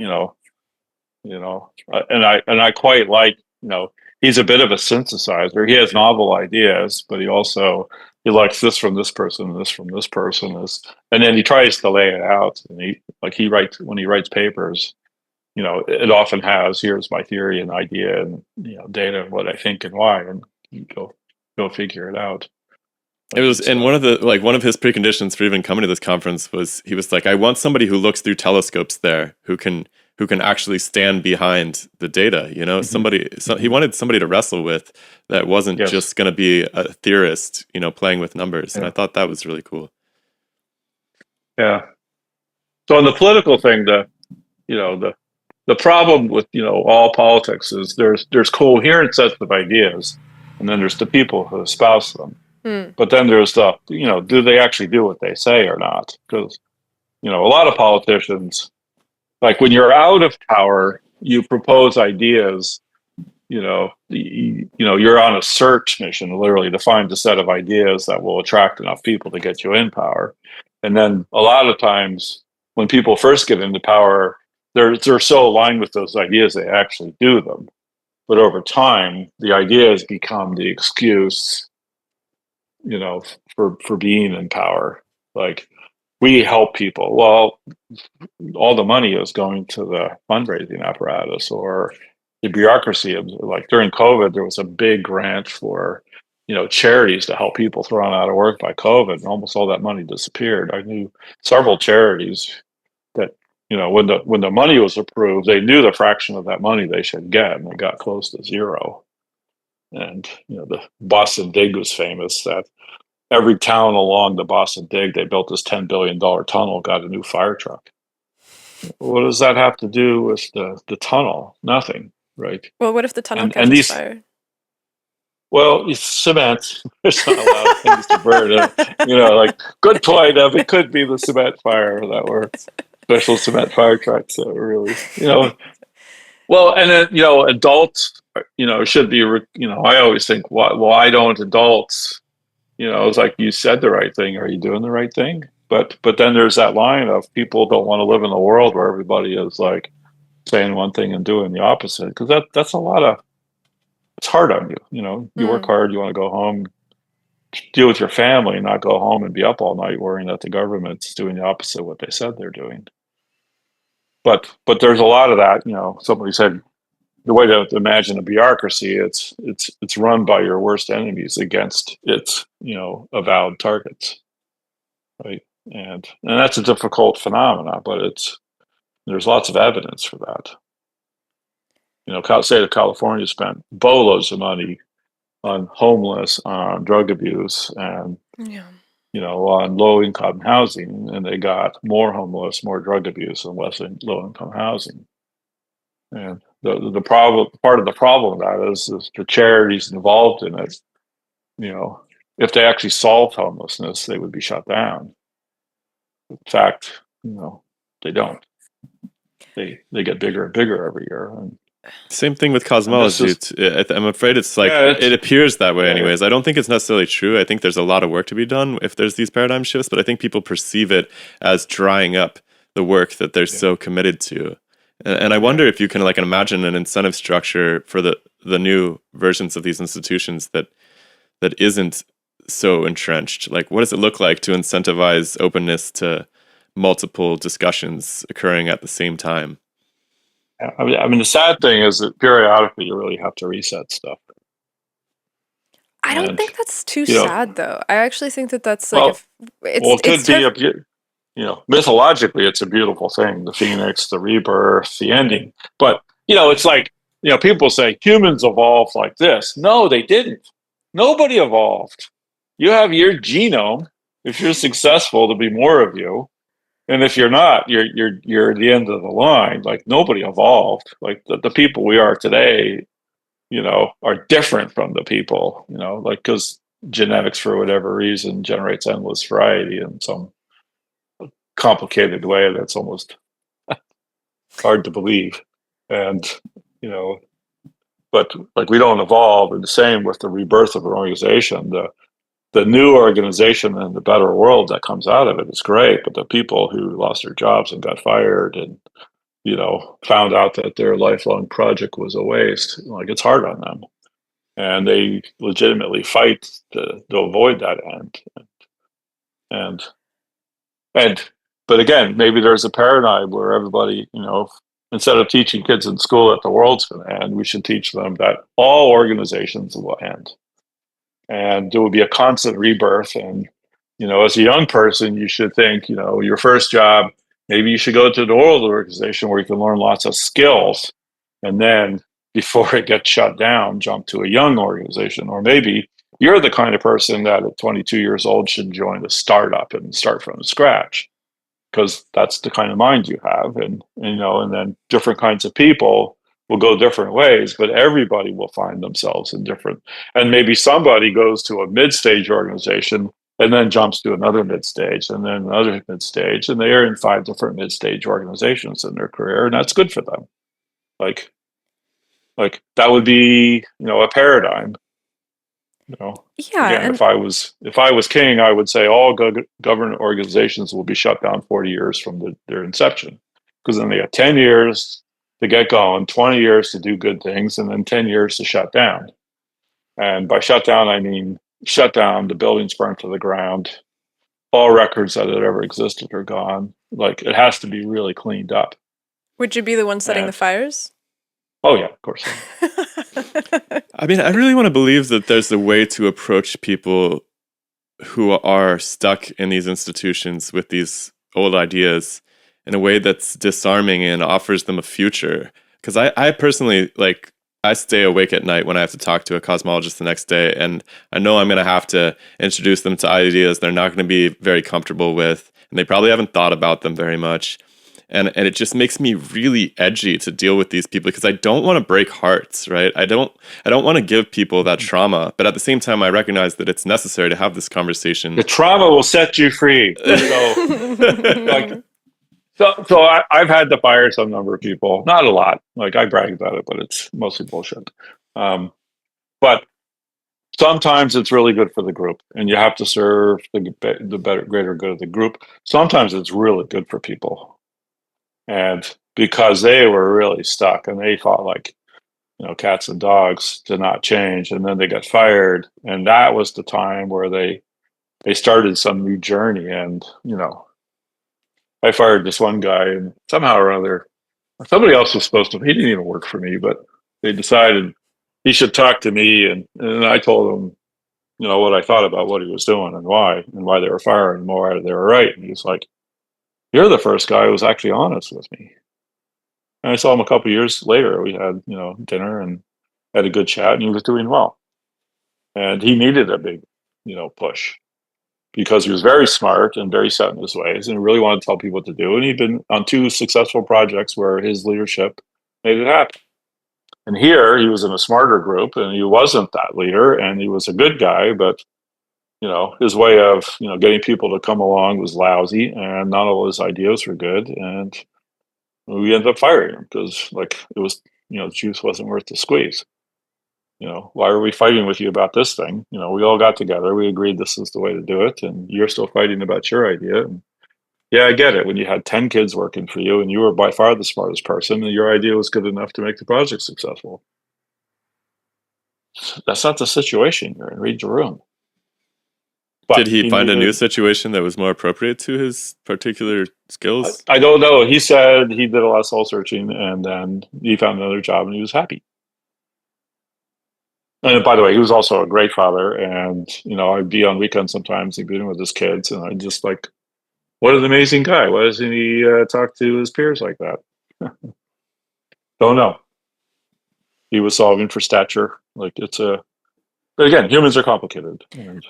Speaker 6: and I quite like, he's a bit of a synthesizer. He has novel ideas, but he likes this from this person, and this from this person, and then he tries to lay it out. And when he writes papers, it often has, here's my theory and idea and data and what I think and why, and you go figure it out.
Speaker 2: It was, and one of his preconditions for even coming to this conference was, he was like, I want somebody who looks through telescopes there, who can actually stand behind the data. He wanted somebody to wrestle with that wasn't just going to be a theorist, playing with numbers, and I thought that was really cool.
Speaker 6: Yeah. So on the political thing, the problem with all politics is there's coherent sets of ideas, and then there's the people who espouse them. But then there's the do they actually do what they say or not? Because a lot of politicians, like when you're out of power, you propose ideas you're on a search mission, literally, to find a set of ideas that will attract enough people to get you in power. And then a lot of times when people first get into power, they're so aligned with those ideas, they actually do them. But over time, the ideas become the excuse, for being in power. Like, we help people. Well, all the money is going to the fundraising apparatus or the bureaucracy. Like during COVID, there was a big grant for, charities to help people thrown out of work by COVID, and almost all that money disappeared. I knew several charities that, when the money was approved, they knew the fraction of that money they should get, and they got close to zero. And the Boston Dig was famous that every town along the Boston Dig, they built this $10 billion tunnel, got a new fire truck. What does that have to do with the tunnel? Nothing, right?
Speaker 1: Well, what if the tunnel
Speaker 6: And
Speaker 1: catches fire?
Speaker 6: Well, it's cement. There's not a lot of things to burn. Like, good point. It could be the cement fire that works. Special cement fire trucks that really, Well, and then, adults, should be, I always think, why don't adults, it's like, you said the right thing. Are you doing the right thing? But then there's that line of people don't want to live in a world where everybody is like saying one thing and doing the opposite. Because that's a lot of, it's hard on you. You work hard, you want to go home, deal with your family, and not go home and be up all night worrying that the government's doing the opposite of what they said they're doing. But there's a lot of that. Somebody said the way to imagine a bureaucracy, it's run by your worst enemies against its avowed targets, right? And that's a difficult phenomenon, but there's lots of evidence for that. State of California spent boatloads of money on homeless, on drug abuse, and on low-income housing, and they got more homeless, more drug abuse, and less low-income housing. And the problem, part of the problem of that is the charities involved in it. If they actually solved homelessness, they would be shut down. In fact, they don't. They get bigger and bigger every year. And
Speaker 2: same thing with cosmology. I'm afraid it's like, it appears that way anyways. I don't think it's necessarily true. I think there's a lot of work to be done if there's these paradigm shifts, but I think people perceive it as drying up the work that they're so committed to. And I wonder if you can imagine an incentive structure for the new versions of these institutions that isn't so entrenched. Like, what does it look like to incentivize openness to multiple discussions occurring at the same time?
Speaker 6: I mean, the sad thing is that periodically you really have to reset stuff.
Speaker 1: I don't think that's too sad, though. I actually think that's like,
Speaker 6: mythologically, it's a beautiful thing. The phoenix, the rebirth, the ending. But, it's like, people say humans evolved like this. No, they didn't. Nobody evolved. You have your genome. If you're successful, there'll be more of you. And if you're not, you're at the end of the line. Like, nobody evolved. Like, the people we are today, are different from the people, because genetics, for whatever reason, generates endless variety in some complicated way that's almost hard to believe. And, but like, we don't evolve. And the same with the rebirth of an organization. The new organization and the better world that comes out of it is great, but the people who lost their jobs and got fired and, found out that their lifelong project was a waste, like, it's hard on them. And they legitimately fight to avoid that end. But again, maybe there's a paradigm where everybody, instead of teaching kids in school that the world's going to end, we should teach them that all organizations will end. And there will be a constant rebirth. And, as a young person, you should think, your first job, maybe you should go to the old organization where you can learn lots of skills. And then before it gets shut down, jump to a young organization. Or maybe you're the kind of person that at 22 years old should join a startup and start from scratch, because that's the kind of mind you have. And then different kinds of people will go different ways, but everybody will find themselves in different. And maybe somebody goes to a mid-stage organization and then jumps to another mid-stage and then another mid-stage, and they are in 5 different mid-stage organizations in their career, and that's good for them. Like Like that would be, a paradigm.
Speaker 1: Yeah,
Speaker 6: Again,
Speaker 1: and
Speaker 6: if I was king, I would say all government organizations will be shut down 40 years from their inception, because then they got 10 years to get going, 20 years to do good things, and then 10 years to shut down. And by shut down, I mean shut down, the buildings burnt to the ground, all records that had ever existed are gone. Like it has to be really cleaned up.
Speaker 1: would you be the one setting the
Speaker 6: And
Speaker 1: fires?
Speaker 6: oh yeah, of course.
Speaker 2: I mean, I really want to believe that there's a way to approach people who are stuck in these institutions with these old ideas in a way that's disarming and offers them a future. Because I personally, like, I stay awake at night when I have to talk to a cosmologist the next day, and I know I'm going to have to introduce them to ideas they're not going to be very comfortable with, and they probably haven't thought about them very much. And it just makes me really edgy to deal with these people because I don't want to break hearts, right? I don't want to give people that trauma, but at the same time I recognize that it's necessary to have this conversation.
Speaker 6: The trauma will set you free. I've had to fire some number of people, not a lot. Like I brag about it, but it's mostly bullshit. But sometimes it's really good for the group, and you have to serve the better, greater good of the group. Sometimes it's really good for people. And because they were really stuck and they fought like, cats and dogs to not change. And then they got fired. And that was the time where they started some new journey. And, I fired this one guy, and somehow or other, somebody else was supposed to, he didn't even work for me, but they decided he should talk to me. And I told him, what I thought about what he was doing and why they were firing him, why they were right. And he's like, "You're the first guy who was actually honest with me." And I saw him a couple of years later. We had, dinner and had a good chat, and he was doing well. And he needed a big, push because he was very smart and very set in his ways, and he really wanted to tell people what to do. And he'd been on 2 successful projects where his leadership made it happen. And here he was in a smarter group, and he wasn't that leader, and he was a good guy, but his way of, getting people to come along was lousy, and not all his ideas were good. And we ended up firing him because, like, it was, the juice wasn't worth the squeeze. Why are we fighting with you about this thing? We all got together, we agreed this is the way to do it, and you're still fighting about your idea. And yeah, I get it. When you had 10 kids working for you and you were by far the smartest person, and your idea was good enough to make the project successful. That's not the situation you're in. Read the room. But
Speaker 2: did he find a new situation that was more appropriate to his particular skills?
Speaker 6: I don't know. He said he did a lot of soul searching, and then he found another job, and he was happy. And by the way, he was also a great father. And, I'd be on weekends sometimes, he'd be in with his kids, and I'd just like, what an amazing guy. Why doesn't he talk to his peers like that? Don't know. He was solving for stature. Like but again, humans are complicated. And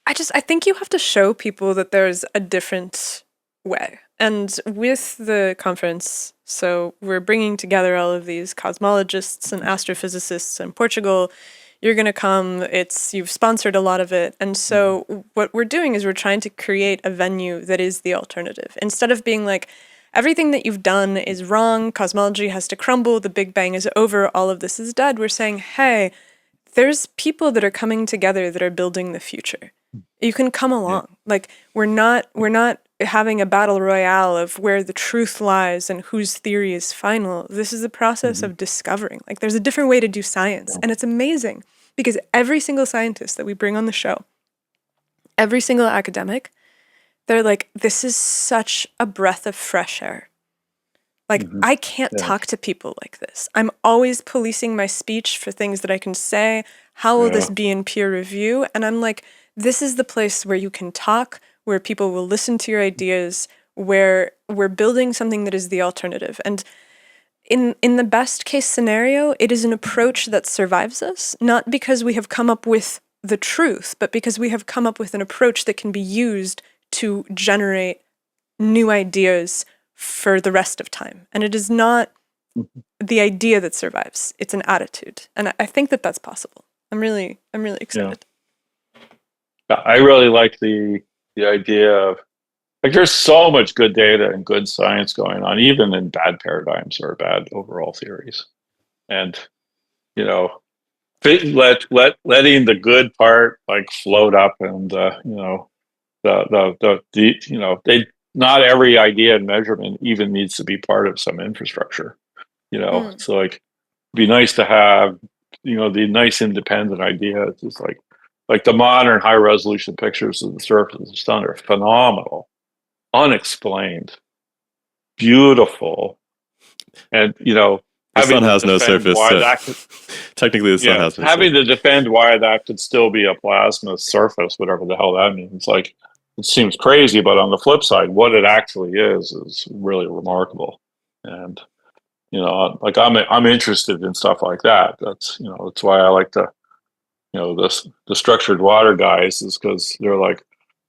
Speaker 1: I think you have to show people that there's a different way. And with the conference, so we're bringing together all of these cosmologists and astrophysicists in Portugal. You're going to come, you've sponsored a lot of it. And so what we're doing is we're trying to create a venue that is the alternative. Instead of being like, everything that you've done is wrong, cosmology has to crumble, the Big Bang is over, all of this is dead, we're saying, hey, there's people that are coming together that are building the future. You can come along. Yeah. Like, we're not having a battle royale of where the truth lies and whose theory is final. This is a process of discovering. Like, there's a different way to do science. Yeah. And it's amazing because every single scientist that we bring on the show, every single academic, they're like, this is such a breath of fresh air. Like, I can't talk to people like this. I'm always policing my speech for things that I can say. How will this be in peer review? And I'm like, this is the place where you can talk, where people will listen to your ideas, where we're building something that is the alternative. And in the best case scenario, it is an approach that survives us, not because we have come up with the truth, but because we have come up with an approach that can be used to generate new ideas for the rest of time. And it is not the idea that survives, it's an attitude. And I think that that's possible. I'm really excited.
Speaker 6: Yeah, I really like the idea of, like, there's so much good data and good science going on, even in bad paradigms or bad overall theories. And letting the good part like float up, and they not every idea and measurement even needs to be part of some infrastructure. It's like it'd be nice to have the nice independent ideas. It's like the modern high resolution pictures of the surface of the sun are phenomenal, unexplained, beautiful, and
Speaker 2: The
Speaker 6: having
Speaker 2: sun
Speaker 6: to
Speaker 2: has no
Speaker 6: defend
Speaker 2: surface.
Speaker 6: why
Speaker 2: So
Speaker 6: that could,
Speaker 2: technically, the sun
Speaker 6: yeah,
Speaker 2: has no
Speaker 6: having
Speaker 2: surface.
Speaker 6: to defend why that could still be a plasma surface, whatever the hell that means. Like, it seems crazy, but on the flip side, what it actually is really remarkable. And like I'm interested in stuff like that. That's why I like to the structured water guys, is because they're like,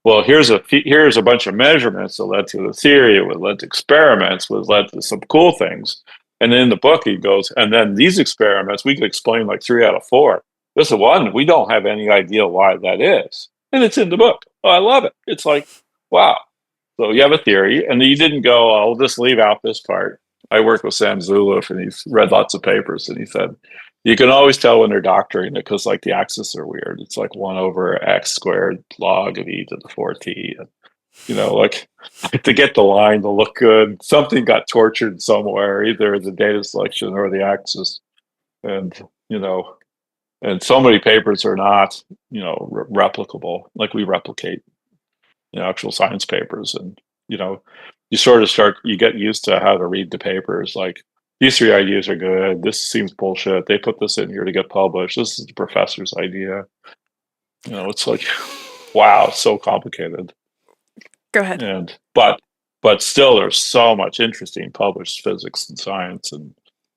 Speaker 6: well, here's a bunch of measurements that led to the theory, it would led to experiments, would led to some cool things. And in the book he goes, and then these experiments we could explain like 3 out of 4. This is one we don't have any idea why that is, and it's in the book. Oh, I love it. It's like, wow. So you have a theory, and you didn't go, I'll just leave out this part. I worked with Sam Zuluf, and he's read lots of papers, and he said, you can always tell when they're doctoring it because like the axes are weird. It's like 1 over x squared log of e to the 4t. And, like to get the line to look good, something got tortured somewhere, either the data selection or the axis. And, and so many papers are not, replicable. Like we replicate, actual science papers. And, you sort of you get used to how to read the papers. Like, these 3 ideas are good. This seems bullshit. They put this in here to get published. This is the professor's idea. It's like, wow, so complicated.
Speaker 1: Go ahead.
Speaker 6: And but still, there's so much interesting published physics and science, and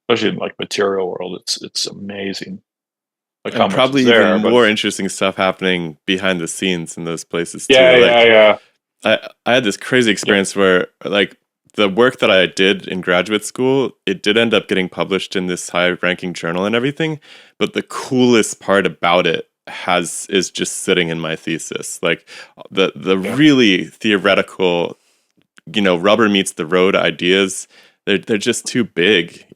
Speaker 6: especially in like material world, it's amazing. Like how
Speaker 2: And
Speaker 6: much
Speaker 2: probably
Speaker 6: is there,
Speaker 2: even
Speaker 6: but
Speaker 2: more interesting stuff happening behind the scenes in those places too.
Speaker 6: yeah,
Speaker 2: Like
Speaker 6: yeah.
Speaker 2: I had this crazy experience where like the work that I did in graduate school, it did end up getting published in this high ranking journal and everything. But the coolest part about it is just sitting in my thesis. Like the really theoretical, rubber meets the road ideas, they're just too big,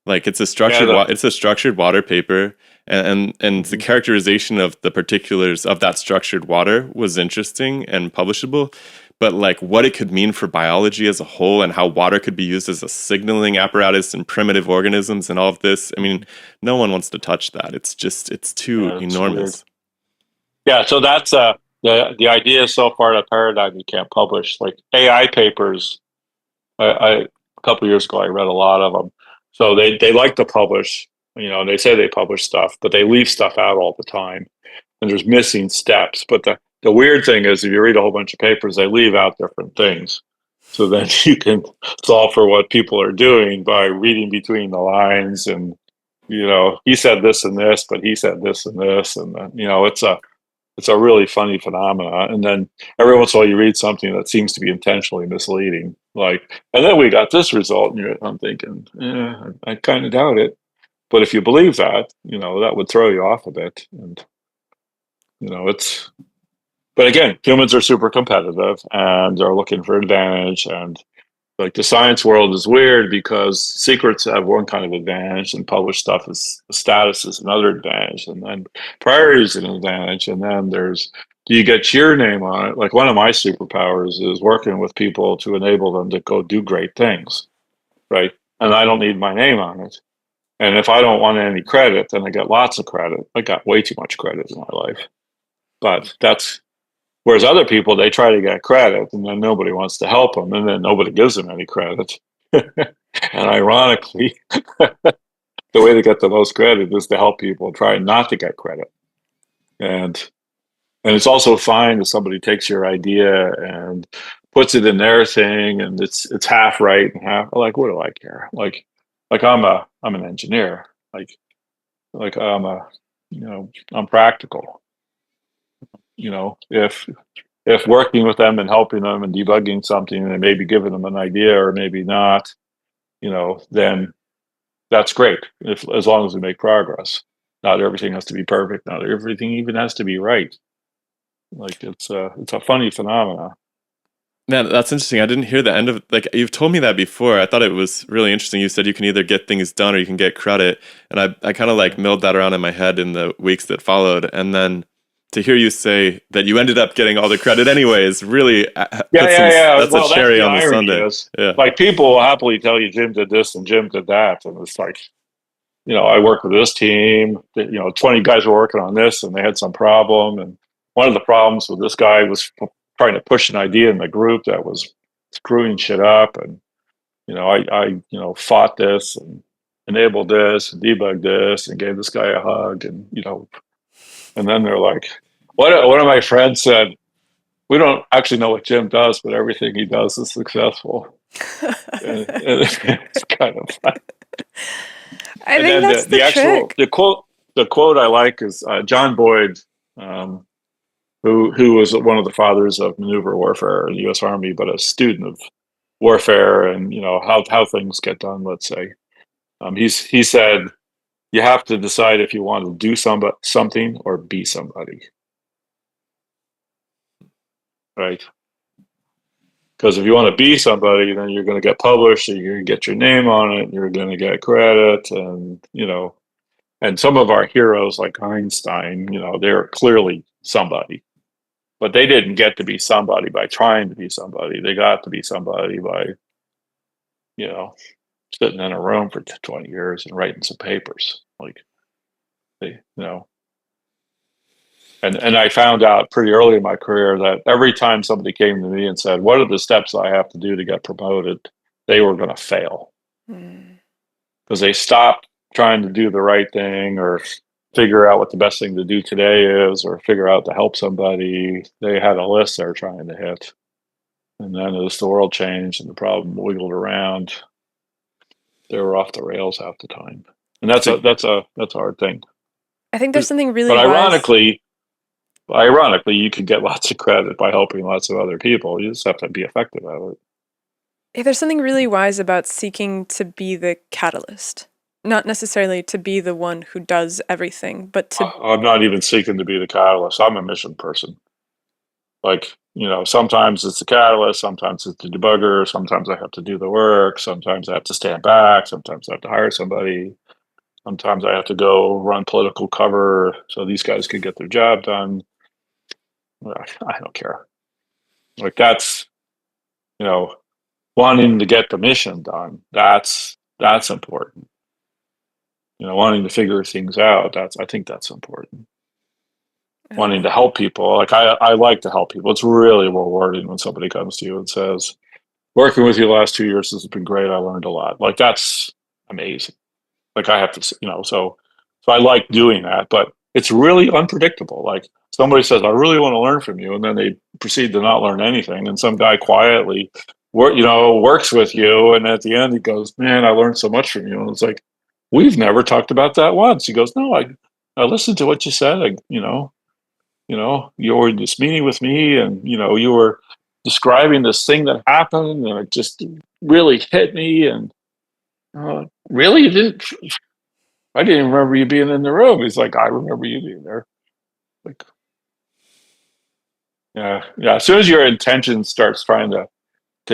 Speaker 2: Like it's a structured water paper, and the characterization of the particulars of that structured water was interesting and publishable, but like what it could mean for biology as a whole and how water could be used as a signaling apparatus in primitive organisms and all of this, I mean, no one wants to touch that. It's too enormous.
Speaker 6: Yeah, so that's the idea so far, the paradigm you can't publish. Like AI papers, I a couple of years ago I read a lot of them. So they like to publish, they say they publish stuff, but they leave stuff out all the time, and there's missing steps. But the weird thing is, if you read a whole bunch of papers, they leave out different things. So then you can solve for what people are doing by reading between the lines, and he said this and this, but he said this and this, and then, it's a really funny phenomena. And then every once in a while you read something that seems to be intentionally misleading. Like, and then we got this result, and I'm thinking, I kind of doubt it. But if you believe that, that would throw you off a bit. And, but again, humans are super competitive and they're looking for advantage. And like the science world is weird because secrets have one kind of advantage, and published stuff is status is another advantage, and then priority is an advantage, and then do you get your name on it? Like, one of my superpowers is working with people to enable them to go do great things, right? And I don't need my name on it. And if I don't want any credit, then I get lots of credit. I got way too much credit in my life. But whereas other people, they try to get credit, and then nobody wants to help them, and then nobody gives them any credit. And ironically, the way to get the most credit is to help people try not to get credit. And it's also fine if somebody takes your idea and puts it in their thing, and it's half right and half, like, what do I care? Like I'm an engineer. Like I'm practical. If working with them and helping them and debugging something and maybe giving them an idea or maybe not, then that's great. As long as we make progress. Not everything has to be perfect. Not everything even has to be right. Like, it's a funny phenomena.
Speaker 2: Man, that's interesting. I didn't hear the end of like you've told me that before. I thought it was really interesting. You said you can either get things done or you can get credit. And I kind of like milled that around in my head in the weeks that followed. And then to hear you say that you ended up getting all the credit anyways really that's a
Speaker 6: Well, that's
Speaker 2: cherry
Speaker 6: the
Speaker 2: on the
Speaker 6: irony
Speaker 2: sundae.
Speaker 6: is,
Speaker 2: Yeah.
Speaker 6: like, people will happily tell you Jim did this and Jim did that, and it's like, I work with this team. 20 guys were working on this, and they had some problem. And one of the problems with this guy was trying to push an idea in the group that was screwing shit up. And I fought this and enabled this and debugged this and gave this guy a hug. And and then they're like, one of my friends said, "We don't actually know what Jim does, but everything he does is successful." and it's kind of fun.
Speaker 1: I
Speaker 6: And
Speaker 1: think
Speaker 6: then
Speaker 1: that's the
Speaker 6: actual
Speaker 1: trick.
Speaker 6: the quote I like is John Boyd, who was one of the fathers of maneuver warfare in the U.S. Army, but a student of warfare and how things get done. Let's say he said, you have to decide if you want to do something or be somebody, right? Because if you want to be somebody, then you're going to get published, and you're going to get your name on it, and you're going to get credit, and and some of our heroes like Einstein, they're clearly somebody, but they didn't get to be somebody by trying to be somebody. They got to be somebody by, sitting in a room for 20 years and writing some papers. Like and I found out pretty early in my career that every time somebody came to me and said, "What are the steps I have to do to get promoted?" they were going to fail because they stopped trying to do the right thing or figure out what the best thing to do today is or figure out to help somebody. They had a list they were trying to hit. And then as the world changed and the problem wiggled around, they were off the rails half the time. And that's a hard thing.
Speaker 1: I think there's something really
Speaker 6: But
Speaker 1: wise.
Speaker 6: ironically, you can get lots of credit by helping lots of other people. You just have to be effective at it.
Speaker 1: Yeah, there's something really wise about seeking to be the catalyst, not necessarily to be the one who does everything, but to.
Speaker 6: I'm not even seeking to be the catalyst. I'm a mission person. Like, sometimes it's the catalyst, sometimes it's the debugger, sometimes I have to do the work, sometimes I have to stand back, sometimes I have to hire somebody, sometimes I have to go run political cover so these guys can get their job done. I don't care. Like, that's, wanting to get the mission done. That's important. Wanting to figure things out. I think that's important. Wanting to help people. Like, I like to help people. It's really rewarding when somebody comes to you and says, "Working with you the last 2 years has been great. I learned a lot." Like, that's amazing. Like, I have to, so I like doing that, but it's really unpredictable. Like, somebody says, "I really want to learn from you," and then they proceed to not learn anything. And some guy quietly, works with you, and at the end he goes, "Man, I learned so much from you." And it's like, we've never talked about that once. He goes, "No, I listened to what you said. You were in this meeting with me, and you were describing this thing that happened, and it just really hit me. And really, you didn't? I didn't remember you being in the room." He's like, "I remember you being there." Like, yeah. As soon as your intention starts trying to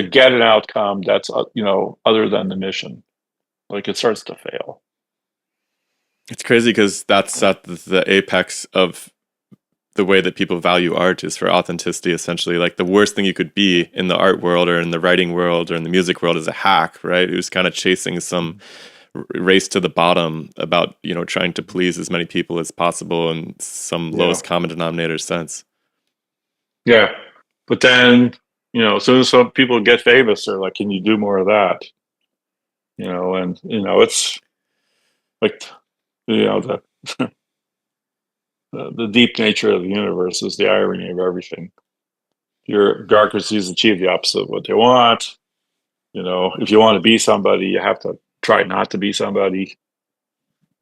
Speaker 6: get an outcome that's other than the mission, like, it starts to fail.
Speaker 2: It's crazy because that's at the apex of the way that people value art is for authenticity, essentially. Like, the worst thing you could be in the art world or in the writing world or in the music world is a hack, right? Who's kind of chasing some race to the bottom about, trying to please as many people as possible in some lowest common denominator sense.
Speaker 6: Yeah. But then, as soon as some people get famous, they're like, "Can you do more of that?" And, it's like, the the deep nature of the universe is the irony of everything. Your bureaucracies achieve the opposite of what they want. If you want to be somebody, you have to try not to be somebody.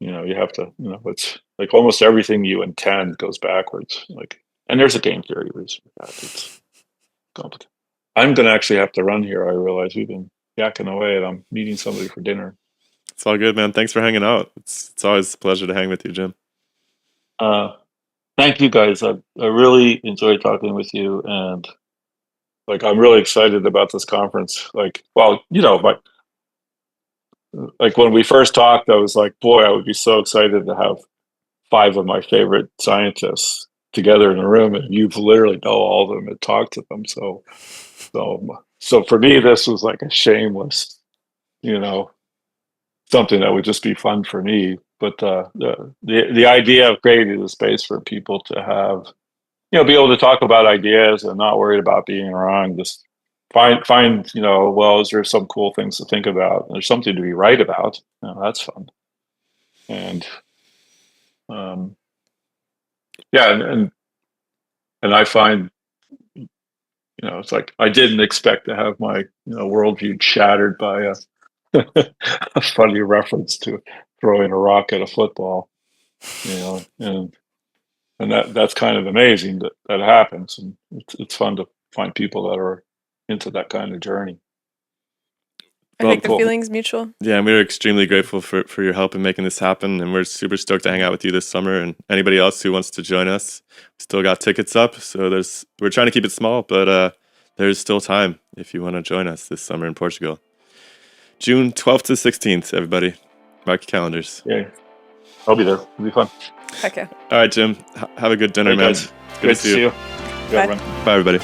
Speaker 6: You have to, it's like almost everything you intend goes backwards. Like, and there's a game theory reason for that. It's complicated. I'm going to actually have to run here. I realize we've been yakking away and I'm meeting somebody for dinner.
Speaker 2: It's all good, man. Thanks for hanging out. It's always a pleasure to hang with you, Jim.
Speaker 6: Thank you, guys. I really enjoyed talking with you, and Like, I'm really excited about this conference. Like, well, but like when we first talked, I was like, boy, I would be so excited to have 5 of my favorite scientists together in a room, and you've literally know all of them and talked to them. So for me, this was like a shameless, something that would just be fun for me. But the idea of creating a space for people to have, be able to talk about ideas and not worried about being wrong, just find, well, is there some cool things to think about? There's something to be right about. That's fun. And yeah, and I find, it's like I didn't expect to have my worldview shattered by a funny reference to throwing a rock at a football, and that's kind of amazing that happens, and it's fun to find people that are into that kind of journey.
Speaker 1: I think the feeling's mutual.
Speaker 2: Yeah, and we're extremely grateful for your help in making this happen, and we're super stoked to hang out with you this summer. And anybody else who wants to join us, still got tickets up. So we're trying to keep it small, but there's still time if you want to join us this summer in Portugal. June 12th to 16th, everybody. Mark your calendars.
Speaker 6: Yeah, I'll be there. It'll be fun.
Speaker 1: Heck yeah.
Speaker 2: All right, Jim. Have a good dinner,
Speaker 6: Hey,
Speaker 2: man.
Speaker 6: guys. Great to see you.
Speaker 1: Bye.
Speaker 2: Bye, everybody.